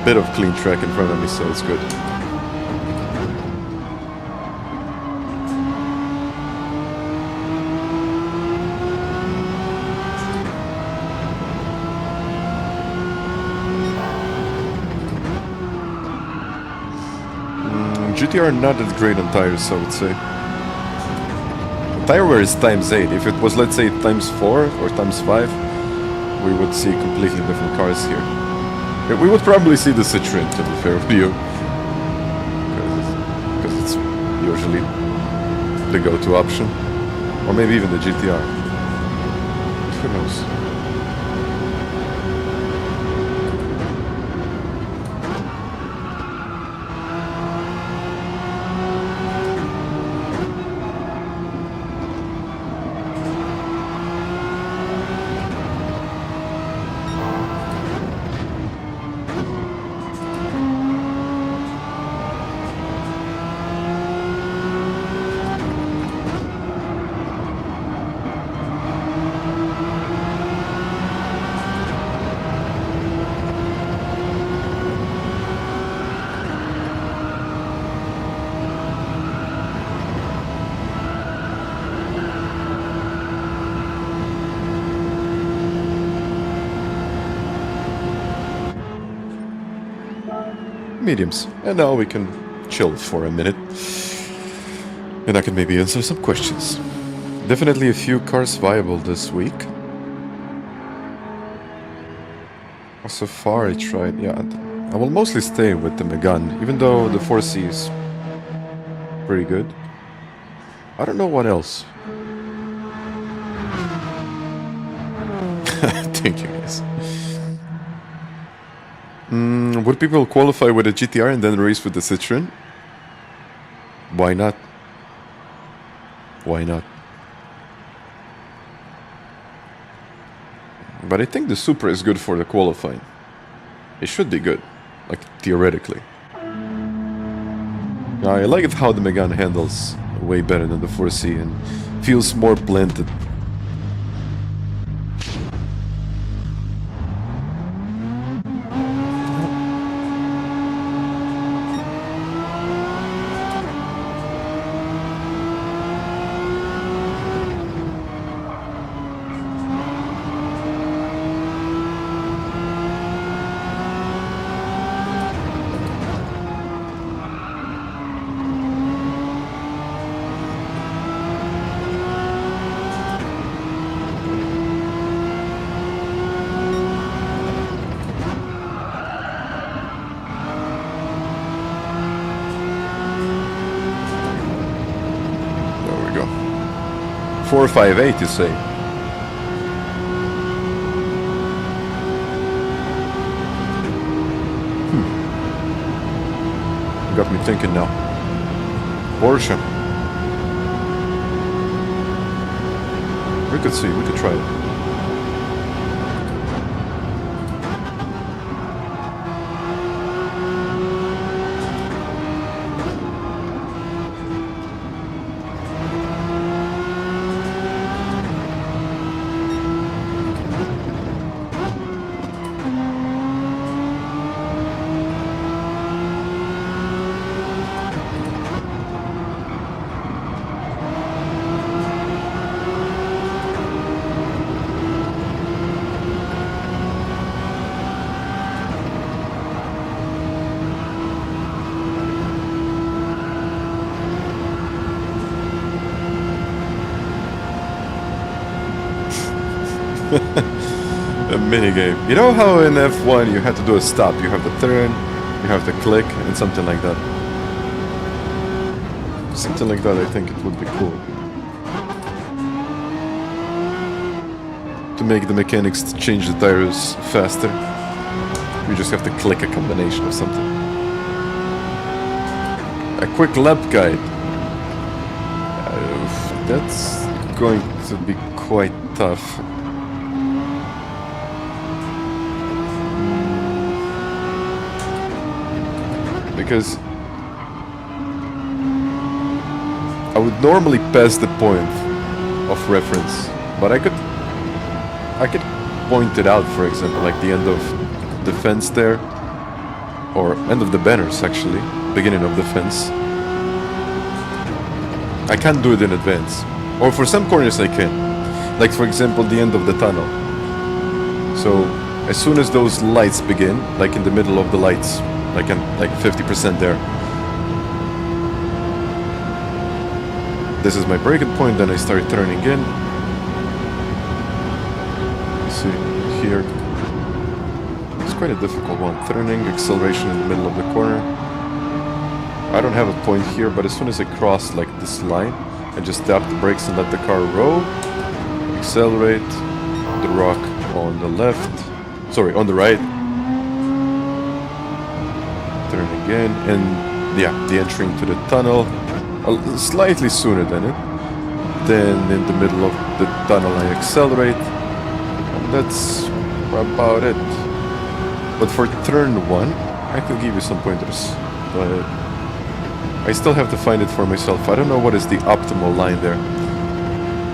bit of clean track in front of me, so it's good. GTR not that great on tires, I would say. Tire wear is ×8. If it was, let's say, ×4 or ×5, we would see completely different cars here. We would probably see the Citroen, to be fair with you. Because it's usually the go-to option. Or maybe even the GTR. Who knows? Mediums. And now we can chill for a minute. And I can maybe answer some questions. Definitely a few cars viable this week. So far I tried, yeah. I will mostly stay with the Megane, even though the 4C is pretty good. I don't know what else. Thank you guys. Would people qualify with a GTR and then race with the Citroen? Why not? Why not? But I think the Supra is good for the qualifying. It should be good, like theoretically. I like it how the Megane handles way better than the 4C and feels more planted. There we go. 458, you say? Got me thinking now. Porsche. We could see, we could try it. A minigame. You know how in F1 you have to do a stop, you have the turn, you have the click, and something like that. Something like that I think it would be cool. To make the mechanics change the tires faster. You just have to click a combination of something. A quick lap guide. That's going to be quite tough. Because I would normally pass the point of reference, but I could point it out, for example, like the end of the fence there, or end of the banners actually, beginning of the fence. I can't do it in advance, or for some corners I can, like for example the end of the tunnel. So as soon as those lights begin, like in the middle of the lights, like 50% there, This is my braking point, then I start turning in. See, here. It's quite a difficult one. Turning, acceleration in the middle of the corner. I don't have a point here, but as soon as I cross like this line, I just tap the brakes and let the car roll. Accelerate. The rock on the left. Sorry, on the right. Turn again, and yeah, the entry into the tunnel. Slightly sooner than it. Then in the middle of the tunnel I accelerate. And that's about it. But for turn 1, I could give you some pointers. But I still have to find it for myself. I don't know what is the optimal line there.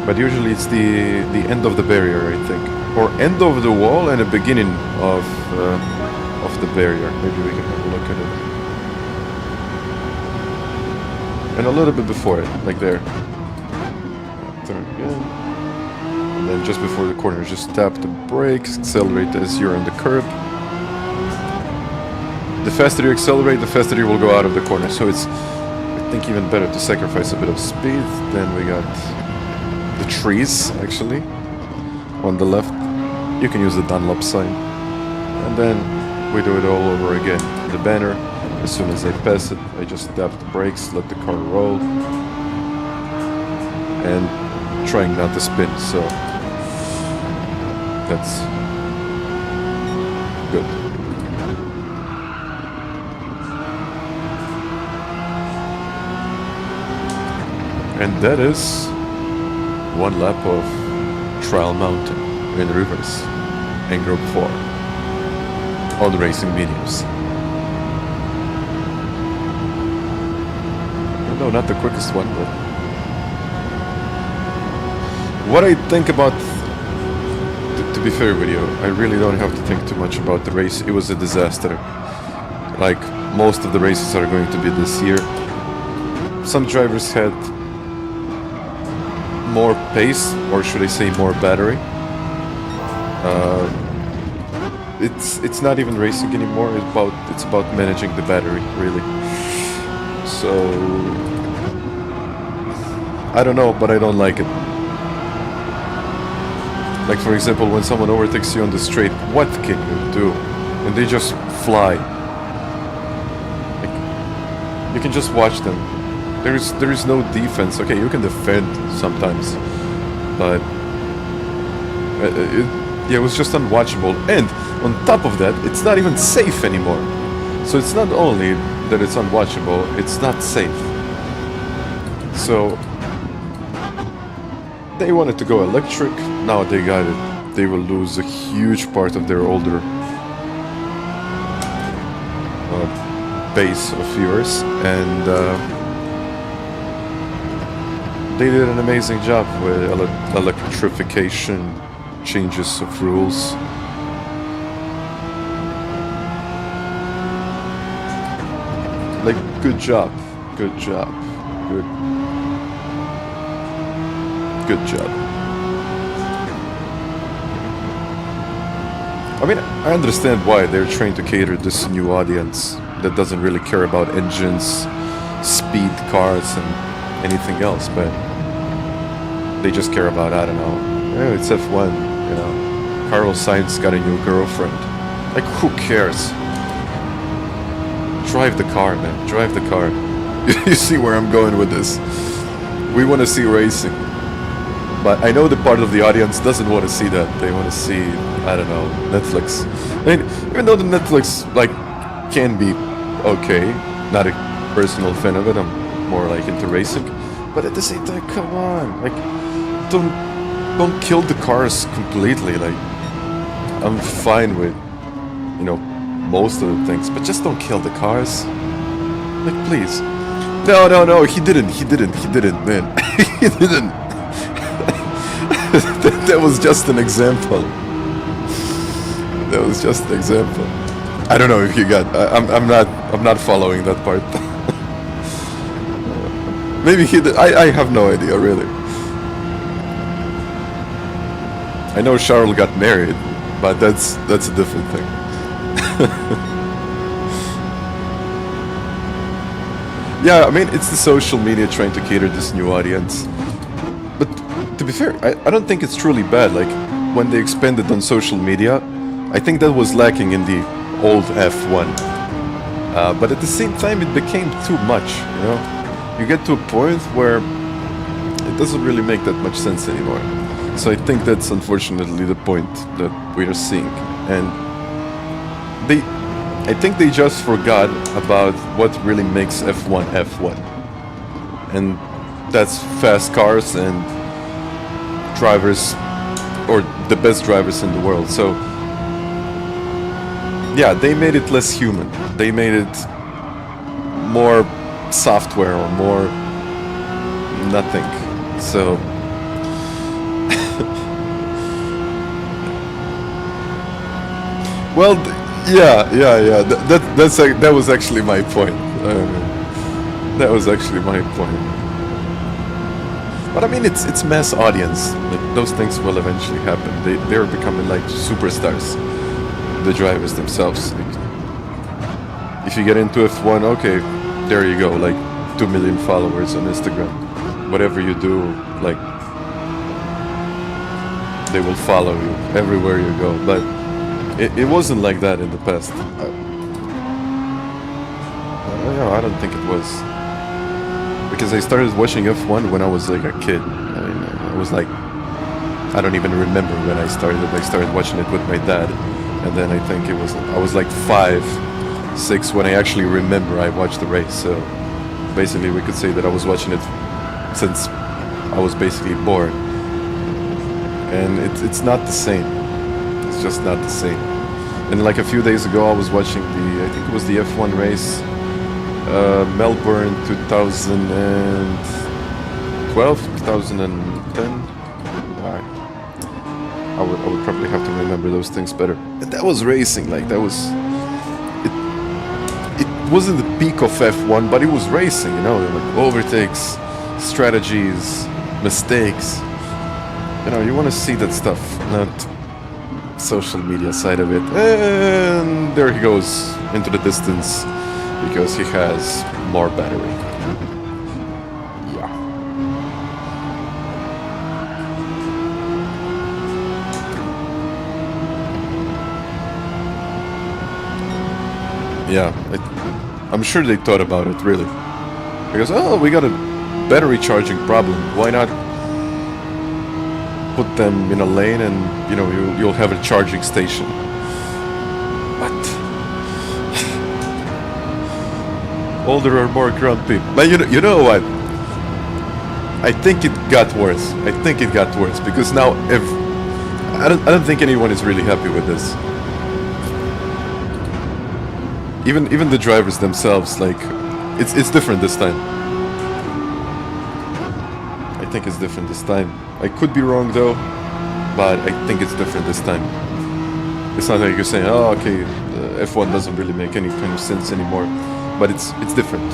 But usually it's the end of the barrier, I think. Or end of the wall and the beginning of the barrier. Maybe we can have a look at it. And a little bit before it, like there. Turn again. And then just before the corner, just tap the brakes, accelerate as you're on the curb. The faster you accelerate, the faster you will go out of the corner. So it's, I think, even better to sacrifice a bit of speed. Then we got the trees, actually, on the left. You can use the Dunlop sign. And then we do it all over again. The banner. As soon as I pass it, I just tap the brakes, let the car roll, and trying not to spin, so that's good. And that is one lap of Trial Mountain in reverse in Group 4 on the racing mediums. No, not the quickest one, but what I think about, to be fair with you, I really don't have to think too much about the race. It was a disaster. Like most of the races are going to be this year. Some drivers had more pace, or should I say more battery. It's not even racing anymore. It's about managing the battery, really. So I don't know, but I don't like it. Like, for example, when someone overtakes you on the straight, what can you do? And they just fly. Like, you can just watch them. There is no defense. Okay, you can defend sometimes, but it was just unwatchable. And on top of that, it's not even safe anymore. So it's not only that it's unwatchable, it's not safe. So they wanted to go electric, now they got it. They will lose a huge part of their older base of viewers, and they did an amazing job with electrification, changes of rules. Like, good job, good job, good job. I mean, I understand why they're trying to cater this new audience that doesn't really care about engines, speed, cars, and anything else, but they just care about, I don't know, it's F1, you know, Carlos Sainz got a new girlfriend. Like, who cares? Drive the car, man. Drive the car. You see where I'm going with this. We want to see racing. But I know the part of the audience doesn't want to see that. They want to see, I don't know, Netflix. I mean, even though the Netflix, like, can be okay. Not a personal fan of it. I'm more, like, into racing. But at the same time, come on. Like, don't kill the cars completely. Like, I'm fine with, you know, most of the things, but just don't kill the cars. Like, please. No, he didn't, man. He didn't. That was just an example. That was just an example. I don't know if you got, I'm not following that part. Maybe he did, I have no idea, really. I know Charles got married, but that's a different thing. Yeah, I mean, it's the social media trying to cater this new audience. But to be fair, I don't think it's truly bad. Like, when they expanded on social media, I think that was lacking in the old F1. But at the same time, it became too much, you know? You get to a point where it doesn't really make that much sense anymore. So I think that's unfortunately the point that we are seeing. And I think they just forgot about what really makes F1 F1. And that's fast cars and drivers, or the best drivers in the world. So yeah, they made it less human. They made it more software or more nothing. So well, yeah. That was actually my point. That was actually my point. But I mean, it's mass audience. Like, those things will eventually happen. They're becoming like superstars. The drivers themselves. Like, if you get into F1, okay, there you go. Like 2 million followers on Instagram. Whatever you do, like, they will follow you everywhere you go. But it wasn't like that in the past. I don't think it was. Because I started watching F1 when I was like a kid. I mean, I was like, I don't even remember when I started. I started watching it with my dad. And then I think I was like 5, 6 when I actually remember I watched the race. So basically we could say that I was watching it since I was basically born. And it's not the same. It's just not the same. And like a few days ago I was watching I think it was the F1 race, Melbourne 2012, 2010. I would probably have to remember those things better. And that was racing, like that was... It wasn't the peak of F1, but it was racing, you know, like overtakes, strategies, mistakes. You know, you want to see that stuff, not social media side of it. And there he goes into the distance because he has more battery. Yeah, I'm sure they thought about it, really. Because, oh, we got a battery charging problem. Why not put them in a lane and, you know, you'll have a charging station. What? Older or more grumpy. But you know what? I think it got worse. I think it got worse because now I don't think anyone is really happy with this. Even the drivers themselves, like, it's different this time. I think it's different this time. I could be wrong though, but I think it's different this time. It's not like you're saying, oh, okay, F1 doesn't really make any kind of sense anymore, but it's different.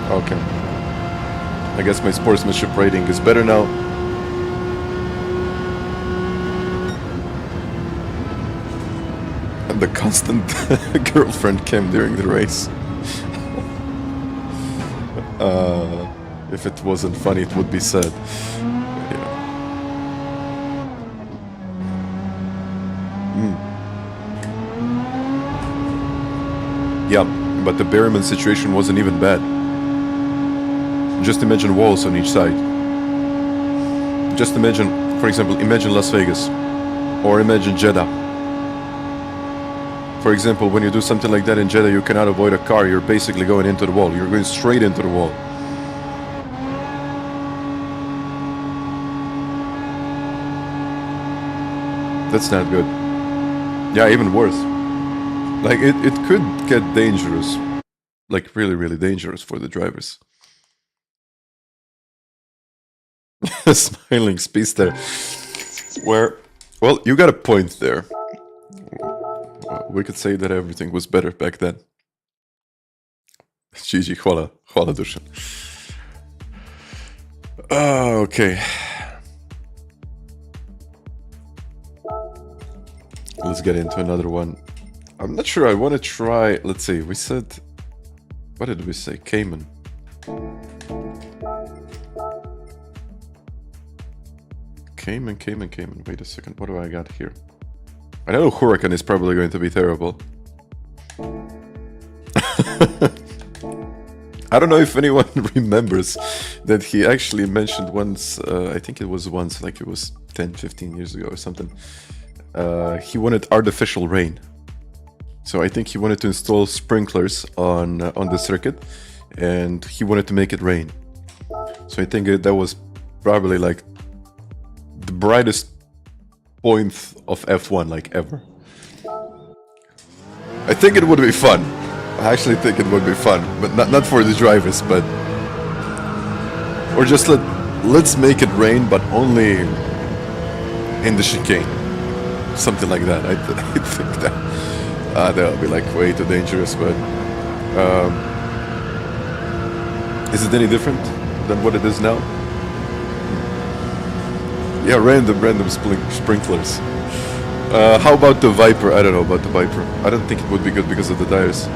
Okay. I guess my sportsmanship rating is better now. And the constant girlfriend cam during the race. If it wasn't funny, it would be sad. Yeah, but the Berryman situation wasn't even bad. Just imagine walls on each side. Just imagine, for example, imagine Las Vegas. Or imagine Jeddah. For example, when you do something like that in Jeddah, you cannot avoid a car. You're basically going into the wall. You're going straight into the wall. That's not good. Yeah, even worse. Like, it could get dangerous. Like, really, really dangerous for the drivers. Smiling speedster. Where, well, you got a point there. we could say that everything was better back then. GG, hvala Dušan. Okay. Let's get into another one. I'm not sure I want to try, let's see, we said, what did we say? Cayman. Cayman. Wait a second, what do I got here? I know Huracan is probably going to be terrible. I don't know if anyone remembers that he actually mentioned once, I think it was once, like it was 10, 15 years ago or something. He wanted artificial rain. So I think he wanted to install sprinklers on the circuit, and he wanted to make it rain. So I think that was probably like the brightest point of F1 like ever. I think it would be fun. I actually think it would be fun, but not for the drivers, but or just let's make it rain, but only in the chicane, something like that. I think that would be like way too dangerous. But is it any different than what it is now? Yeah, random sprinklers. How about the Viper? I don't know about the Viper. I don't think it would be good because of the tires.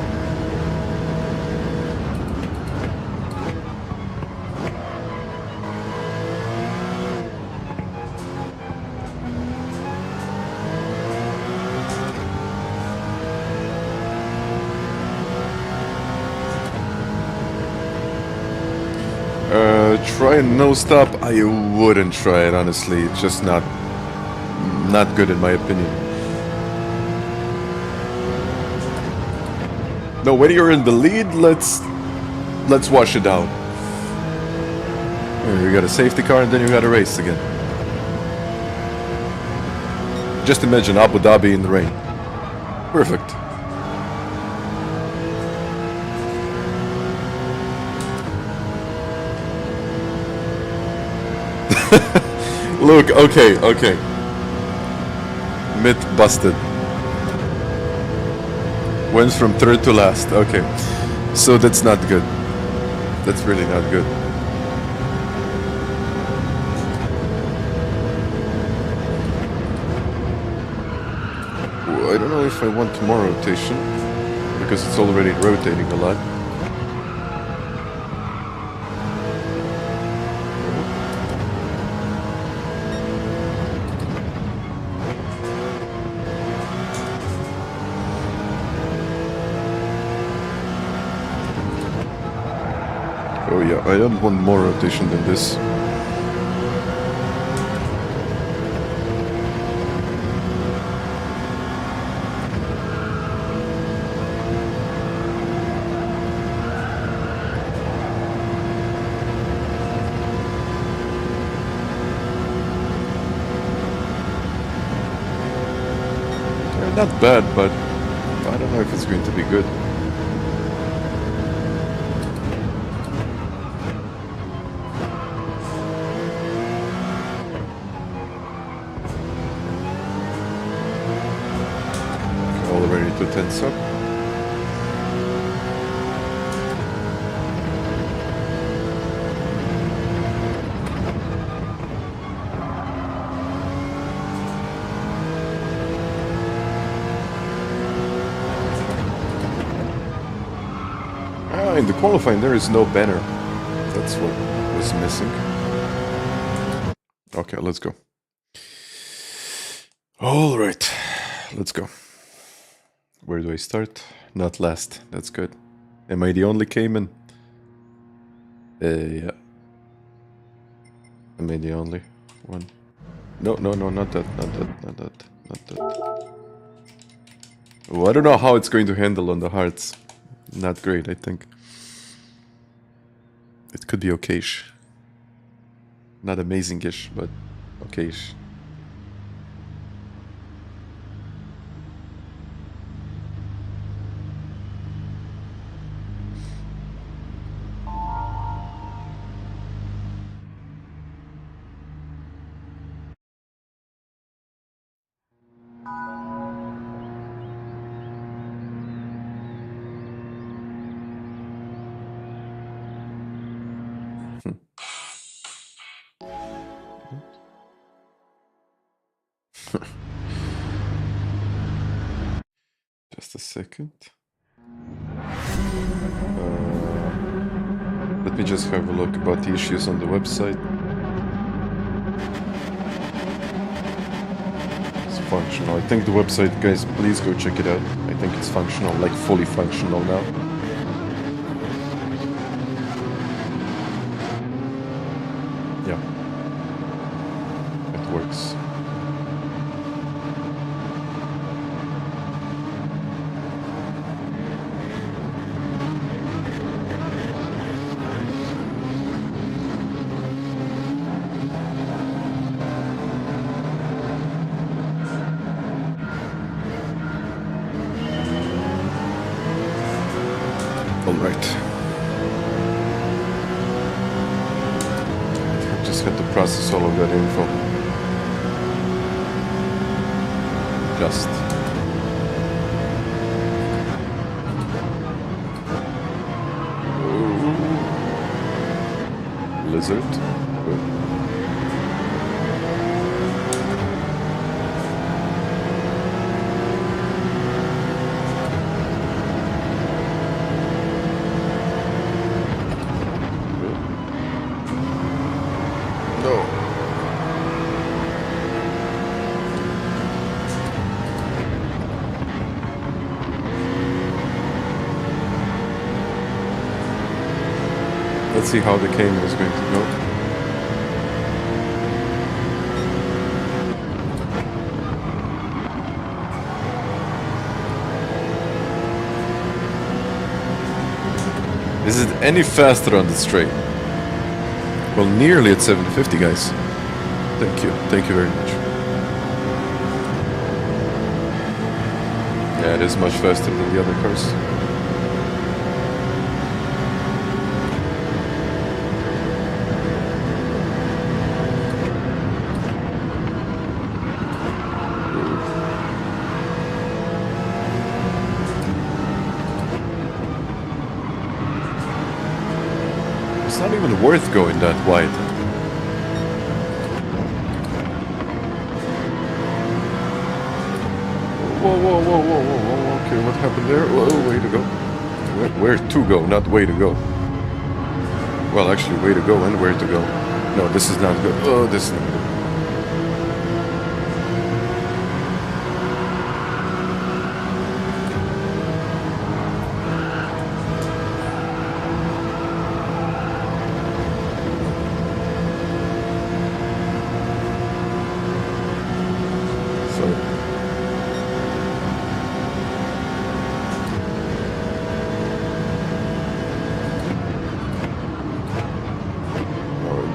Try no stop. I wouldn't try it, honestly. It's just not good in my opinion. No, when you're in the lead, let's wash it down. You got a safety car and then you got a race again. Just imagine Abu Dhabi in the rain. Perfect. Look, okay. Myth busted. Went from third to last. Okay. So that's not good. That's really not good. I don't know if I want more rotation, because it's already rotating a lot. Oh yeah, I don't want more rotation than this. Not bad, but I don't know if it's going to be good. Already 2 tenths up. In the qualifying there is no banner. That's what was missing. Okay, let's go. All right, let's go. Where do I start? Not last. That's good. Am I the only Cayman? Yeah. Am I the only one? No, not that. Oh, I don't know how it's going to handle on the hearts. Not great, I think. It could be okayish. Not amazing-ish, but okayish. Just a second. Let me just have a look about the issues on the website. It's functional. I think the website, guys, please go check it out. I think it's functional, like fully functional now. Yeah. It works. Process all of that info. Just. Lizard. Good. Let's see how the cane is going to go. Is it any faster on the straight? Well, nearly at 750, guys. Thank you very much. Yeah, it is much faster than the other cars. Not even worth going that wide. Whoa. Okay, what happened there? Whoa, way to go. Where to go, not way to go. Well, actually, way to go and where to go. No, this is not good. Oh, this is not good.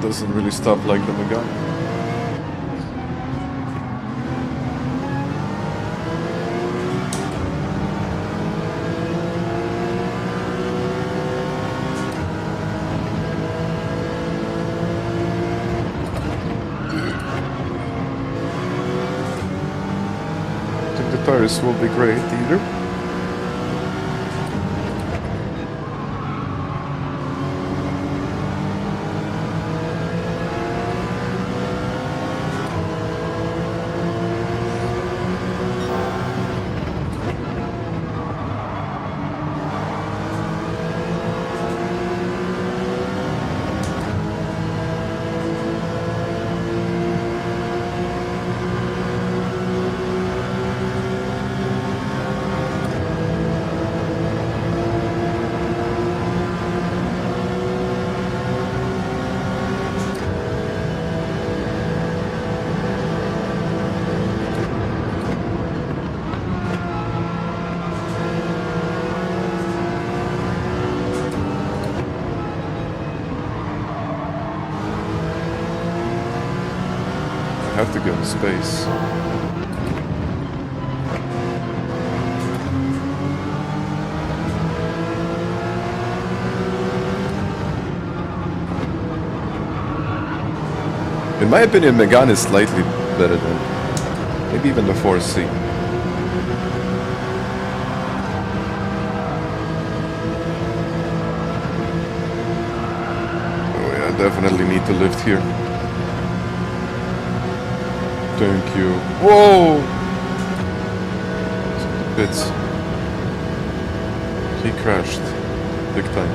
Doesn't really stop like the Megane. I think the tires will be great either. Have to go in space. In my opinion, Megane is slightly better than maybe even the 4C. Oh yeah, definitely need to lift here. Thank you. Whoa! Bits. He crashed. Big time.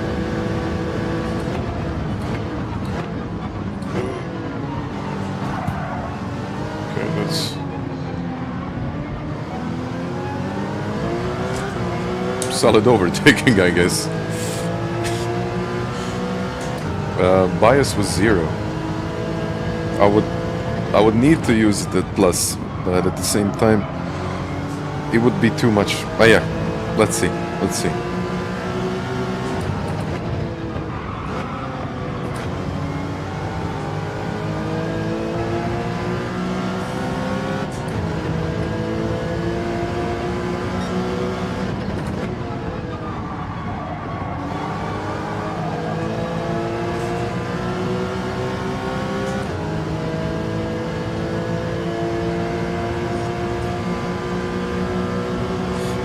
Okay, that's... solid overtaking, I guess. Bias was 0. I would need to use the plus, but at the same time, it would be too much. Oh yeah, let's see.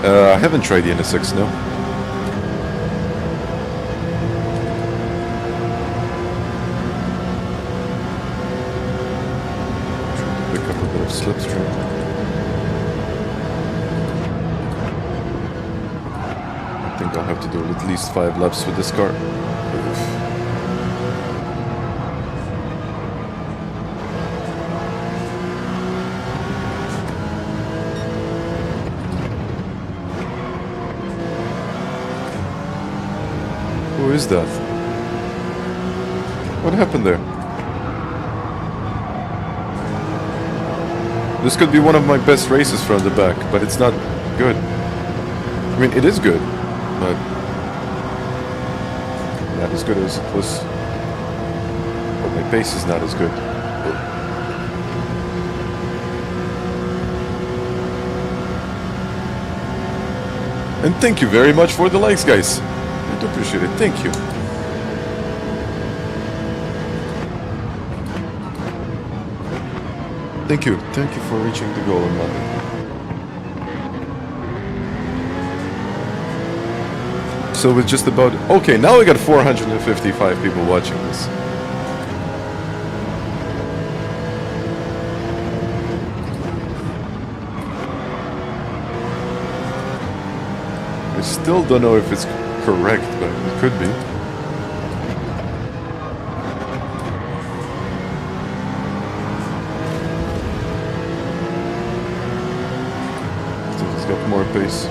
I haven't tried the NSX, no. Pick up a bit of slipstream. I think I'll have to do at least 5 laps with this car. Who is that? What happened there? This could be one of my best races from the back, but it's not good. I mean, it is good, but not as good as it was. But my pace is not as good. And thank you very much for the likes, guys. I do appreciate it. Thank you. Thank you. Thank you for reaching the goal on Monday. So with just about... Okay, now we got 455 people watching this. I still don't know if it's correct, but it could be. I think he's got more pace.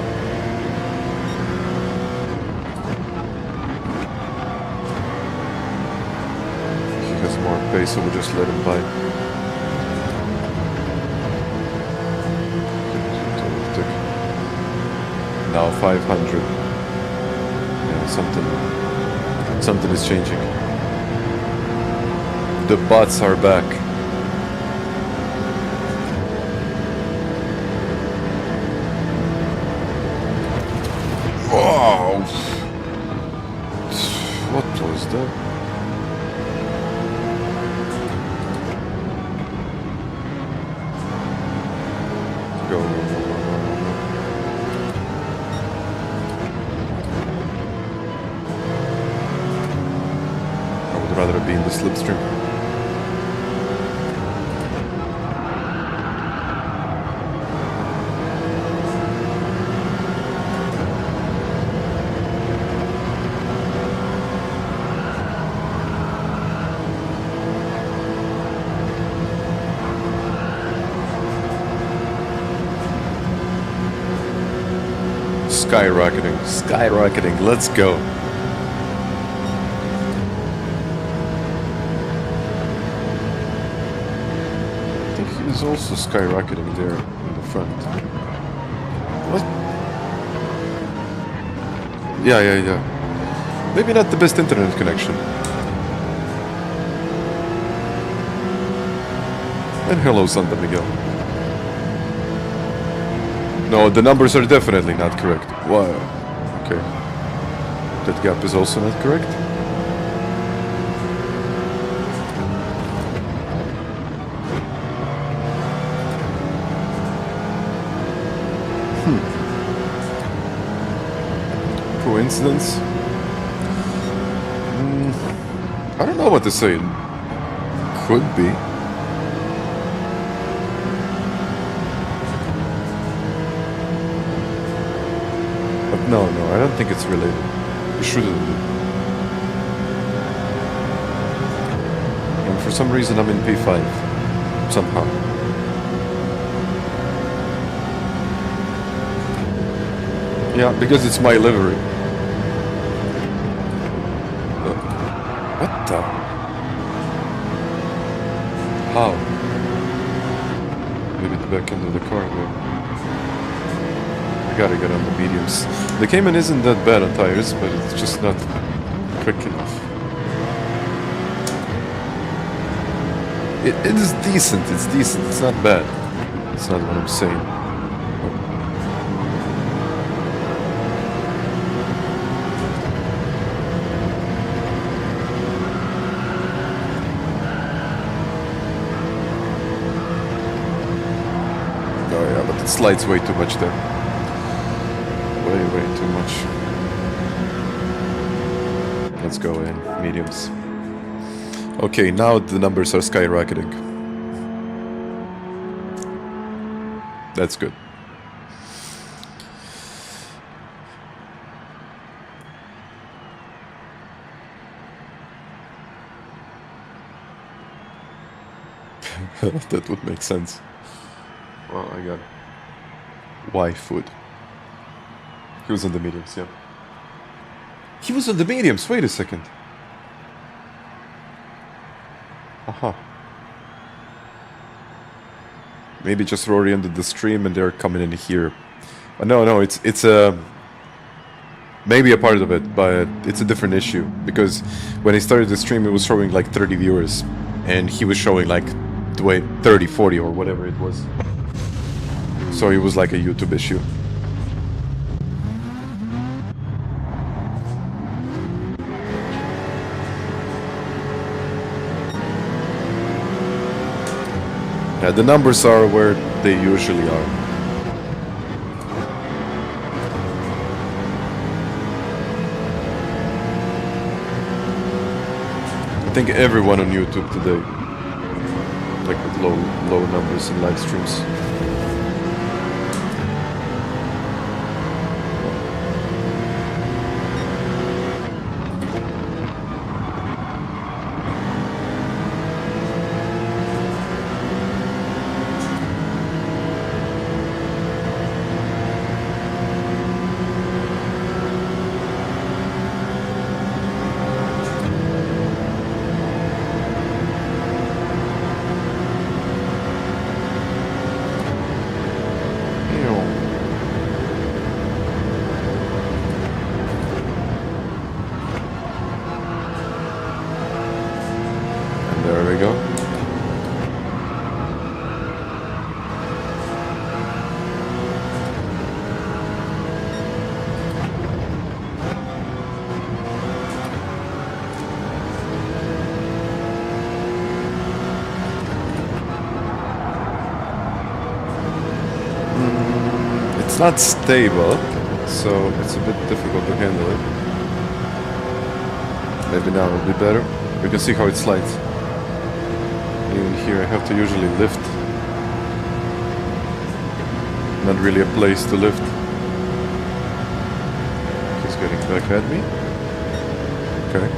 He has more pace, so we'll just let him by. Now 500. Something is changing. The bots are back. Wow! What was that? Go. Rather be in the slipstream. Skyrocketing, let's go. Is also skyrocketing there in the front. What? Yeah. Maybe not the best internet connection. And hello, Santa Miguel. No, the numbers are definitely not correct. Wow. Okay. That gap is also not correct. Coincidence? I don't know what to say. Could be. But no, I don't think it's related. It shouldn't be. And for some reason I'm in P5. Somehow. Yeah, because it's my livery. What the? How? Maybe the back end of the car there. I gotta get on the mediums. The Cayman isn't that bad on tires, but it's just not quick enough. It is decent, it's not bad. It's not what I'm saying. It slides way too much there. Way too much. Let's go in mediums. Okay, now the numbers are skyrocketing. That's good. That would make sense. Well, I got yFood. He was on the mediums, yeah. He was on the mediums, wait a second. Aha. Maybe just Rory ended the stream and they're coming in here. No, it's maybe a part of it, but it's a different issue. Because when he started the stream, it was showing like 30 viewers. And he was showing like 30, 40 or whatever it was. So it was like a YouTube issue. Yeah, the numbers are where they usually are. I think everyone on YouTube today, like with low numbers in live streams. It's not stable, so it's a bit difficult to handle it. Maybe now it'll be better. You can see how it slides. Even here I have to usually lift. Not really a place to lift. He's getting back at me. Okay.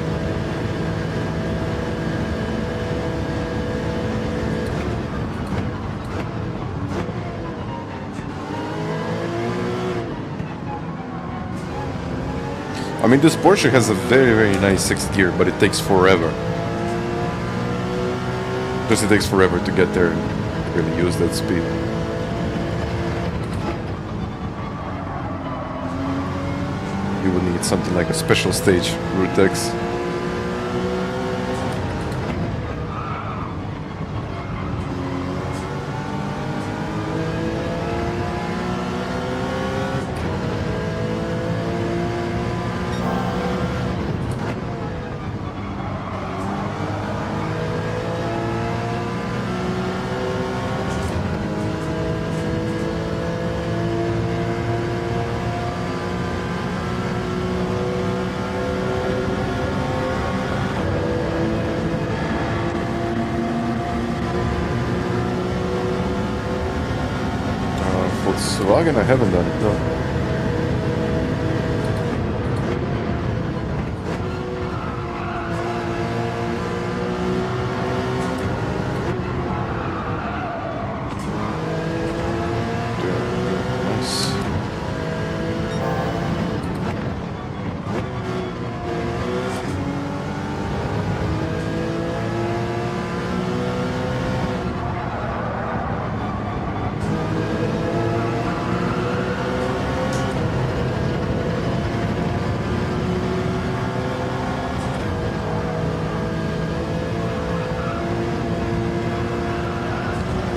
I mean, this Porsche has a very nice 6th gear, but it takes forever. Because it takes forever to get there and really use that speed. You would need something like a special stage, Route X. Volkswagen, I haven't done it, no. Nice.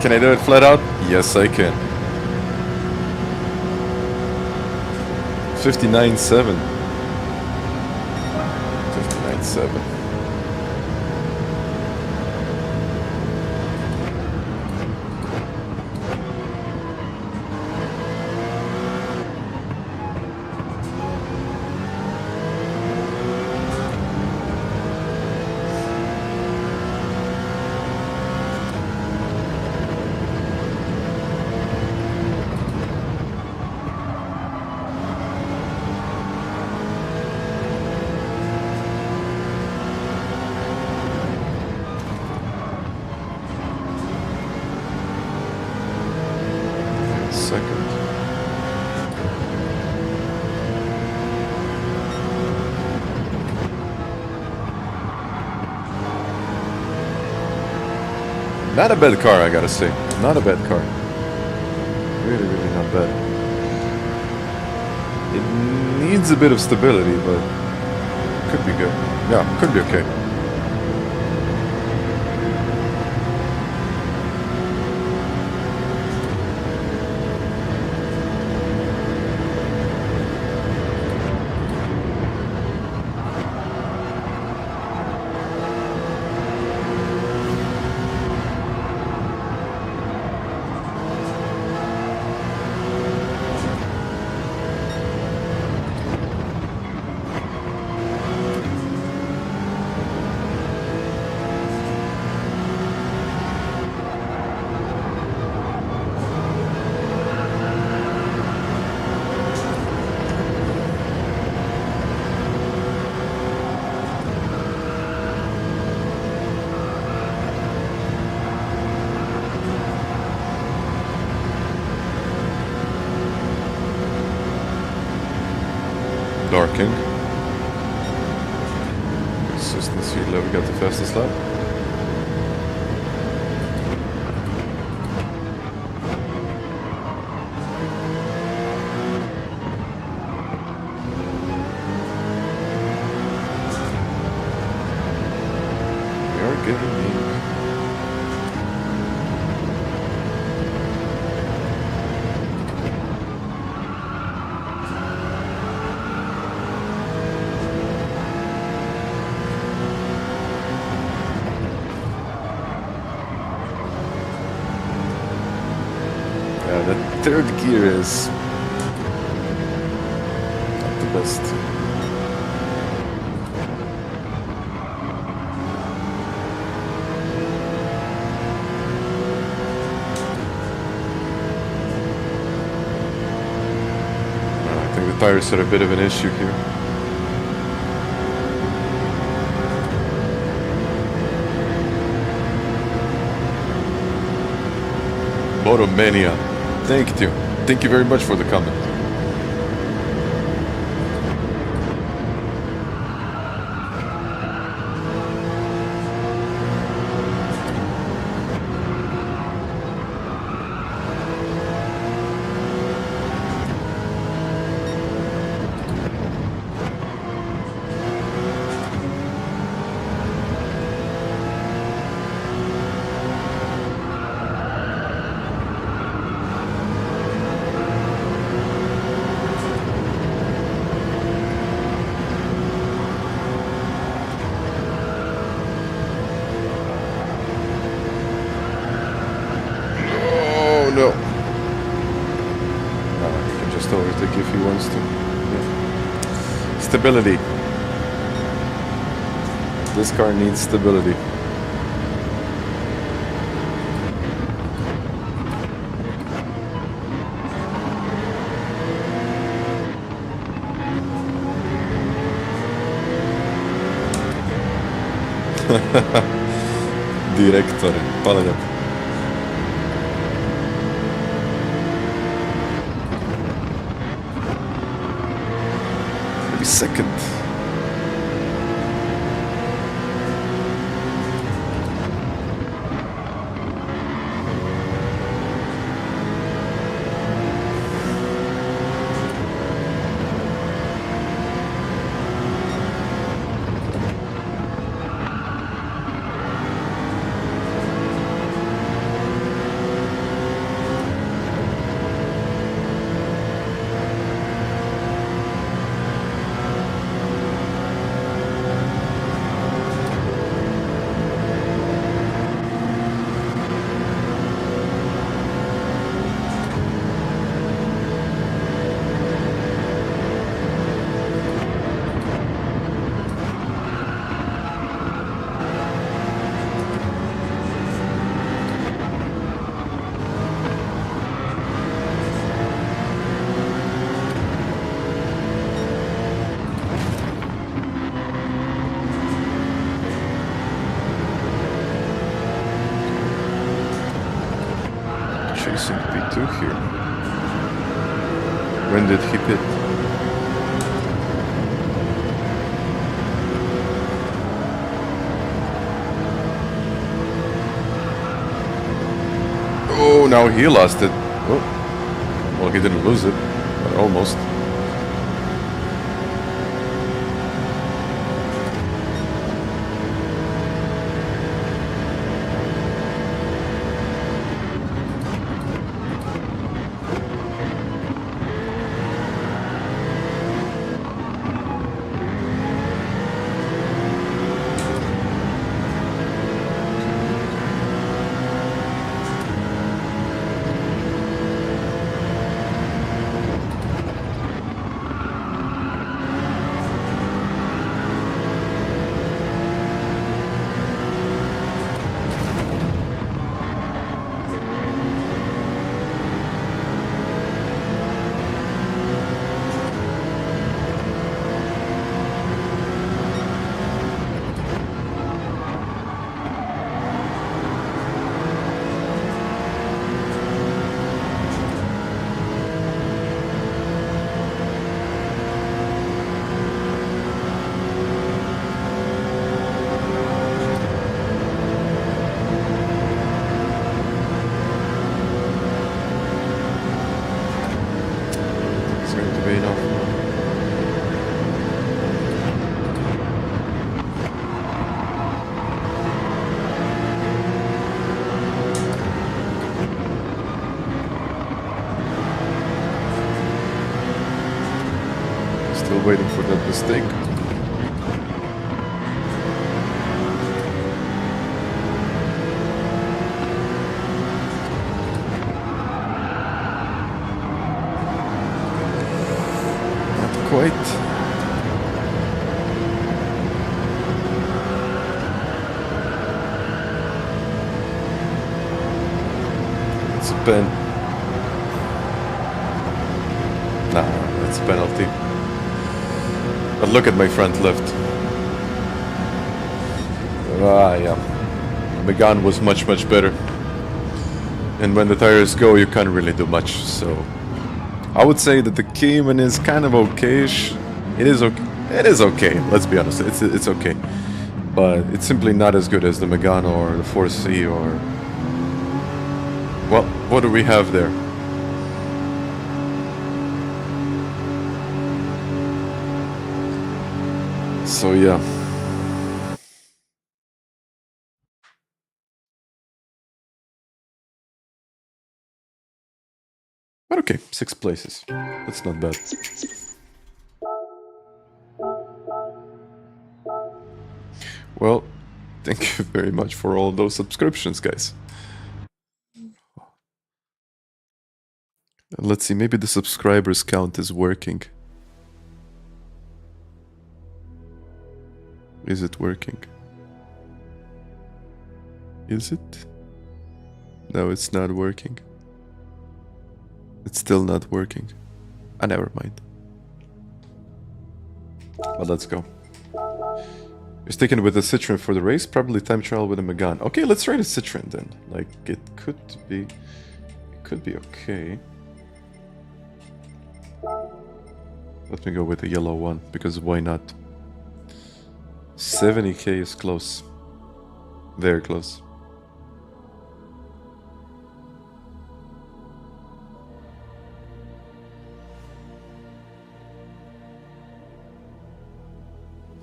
Can I do it flat out? Yes, I can. 59.7. 59.7. Not a bad car, I gotta say. Not a bad car. Really, really not bad. It needs a bit of stability, but could be good. Yeah, could be okay. Darking. Consistency level, got the fastest lap. We are getting in. Third gear is not the best. I think the tires are a bit of an issue here. Motomania. Thank you. Thank you very much for the comment. If he wants to. Yeah. Stability. This car needs stability. Direktore, hvala lijepo. Maybe second. Chasing P2 here. When did he pit? Oh, now he lost it. Oh. Well, he didn't lose it, but almost. Waiting for that mistake. Not quite. It's a pen. Nah, that's a penalty. But look at my front left. Ah, yeah. Megane was much better. And when the tires go, you can't really do much, so... I would say that the Cayman is kind of okay-ish. It is okay. It is okay, let's be honest. It's okay. But it's simply not as good as the Megane or the 4C or... Well, what do we have there? So yeah. But okay, 6 places. That's not bad. Well, thank you very much for all those subscriptions, guys. Let's see, maybe the subscribers count is working. Is it working? Is it? No, it's not working. It's still not working. Ah, never mind. But let's go. Mistaken with a Citroen for the race, probably time trial with a Megane. Okay, let's try the Citroen then. Like, it could be okay. Let me go with the yellow one, because why not? 70k is close. Very close.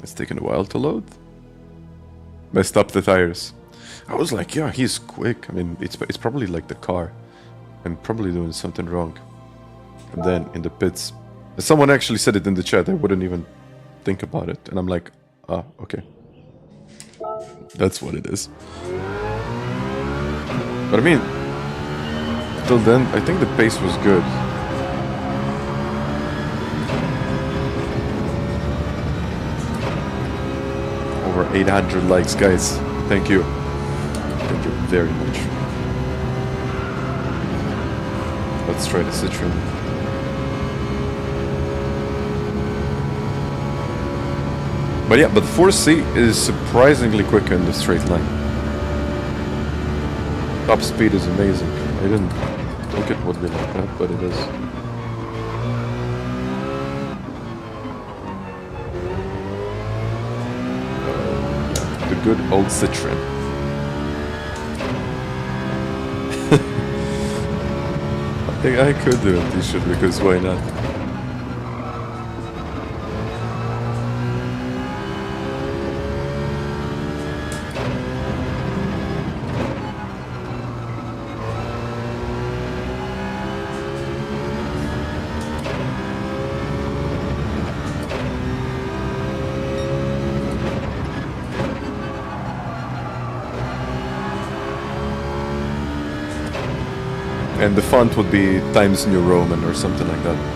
It's taken a while to load. Messed up the tires. I was like, yeah, he's quick. I mean, it's probably like the car. I'm probably doing something wrong. And then in the pits, someone actually said it in the chat. I wouldn't even think about it. And I'm like, ah, okay. That's what it is. But I mean, till then, I think the pace was good. Over 800 likes, guys. Thank you. Thank you very much. Let's try the Citroen. But yeah, but 4C is surprisingly quicker in the straight line. Top speed is amazing. I didn't think it would be like that, but it is. The good old Citroen. I could do a t-shirt because why not? And the font would be Times New Roman or something like that.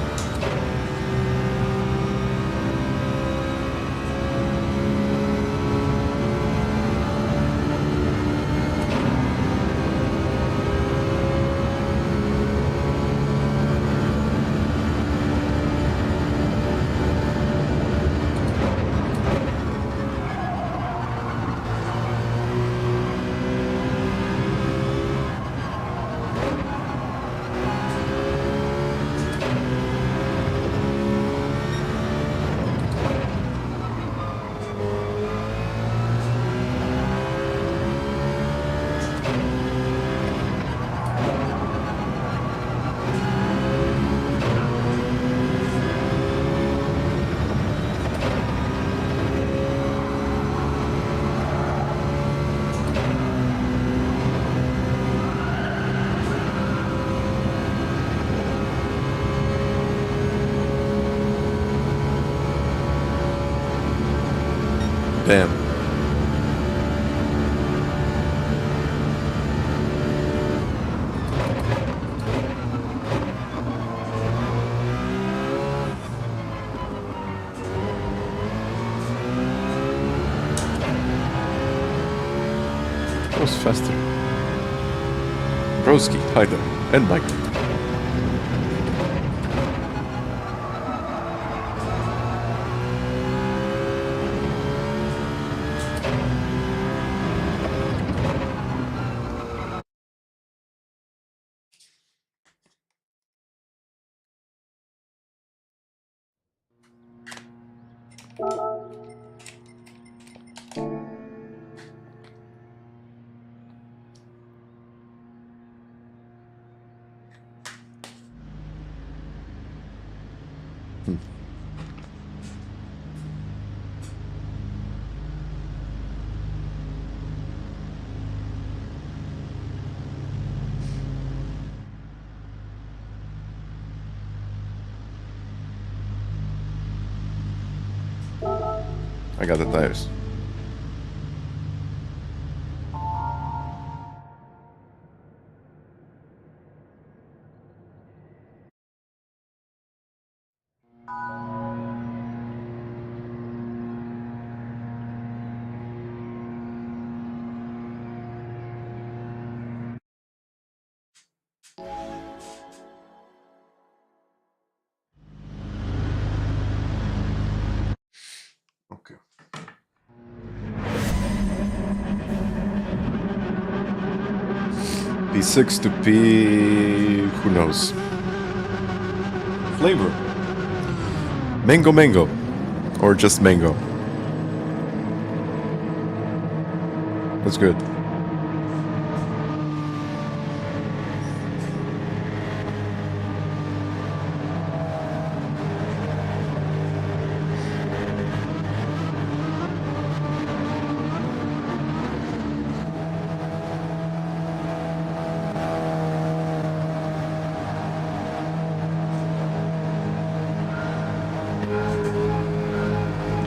Damn. That was faster. Broski, hi there, and Michael. I got the tires. Okay. P6 to P... who knows? Flavor. Mango mango. Or just mango. That's good.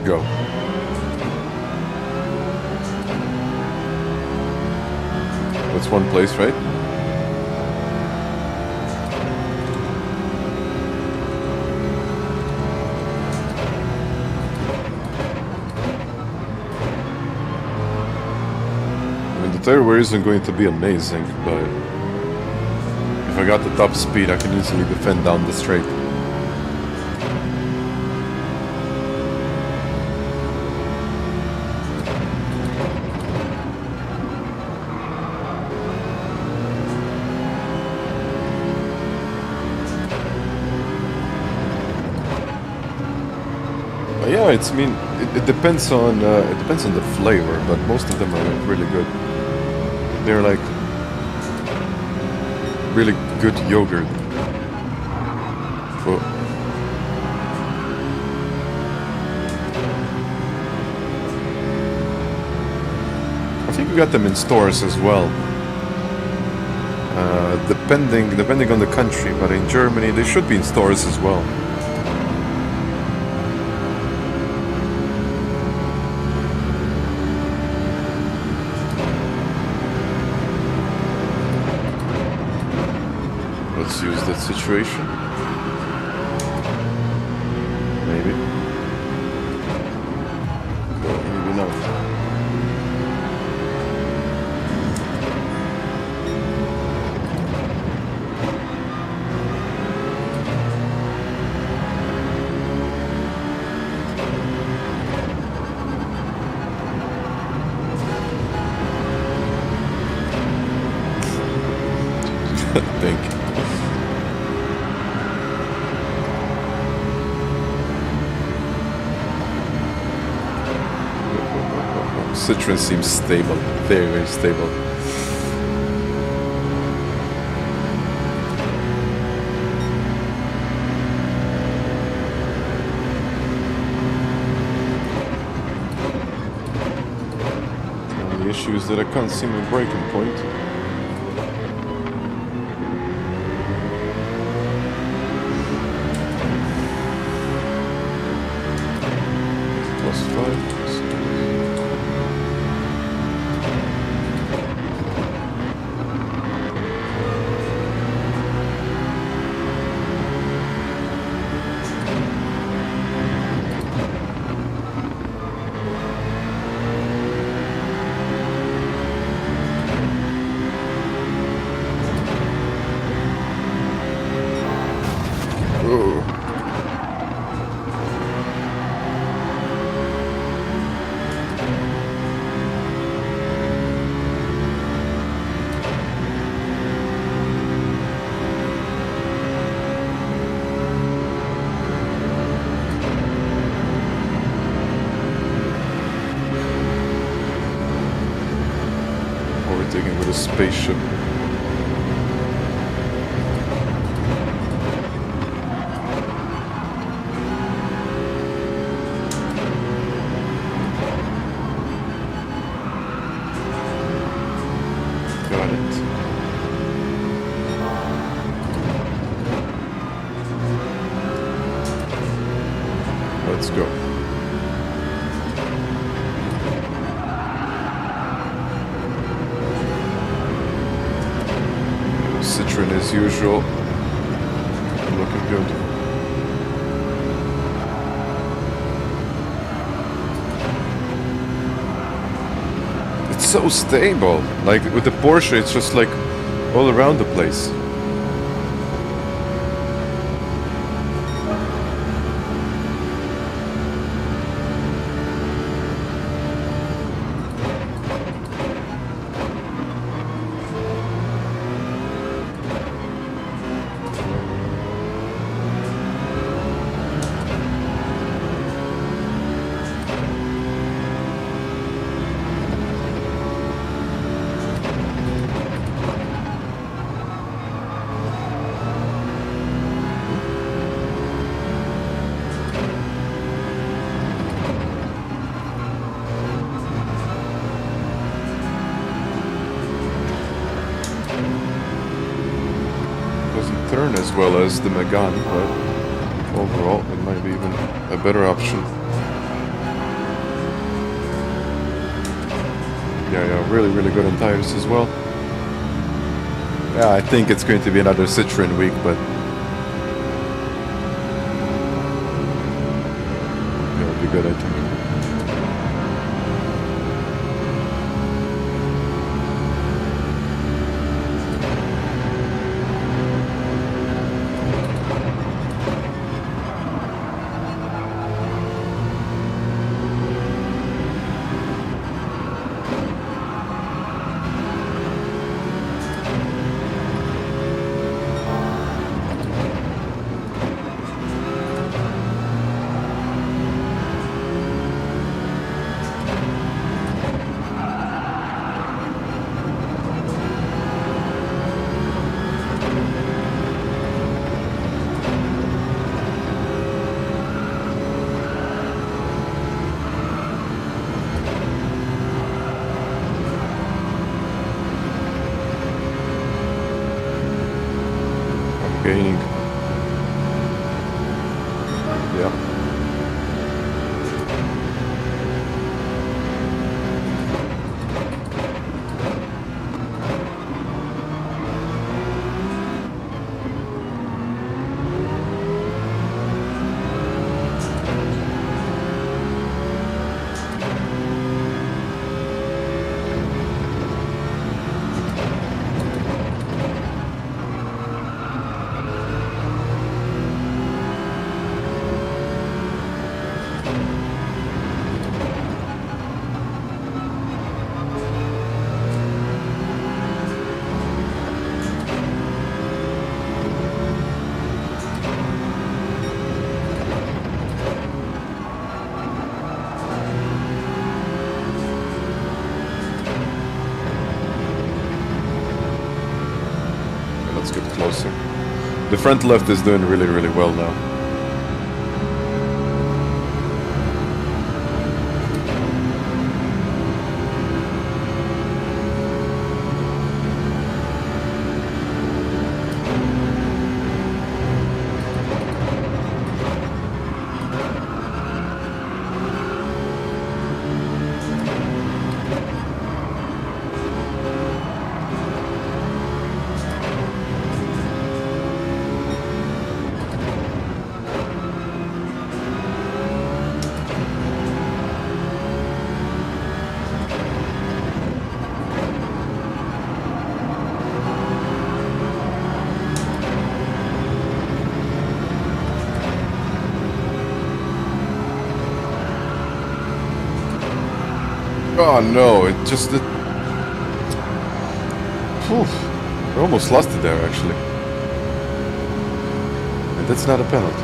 Go. That's one place, right? I mean, the third way isn't going to be amazing, but if I got the top speed, I can easily defend down the straight. Yeah, it depends on the flavor, but most of them are really good. They're like really good yogurt. Oh. I think we got them in stores as well. Depending on the country, but in Germany they should be in stores as well. Let's use that situation. Maybe. Or maybe not. Thank you. Citroen seems stable, very, very stable. The issue is that I can't see my braking point. +5. Overtaking with a spaceship. Got it. Let's go. Citroen as usual. Looking good. It's so stable. Like with the Porsche, it's just like all around the place. doesn't turn as well as the Megane, but overall it might be even a better option. Yeah, really good on tires as well. Yeah, I think it's going to be another Citroen week, but it'll be good, I think. Gaining. Yeah. Closer. The front left is doing really well now. Oh no, it just... I almost lost it there, actually. And that's not a penalty.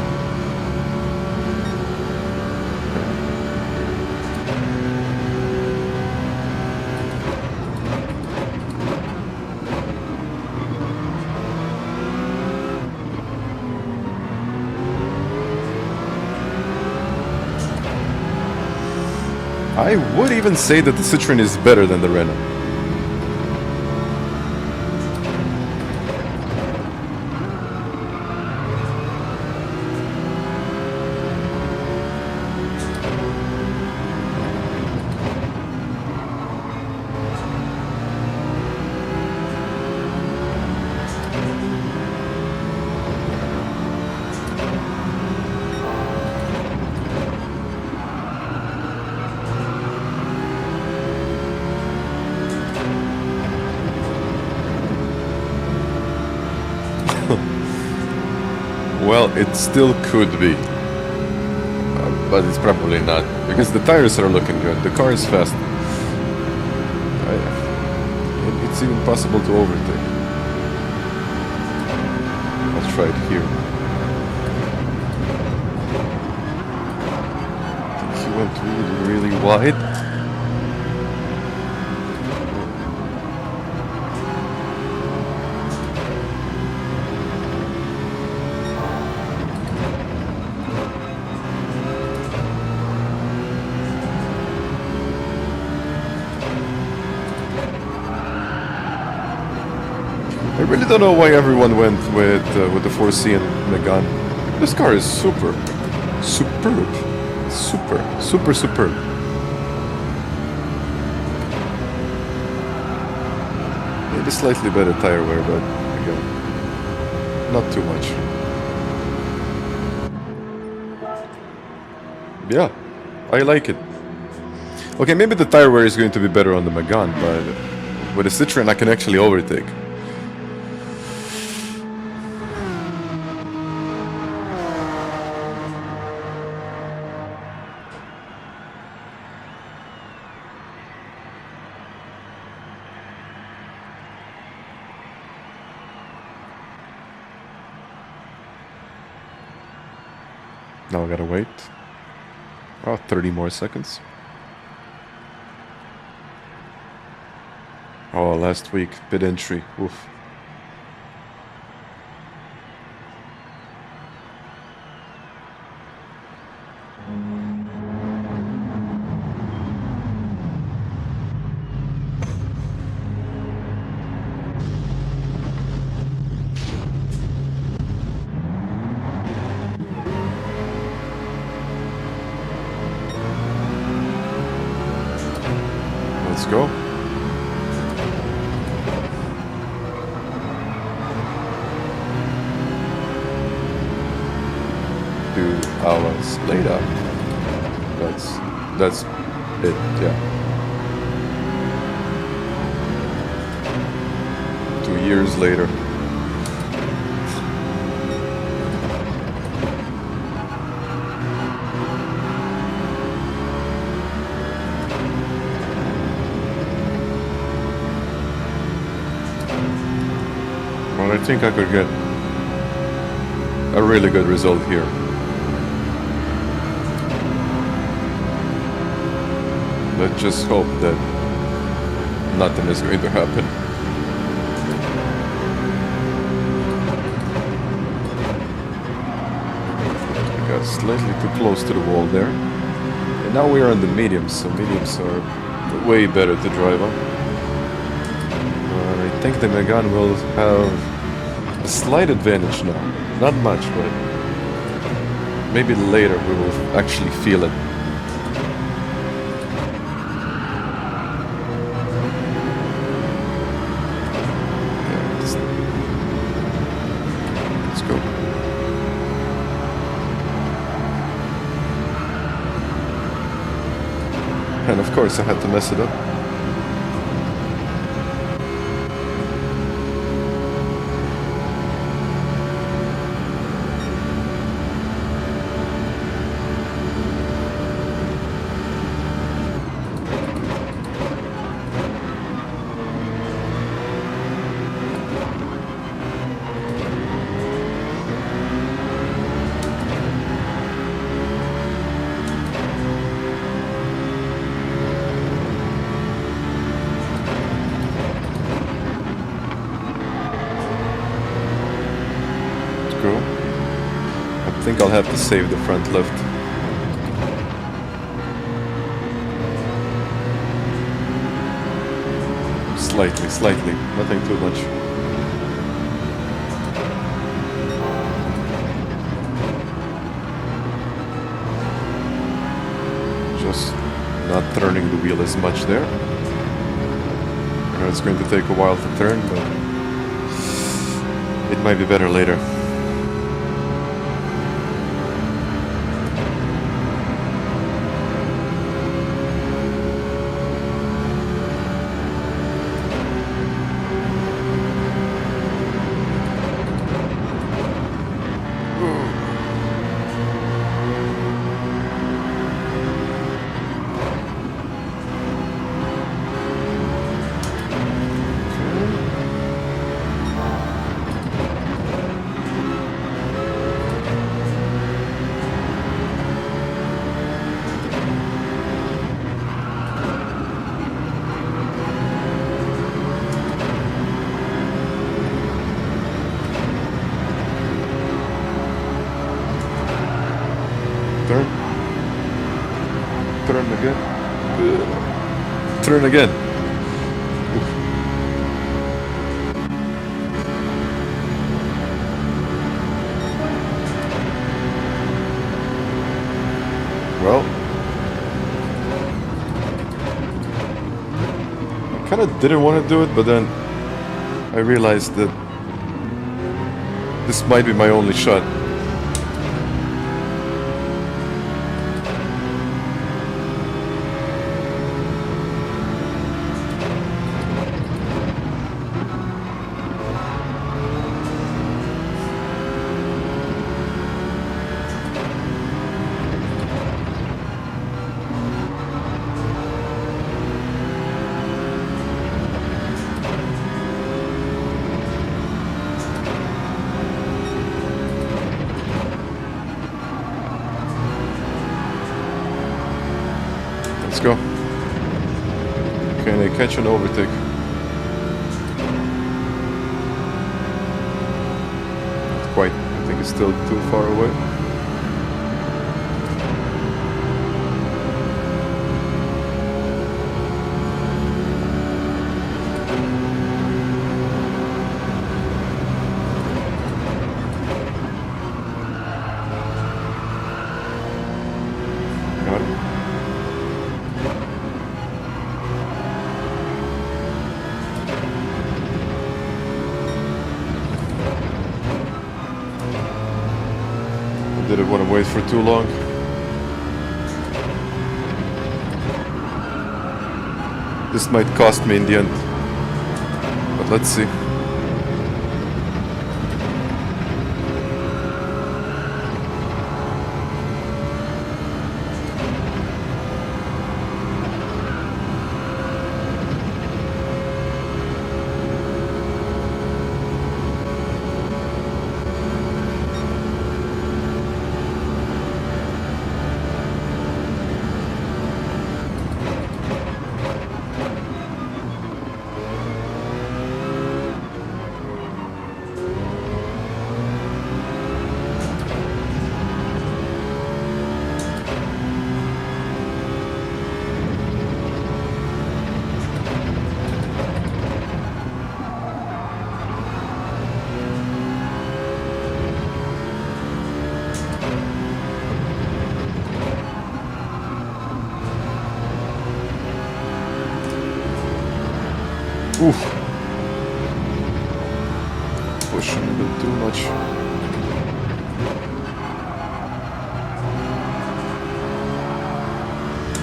I would even say that the Citroen is better than the Renault. Well, it still could be, but it's probably not, because the tires are looking good, the car is fast. It's even possible to overtake. Let's try it here. I think he went really wide. really don't know why everyone went with the 4C and Megane. This car is superb. Superb. Maybe slightly better tire wear, but again, not too much. Yeah, I like it. Okay, maybe the tire wear is going to be better on the Megane, but with the Citroen I can actually overtake. Now I gotta wait. Oh, 30 more seconds. Oh, last week, pit entry. Oof. Let's go. Hours later. That's it, yeah. 2 years later. Well, I think I could get a really good result here. Let's just hope that nothing is going to happen. I got slightly too close to the wall there. And now we're on the mediums, so mediums are way better to drive on. I think the Megane will have a slight advantage now. Not much, but maybe later we will actually feel it. And of course I had to mess it up. I think I'll have to save the front left. Slightly, nothing too much. Just not turning the wheel as much there. I know it's going to take a while to turn, but it might be better later. Turn again. kind of didn't want to do it, but then I realized that this might be my only shot. Let's go. Can I catch an overtake? Not quite. I think it's still too far away. Didn't want to wait for too long. This might cost me in the end, but let's see. Oof. Pushing a bit too much.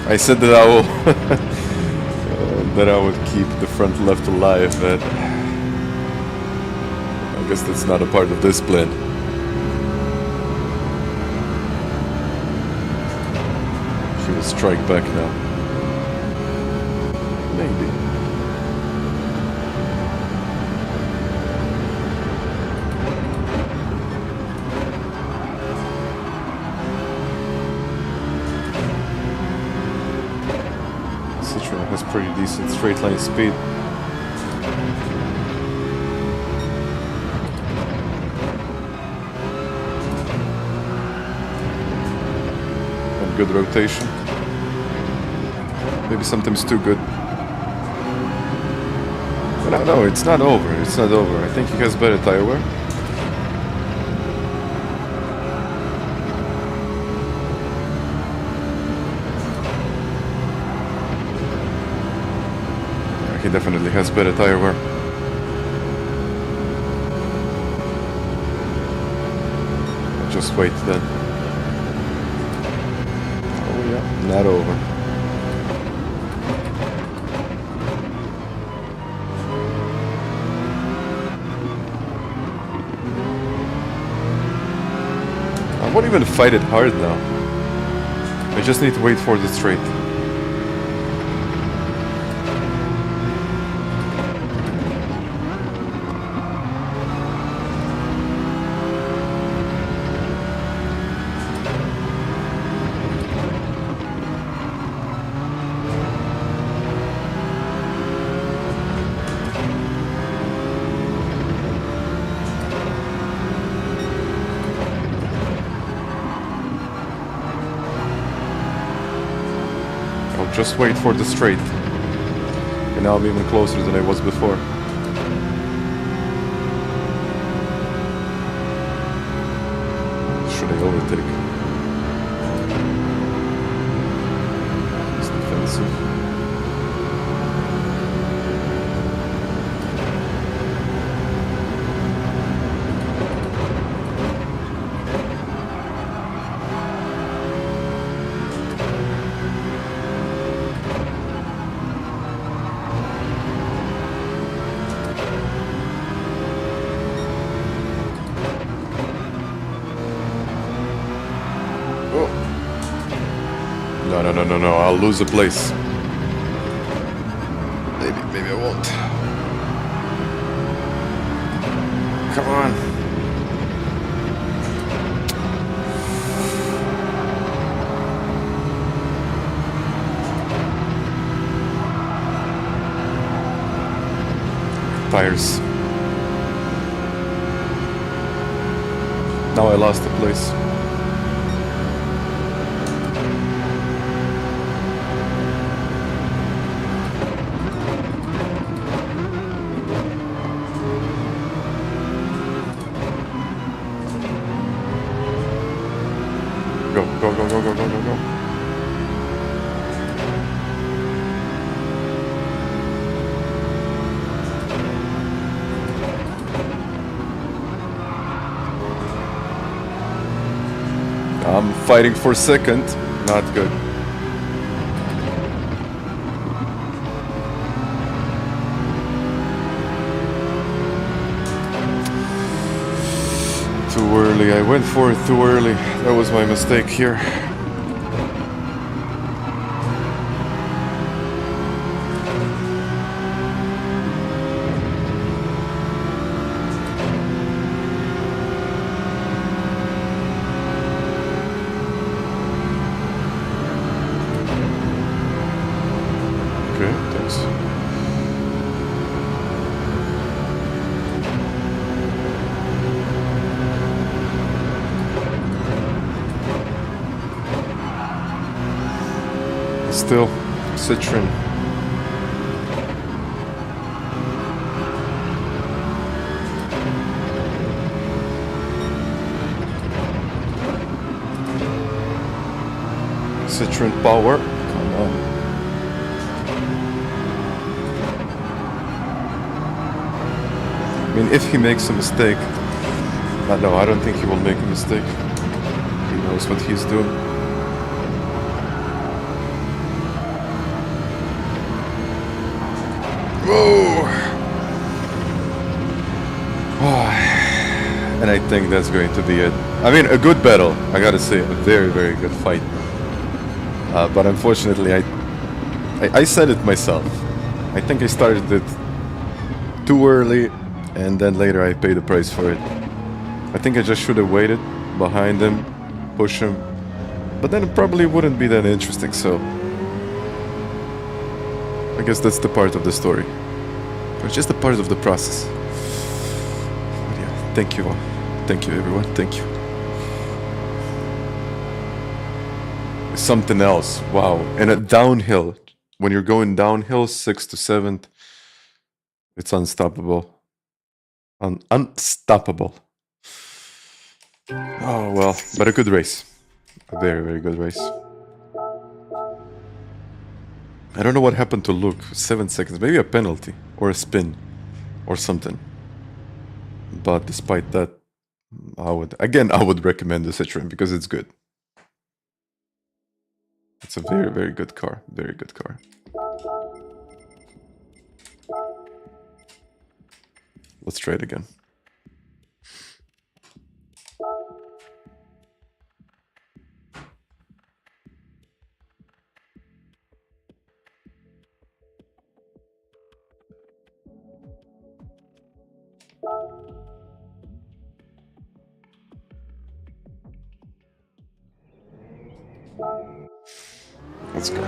I said that I will that I would keep the front left alive, but I guess that's not a part of this plan. She will strike back now. Maybe. Has pretty decent straight line speed. And good rotation. Maybe sometimes too good. But no, it's not over. It's not over. I think he has better tire wear. He definitely has better tire wear. Just wait then. Oh yeah, not over. I won't even fight it hard now. I just need to wait for the straight. Just wait for the straight. And now I'm even closer than I was before. Should I overtake? It's defensive. No, no, no, no, no. I'll lose a place. Maybe I won't. Come on. Tires. Now I lost the place. Go, go, go, go, go, go, go, go. I'm fighting for second. Not good. Too early. I went for it too early. That was my mistake here. Okay, thanks. Still, Citroen. Citroen power. Come on. I mean, if he makes a mistake, no, I don't think he will make a mistake. He knows what he's doing. Whoa! And I think that's going to be it. I mean, a good battle, I gotta say, a very, very good fight. But unfortunately, I said it myself. I think I started it too early, and then later I paid the price for it. I think I just should have waited behind him, push him, but then it probably wouldn't be that interesting, so I guess that's the part of the story. It's just a part of the process. But yeah, thank you all. Thank you everyone, thank you. Something else, wow. And a downhill, when you're going downhill, 6th to 7th, it's unstoppable. Unstoppable. Oh well, but a good race. A very, very good race. I don't know what happened to Luke. 7 seconds, maybe a penalty or a spin or something. But despite that, I would recommend the Citroen because it's good. It's a very, very good car. Very good car. Let's try it again. Let's go.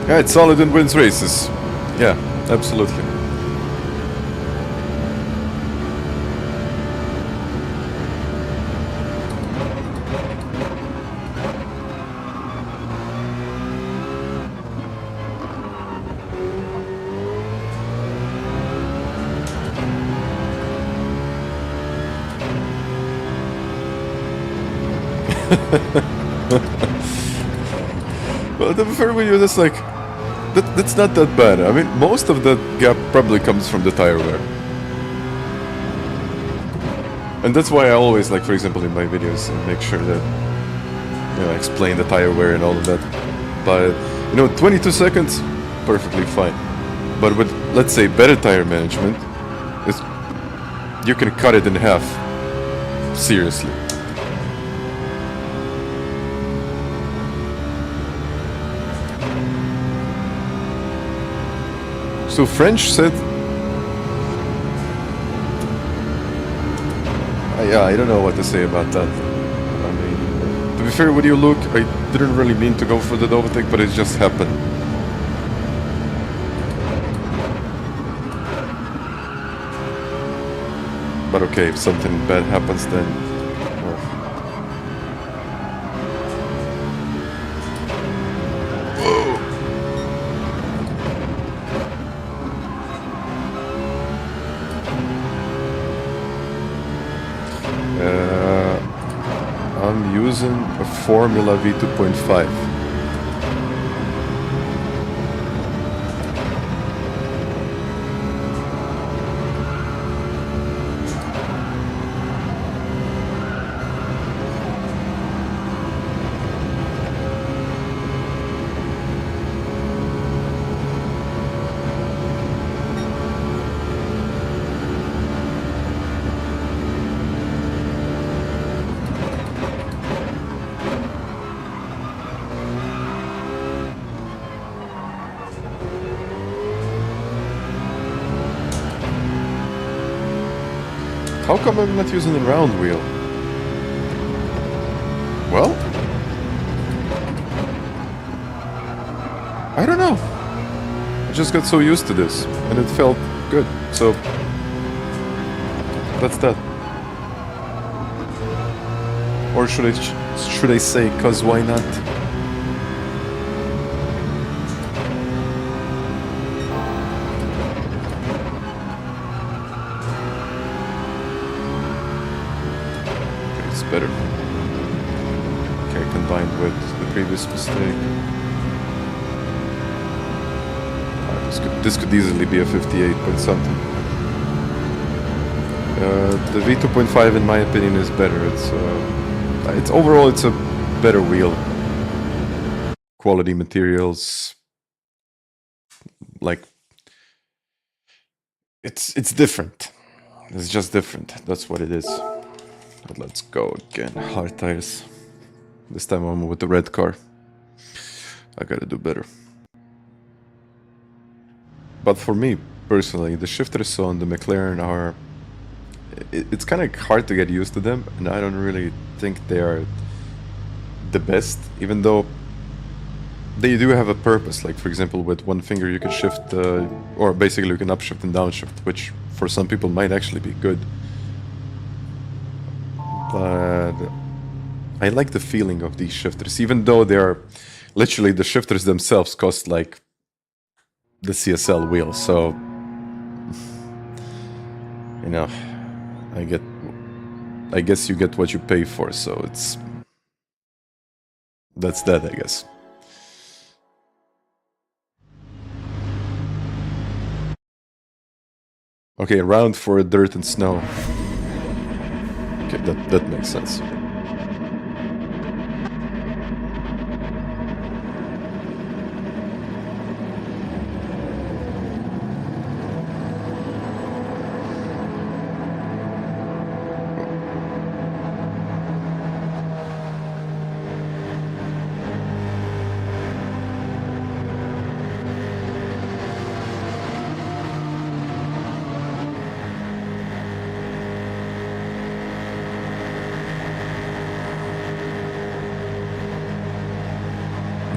Yeah, it's solid and wins races. Yeah, absolutely. Well, to be fair with you, that's like that's not that bad. I mean, most of that gap probably comes from the tire wear. And that's why I always, like, for example, in my videos, make sure that, you know, I explain the tire wear and all of that. But, you know, 22 seconds, perfectly fine. But with, let's say, better tire management, you can cut it in half. Seriously. So French said... yeah, I don't know what to say about that. I mean, to be fair with you, Luke, I didn't really mean to go for the overtake, but it just happened. But okay, if something bad happens, then... I'm using a Formula V2.5. How come I'm not using the round wheel? Well, I don't know. I just got so used to this, and it felt good. So that's that. Or should I say, 'cause why not? Better. Okay, combined with the previous mistake. This could easily be a 58 point something. The V2.5 in my opinion is better. It's overall it's a better wheel. Quality materials. Like it's different. It's just different. That's what it is. But let's go again. Hard tires. This time I'm with the red car. I gotta do better. But for me, personally, the shifters on the McLaren are... It's kind of hard to get used to them, and I don't really think they are the best, even though they do have a purpose. Like, for example, with one finger you can shift, or basically you can upshift and downshift, which for some people might actually be good. But I like the feeling of these shifters, even though they are literally the shifters themselves cost like the CSL wheel. So, you know, I guess you get what you pay for. So that's that, I guess. Okay, round for dirt and snow. Okay, that makes sense.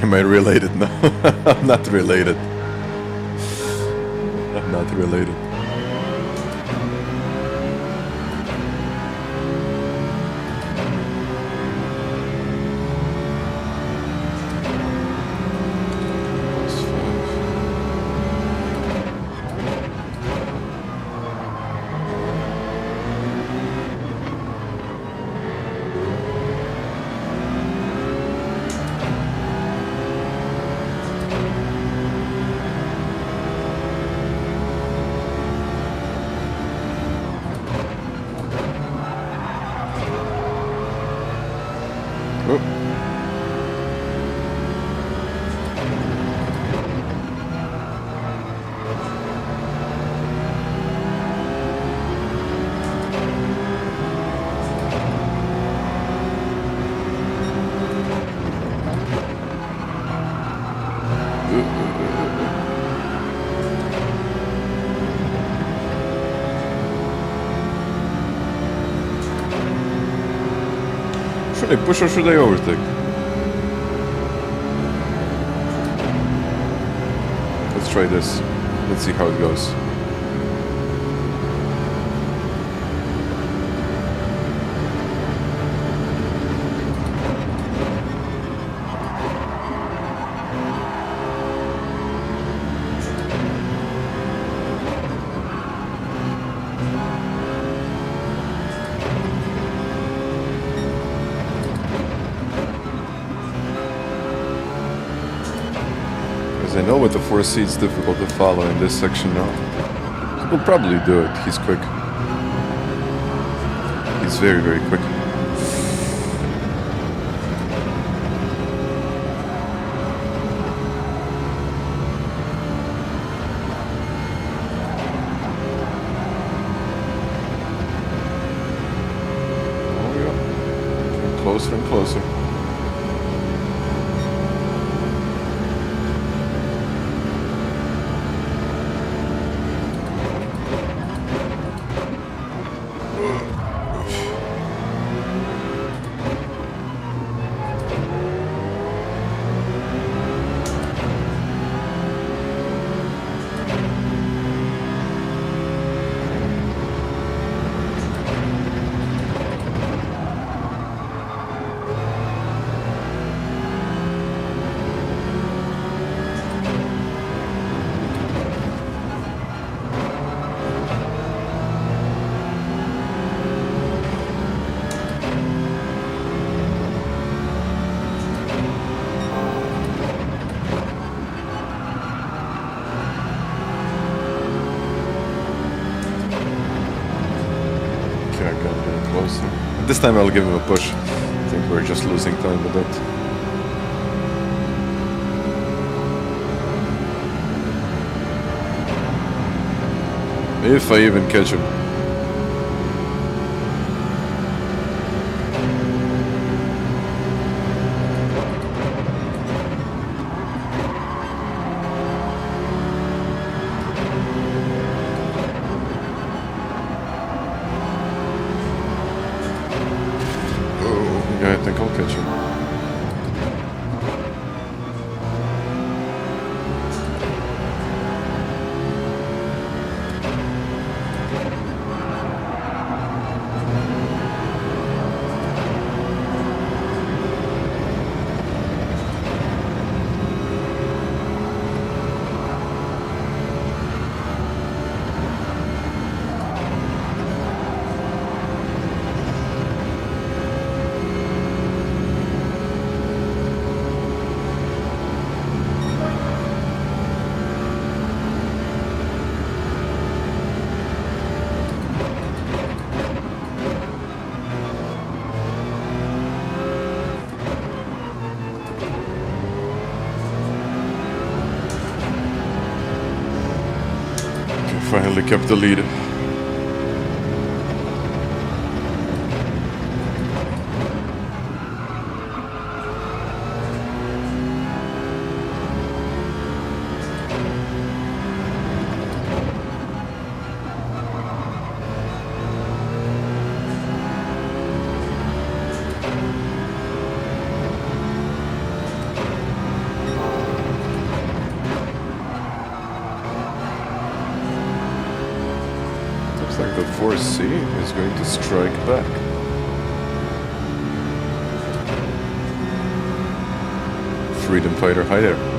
Am I related? No, I'm not related. I'm not related. I push or should I overtake? Let's try this. Let's see how it goes. I know with the 4C it's difficult to follow in this section now. He will probably do it. He's quick. He's very, very quick. Oh yeah. Getting closer and closer. This time I'll give him a push. I think we're just losing time with that. If I even catch him. I think I'll catch him. Finally kept the lead. Like the 4C is going to strike back. Freedom fighter, hi there.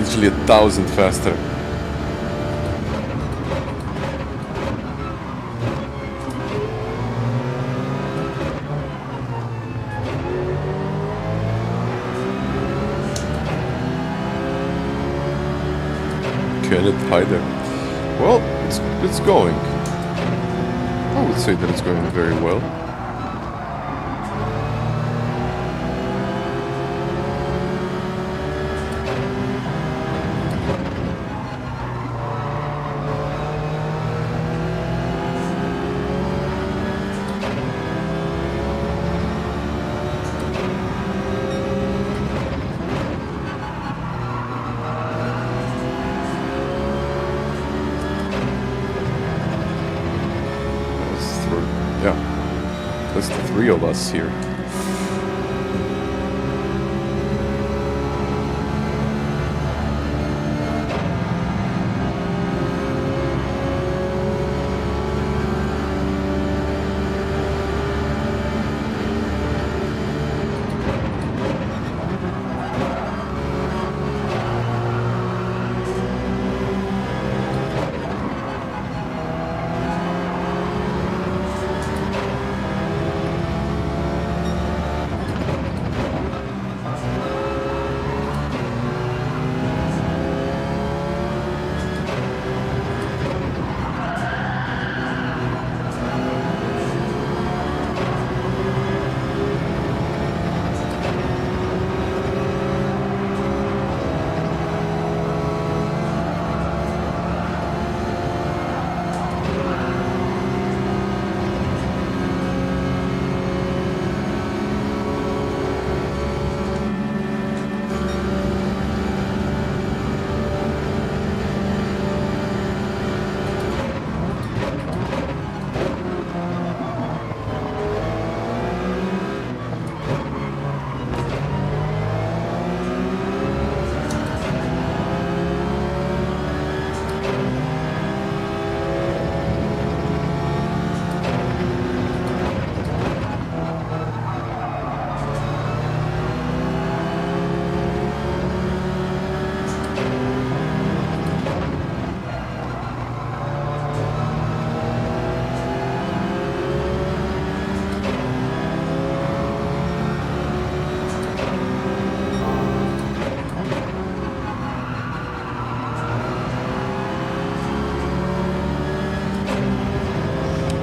Literally 1,000 faster. Can it hide there? Well, it's going. I would say that it's going very well. That's the three of us here.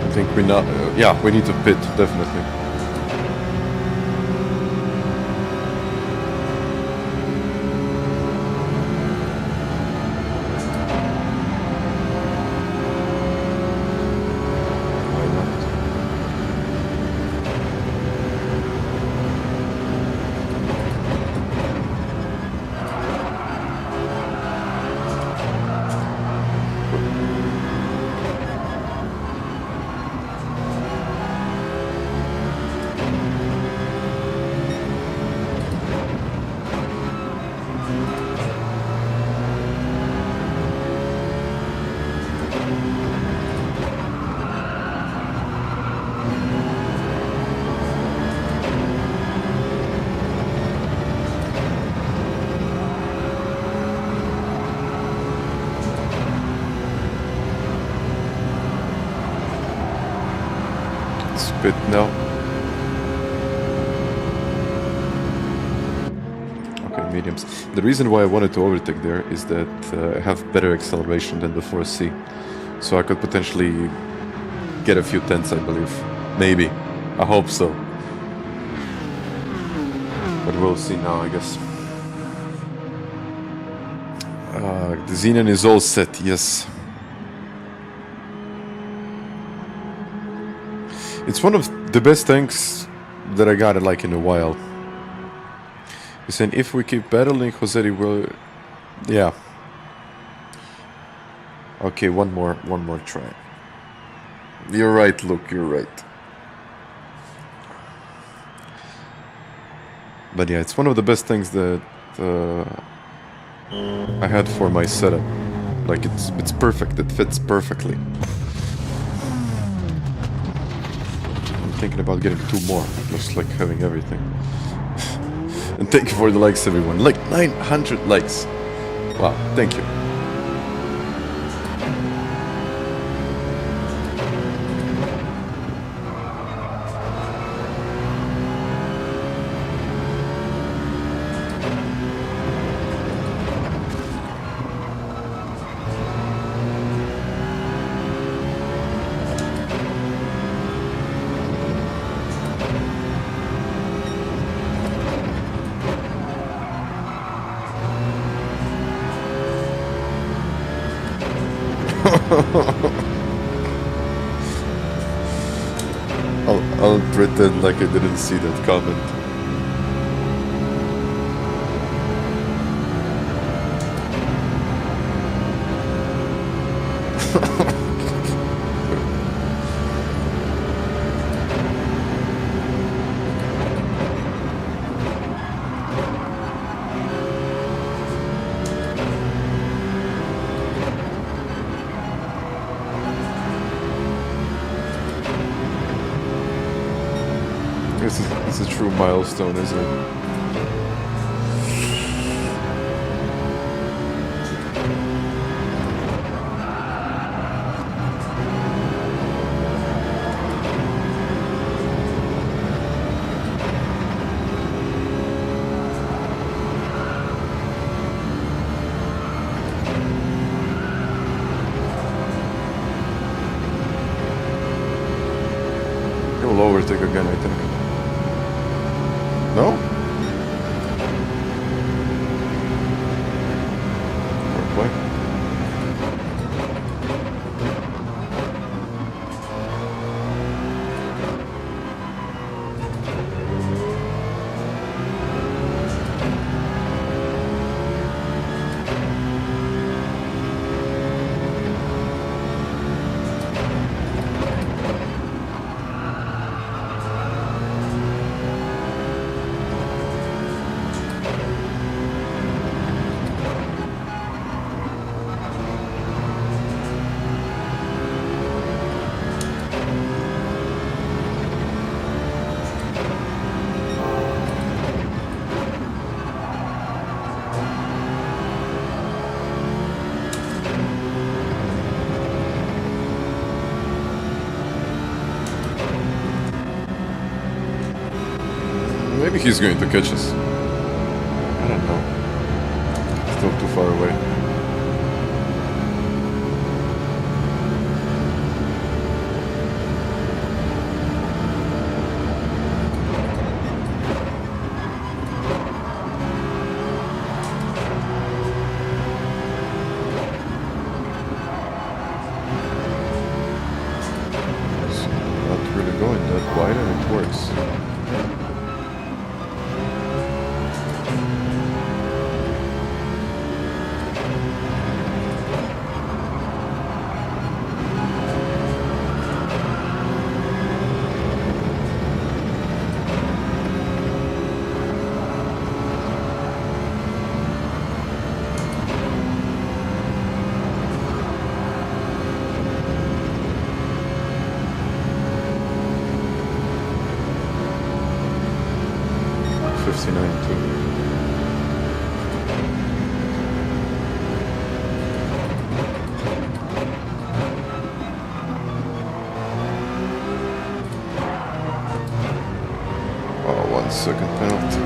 I think we not. Yeah, we need to pit definitely. But no. Okay, mediums. The reason why I wanted to overtake there is that I have better acceleration than the 4C. So I could potentially get a few tenths, I believe. Maybe. I hope so. But we'll see now, I guess. The Xenon is all set, yes. It's one of the best tanks that I got like in a while. He's saying if we keep battling, Josetti will... Yeah. Okay, one more try. You're right, Luke, you're right. But yeah, it's one of the best things that I had for my setup. Like it's perfect, it fits perfectly. Thinking about getting 2 more, just like having everything. And thank you for the likes, everyone. Like 900 likes. Wow, thank you. I'll pretend like I didn't see that comment. It's a true milestone, isn't it? It will overtake again, I think. No? Or play? Maybe he's going to catch us. I don't know. Still too far away. It's not really going that wide and it works. Second penalty.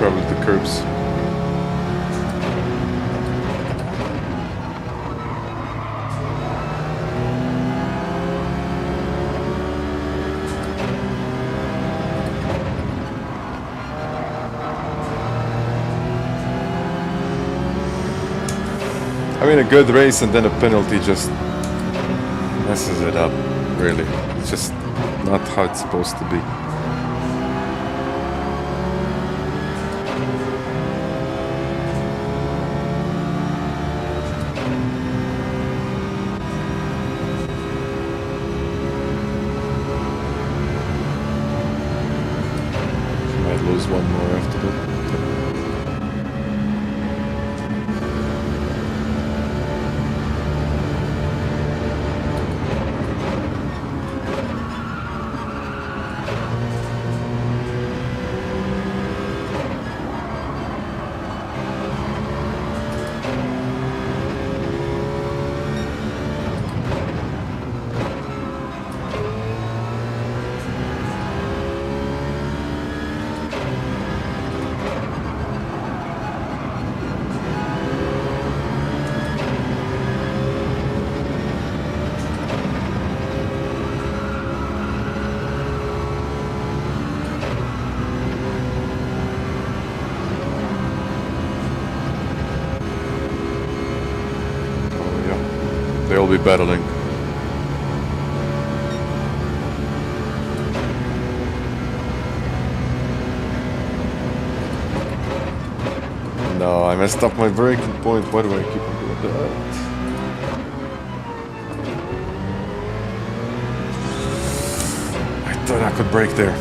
Probably the curbs. I mean, a good race and then a penalty just messes it up, really. It's just not how it's supposed to be. Might lose one more after that. they'll be battling. No, I messed up my braking point. Why do I keep on doing that? I thought I could brake there.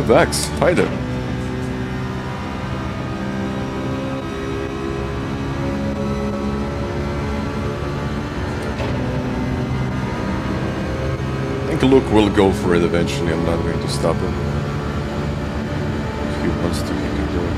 Vex, fight it. I think Luke will go for it eventually. I'm not going to stop him. If he wants to, he can do it.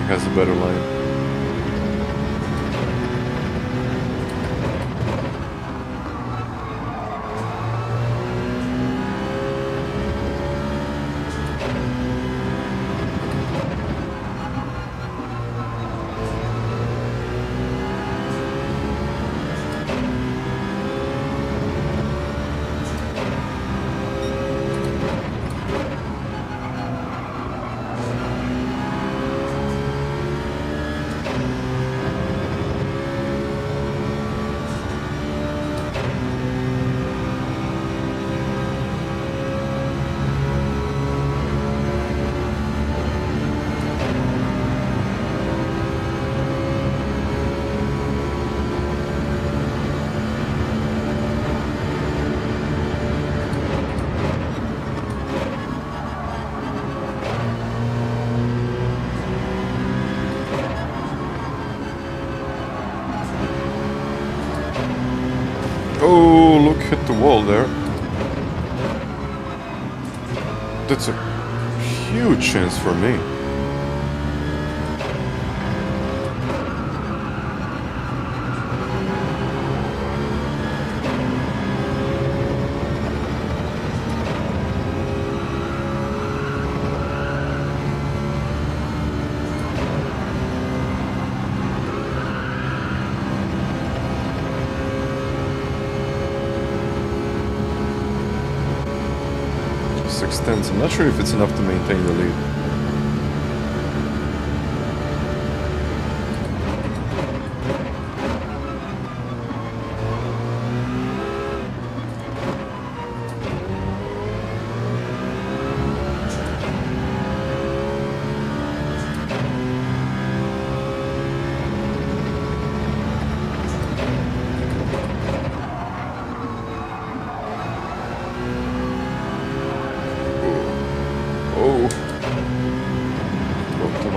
Has a better line. Oh, look, hit the wall there. That's a huge chance for me. Extends. I'm not sure if it's enough to maintain the lead.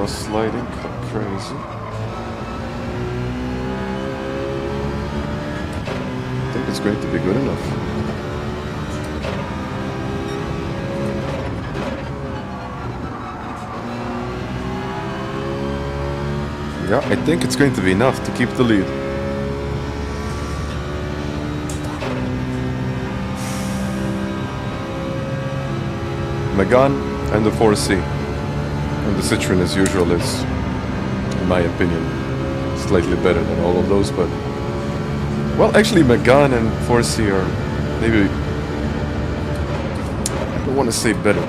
Sliding crazy. I think it's going to be good enough. Yeah, I think it's going to be enough to keep the lead. Megane and the 4C. And the Citroen, as usual, is, in my opinion, slightly better than all of those, but... Well, actually, Megane and 4C are maybe... I don't want to say better.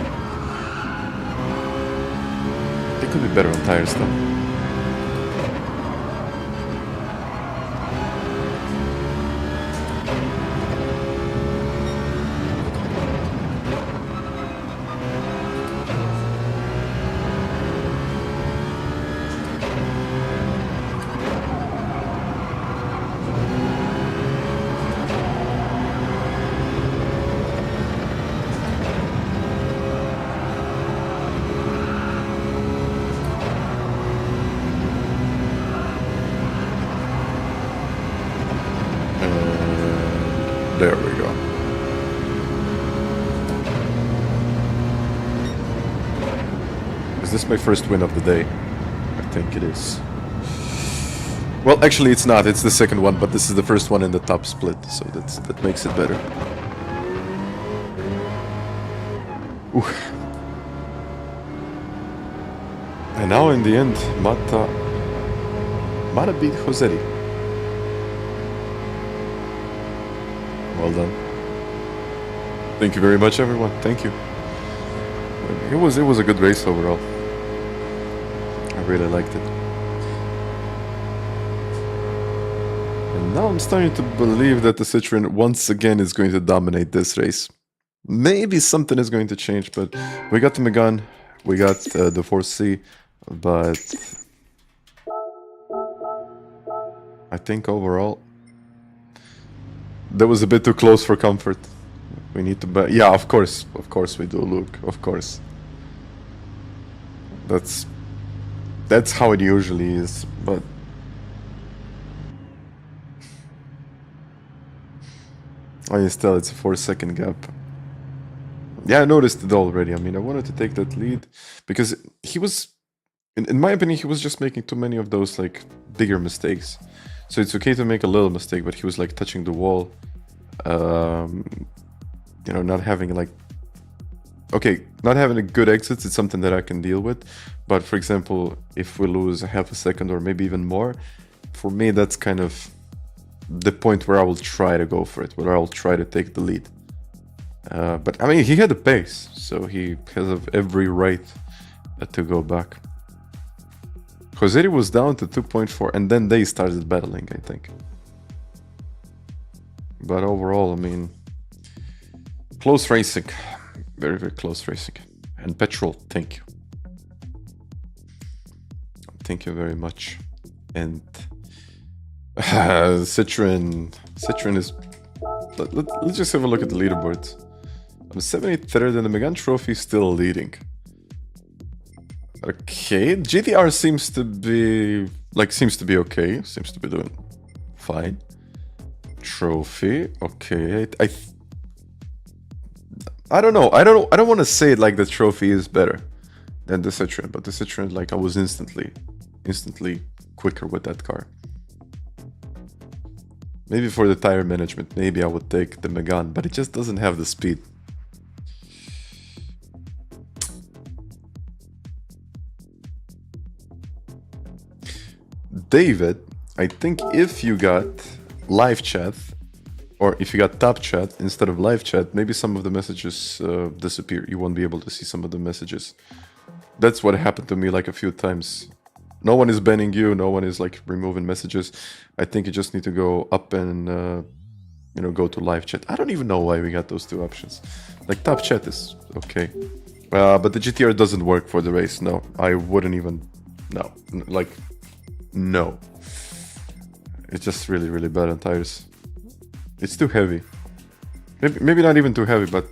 They could be better on tires, though. There we go. Is this my first win of the day? I think it is. Well, actually it's not. It's the second one, but this is the first one in the top split, so that makes it better. Ooh. And now in the end, Mata beat Josetti. Well done. Thank you very much, everyone. Thank you. It was a good race overall. I really liked it. And now I'm starting to believe that the Citroen once again is going to dominate this race. Maybe something is going to change, but we got the Megane, we got the 4C, but I think overall that was a bit too close for comfort. We need to bet. Yeah, of course we do, Luke. Of course. That's how it usually is. But oh, still, it's a 4-second gap. Yeah, I noticed it already. I mean, I wanted to take that lead because he was, in my opinion, he was just making too many of those like bigger mistakes. So it's okay to make a little mistake, but he was like touching the wall. You know, not having like... Okay, not having a good exits, it's something that I can deal with. But for example, if we lose a half a second or maybe even more, for me that's kind of the point where I will try to go for it, where I will try to take the lead. But I mean, he had the pace, so he has every right to go back. Josetti was down to 2.4 and then they started battling, I think. But overall, I mean, close racing. Very, very close racing. And Petrol, thank you. Thank you very much. And Citroen is... Let's just have a look at the leaderboards. I'm 73rd and the Megane Trophy still leading. Okay, GTR seems to be okay. Seems to be doing fine. Trophy, okay. I don't know. I don't want to say it like the trophy is better than the Citroen, but the Citroen, like, I was instantly quicker with that car. Maybe for the tire management, maybe I would take the Megane, but it just doesn't have the speed. David, I think if you got live chat, or if you got top chat instead of live chat, maybe some of the messages disappear. You won't be able to see some of the messages. That's what happened to me like a few times. No one is banning you, no one is like removing messages. I think you just need to go up and you know, go to live chat. I don't even know why we got those two options. Like top chat is okay, but the GTR doesn't work for the race. No, I wouldn't even. No, like no. It's just really, really bad on tires. It's too heavy. Maybe not even too heavy, but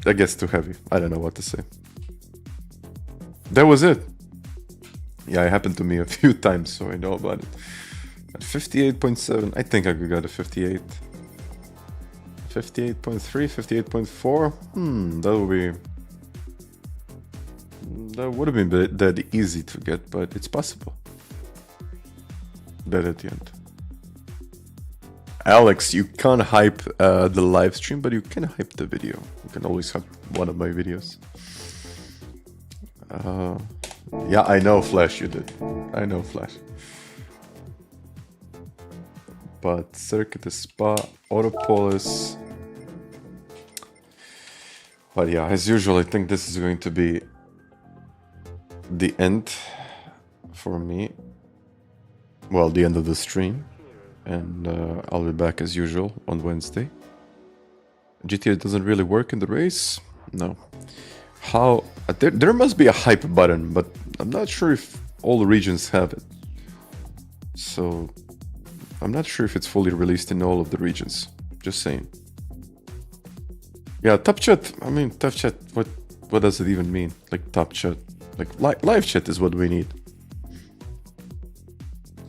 I guess too heavy. I don't know what to say. That was it. Yeah, it happened to me a few times, so I know about it. At 58.7, I think I could get a 58. 58.3, 58.4. That would have been that easy to get, but it's possible. That at the end. Alex, you can't hype the live stream, but you can hype the video. You can always hype one of my videos. Yeah, I know, Flash, you did. I know, Flash. But Circuit is Spa, Autopolis. But yeah, as usual, I think this is going to be the end for me. Well, the end of the stream. And I'll be back as usual on Wednesday. GTA doesn't really work in the race? No. How? There must be a hype button, but I'm not sure if all regions have it. So I'm not sure if it's fully released in all of the regions. Just saying. Yeah, top chat. I mean, top chat. What does it even mean? Like top chat. Like live chat is what we need.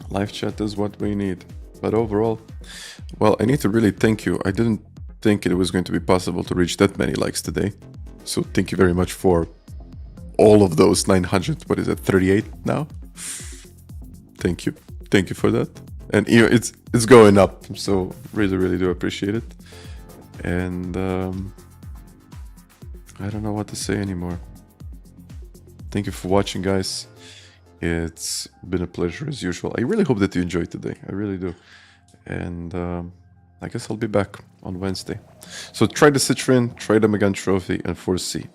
Live chat is what we need. But overall, well, I need to really thank you. I didn't think it was going to be possible to reach that many likes today. So thank you very much for all of those 900. What is it? 38 now. Thank you. Thank you for that. And you know, it's going up. So really do appreciate it. And I don't know what to say anymore. Thank you for watching, guys. It's been a pleasure as usual. I really hope that you enjoyed today. I really do. And I guess I'll be back on Wednesday. So try the Citroen, try the Megane Trophy, and 4C.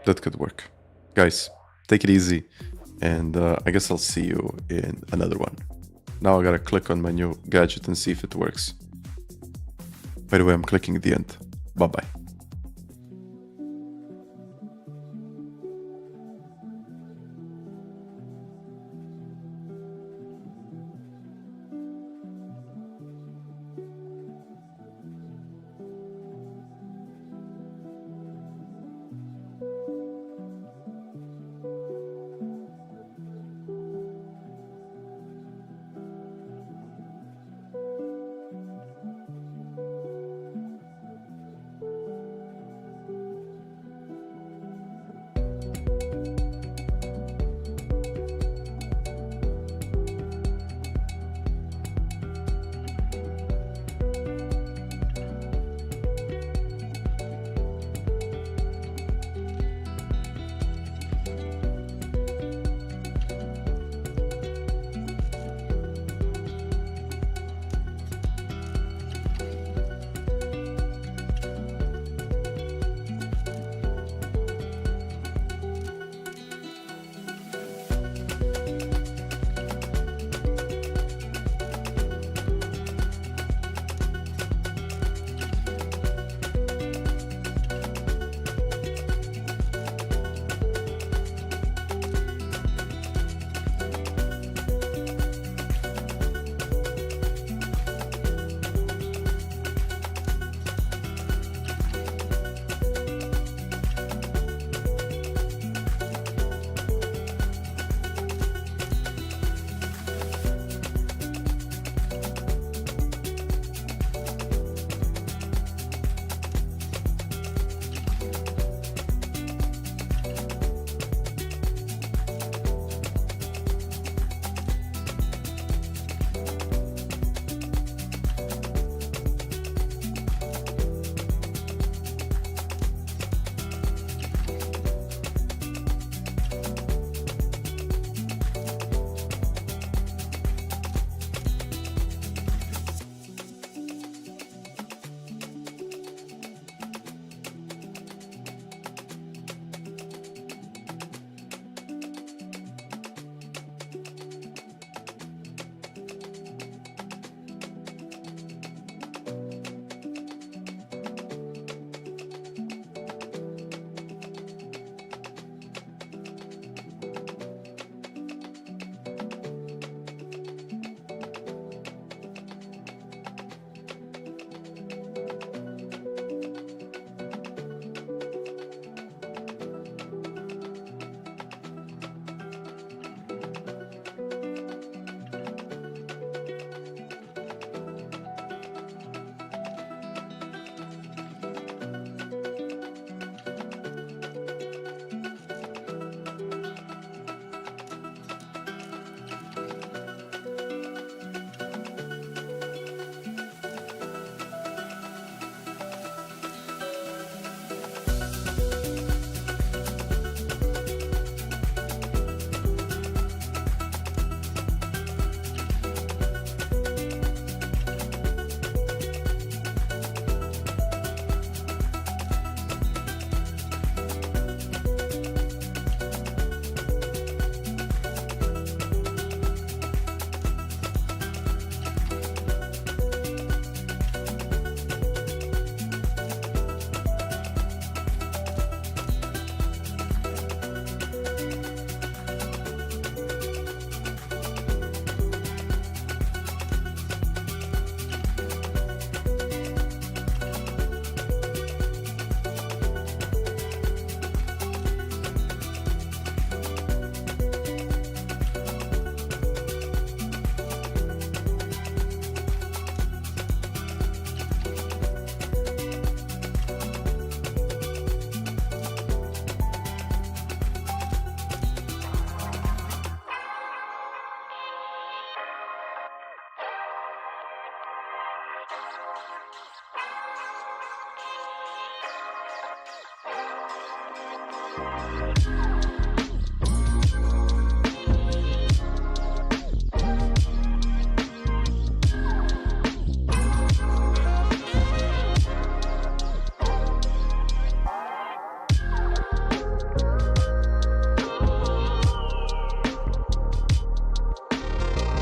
That could work. Guys, take it easy. And I guess I'll see you in another one. Now I gotta click on my new gadget and see if it works. By the way, I'm clicking at the end. Bye-bye.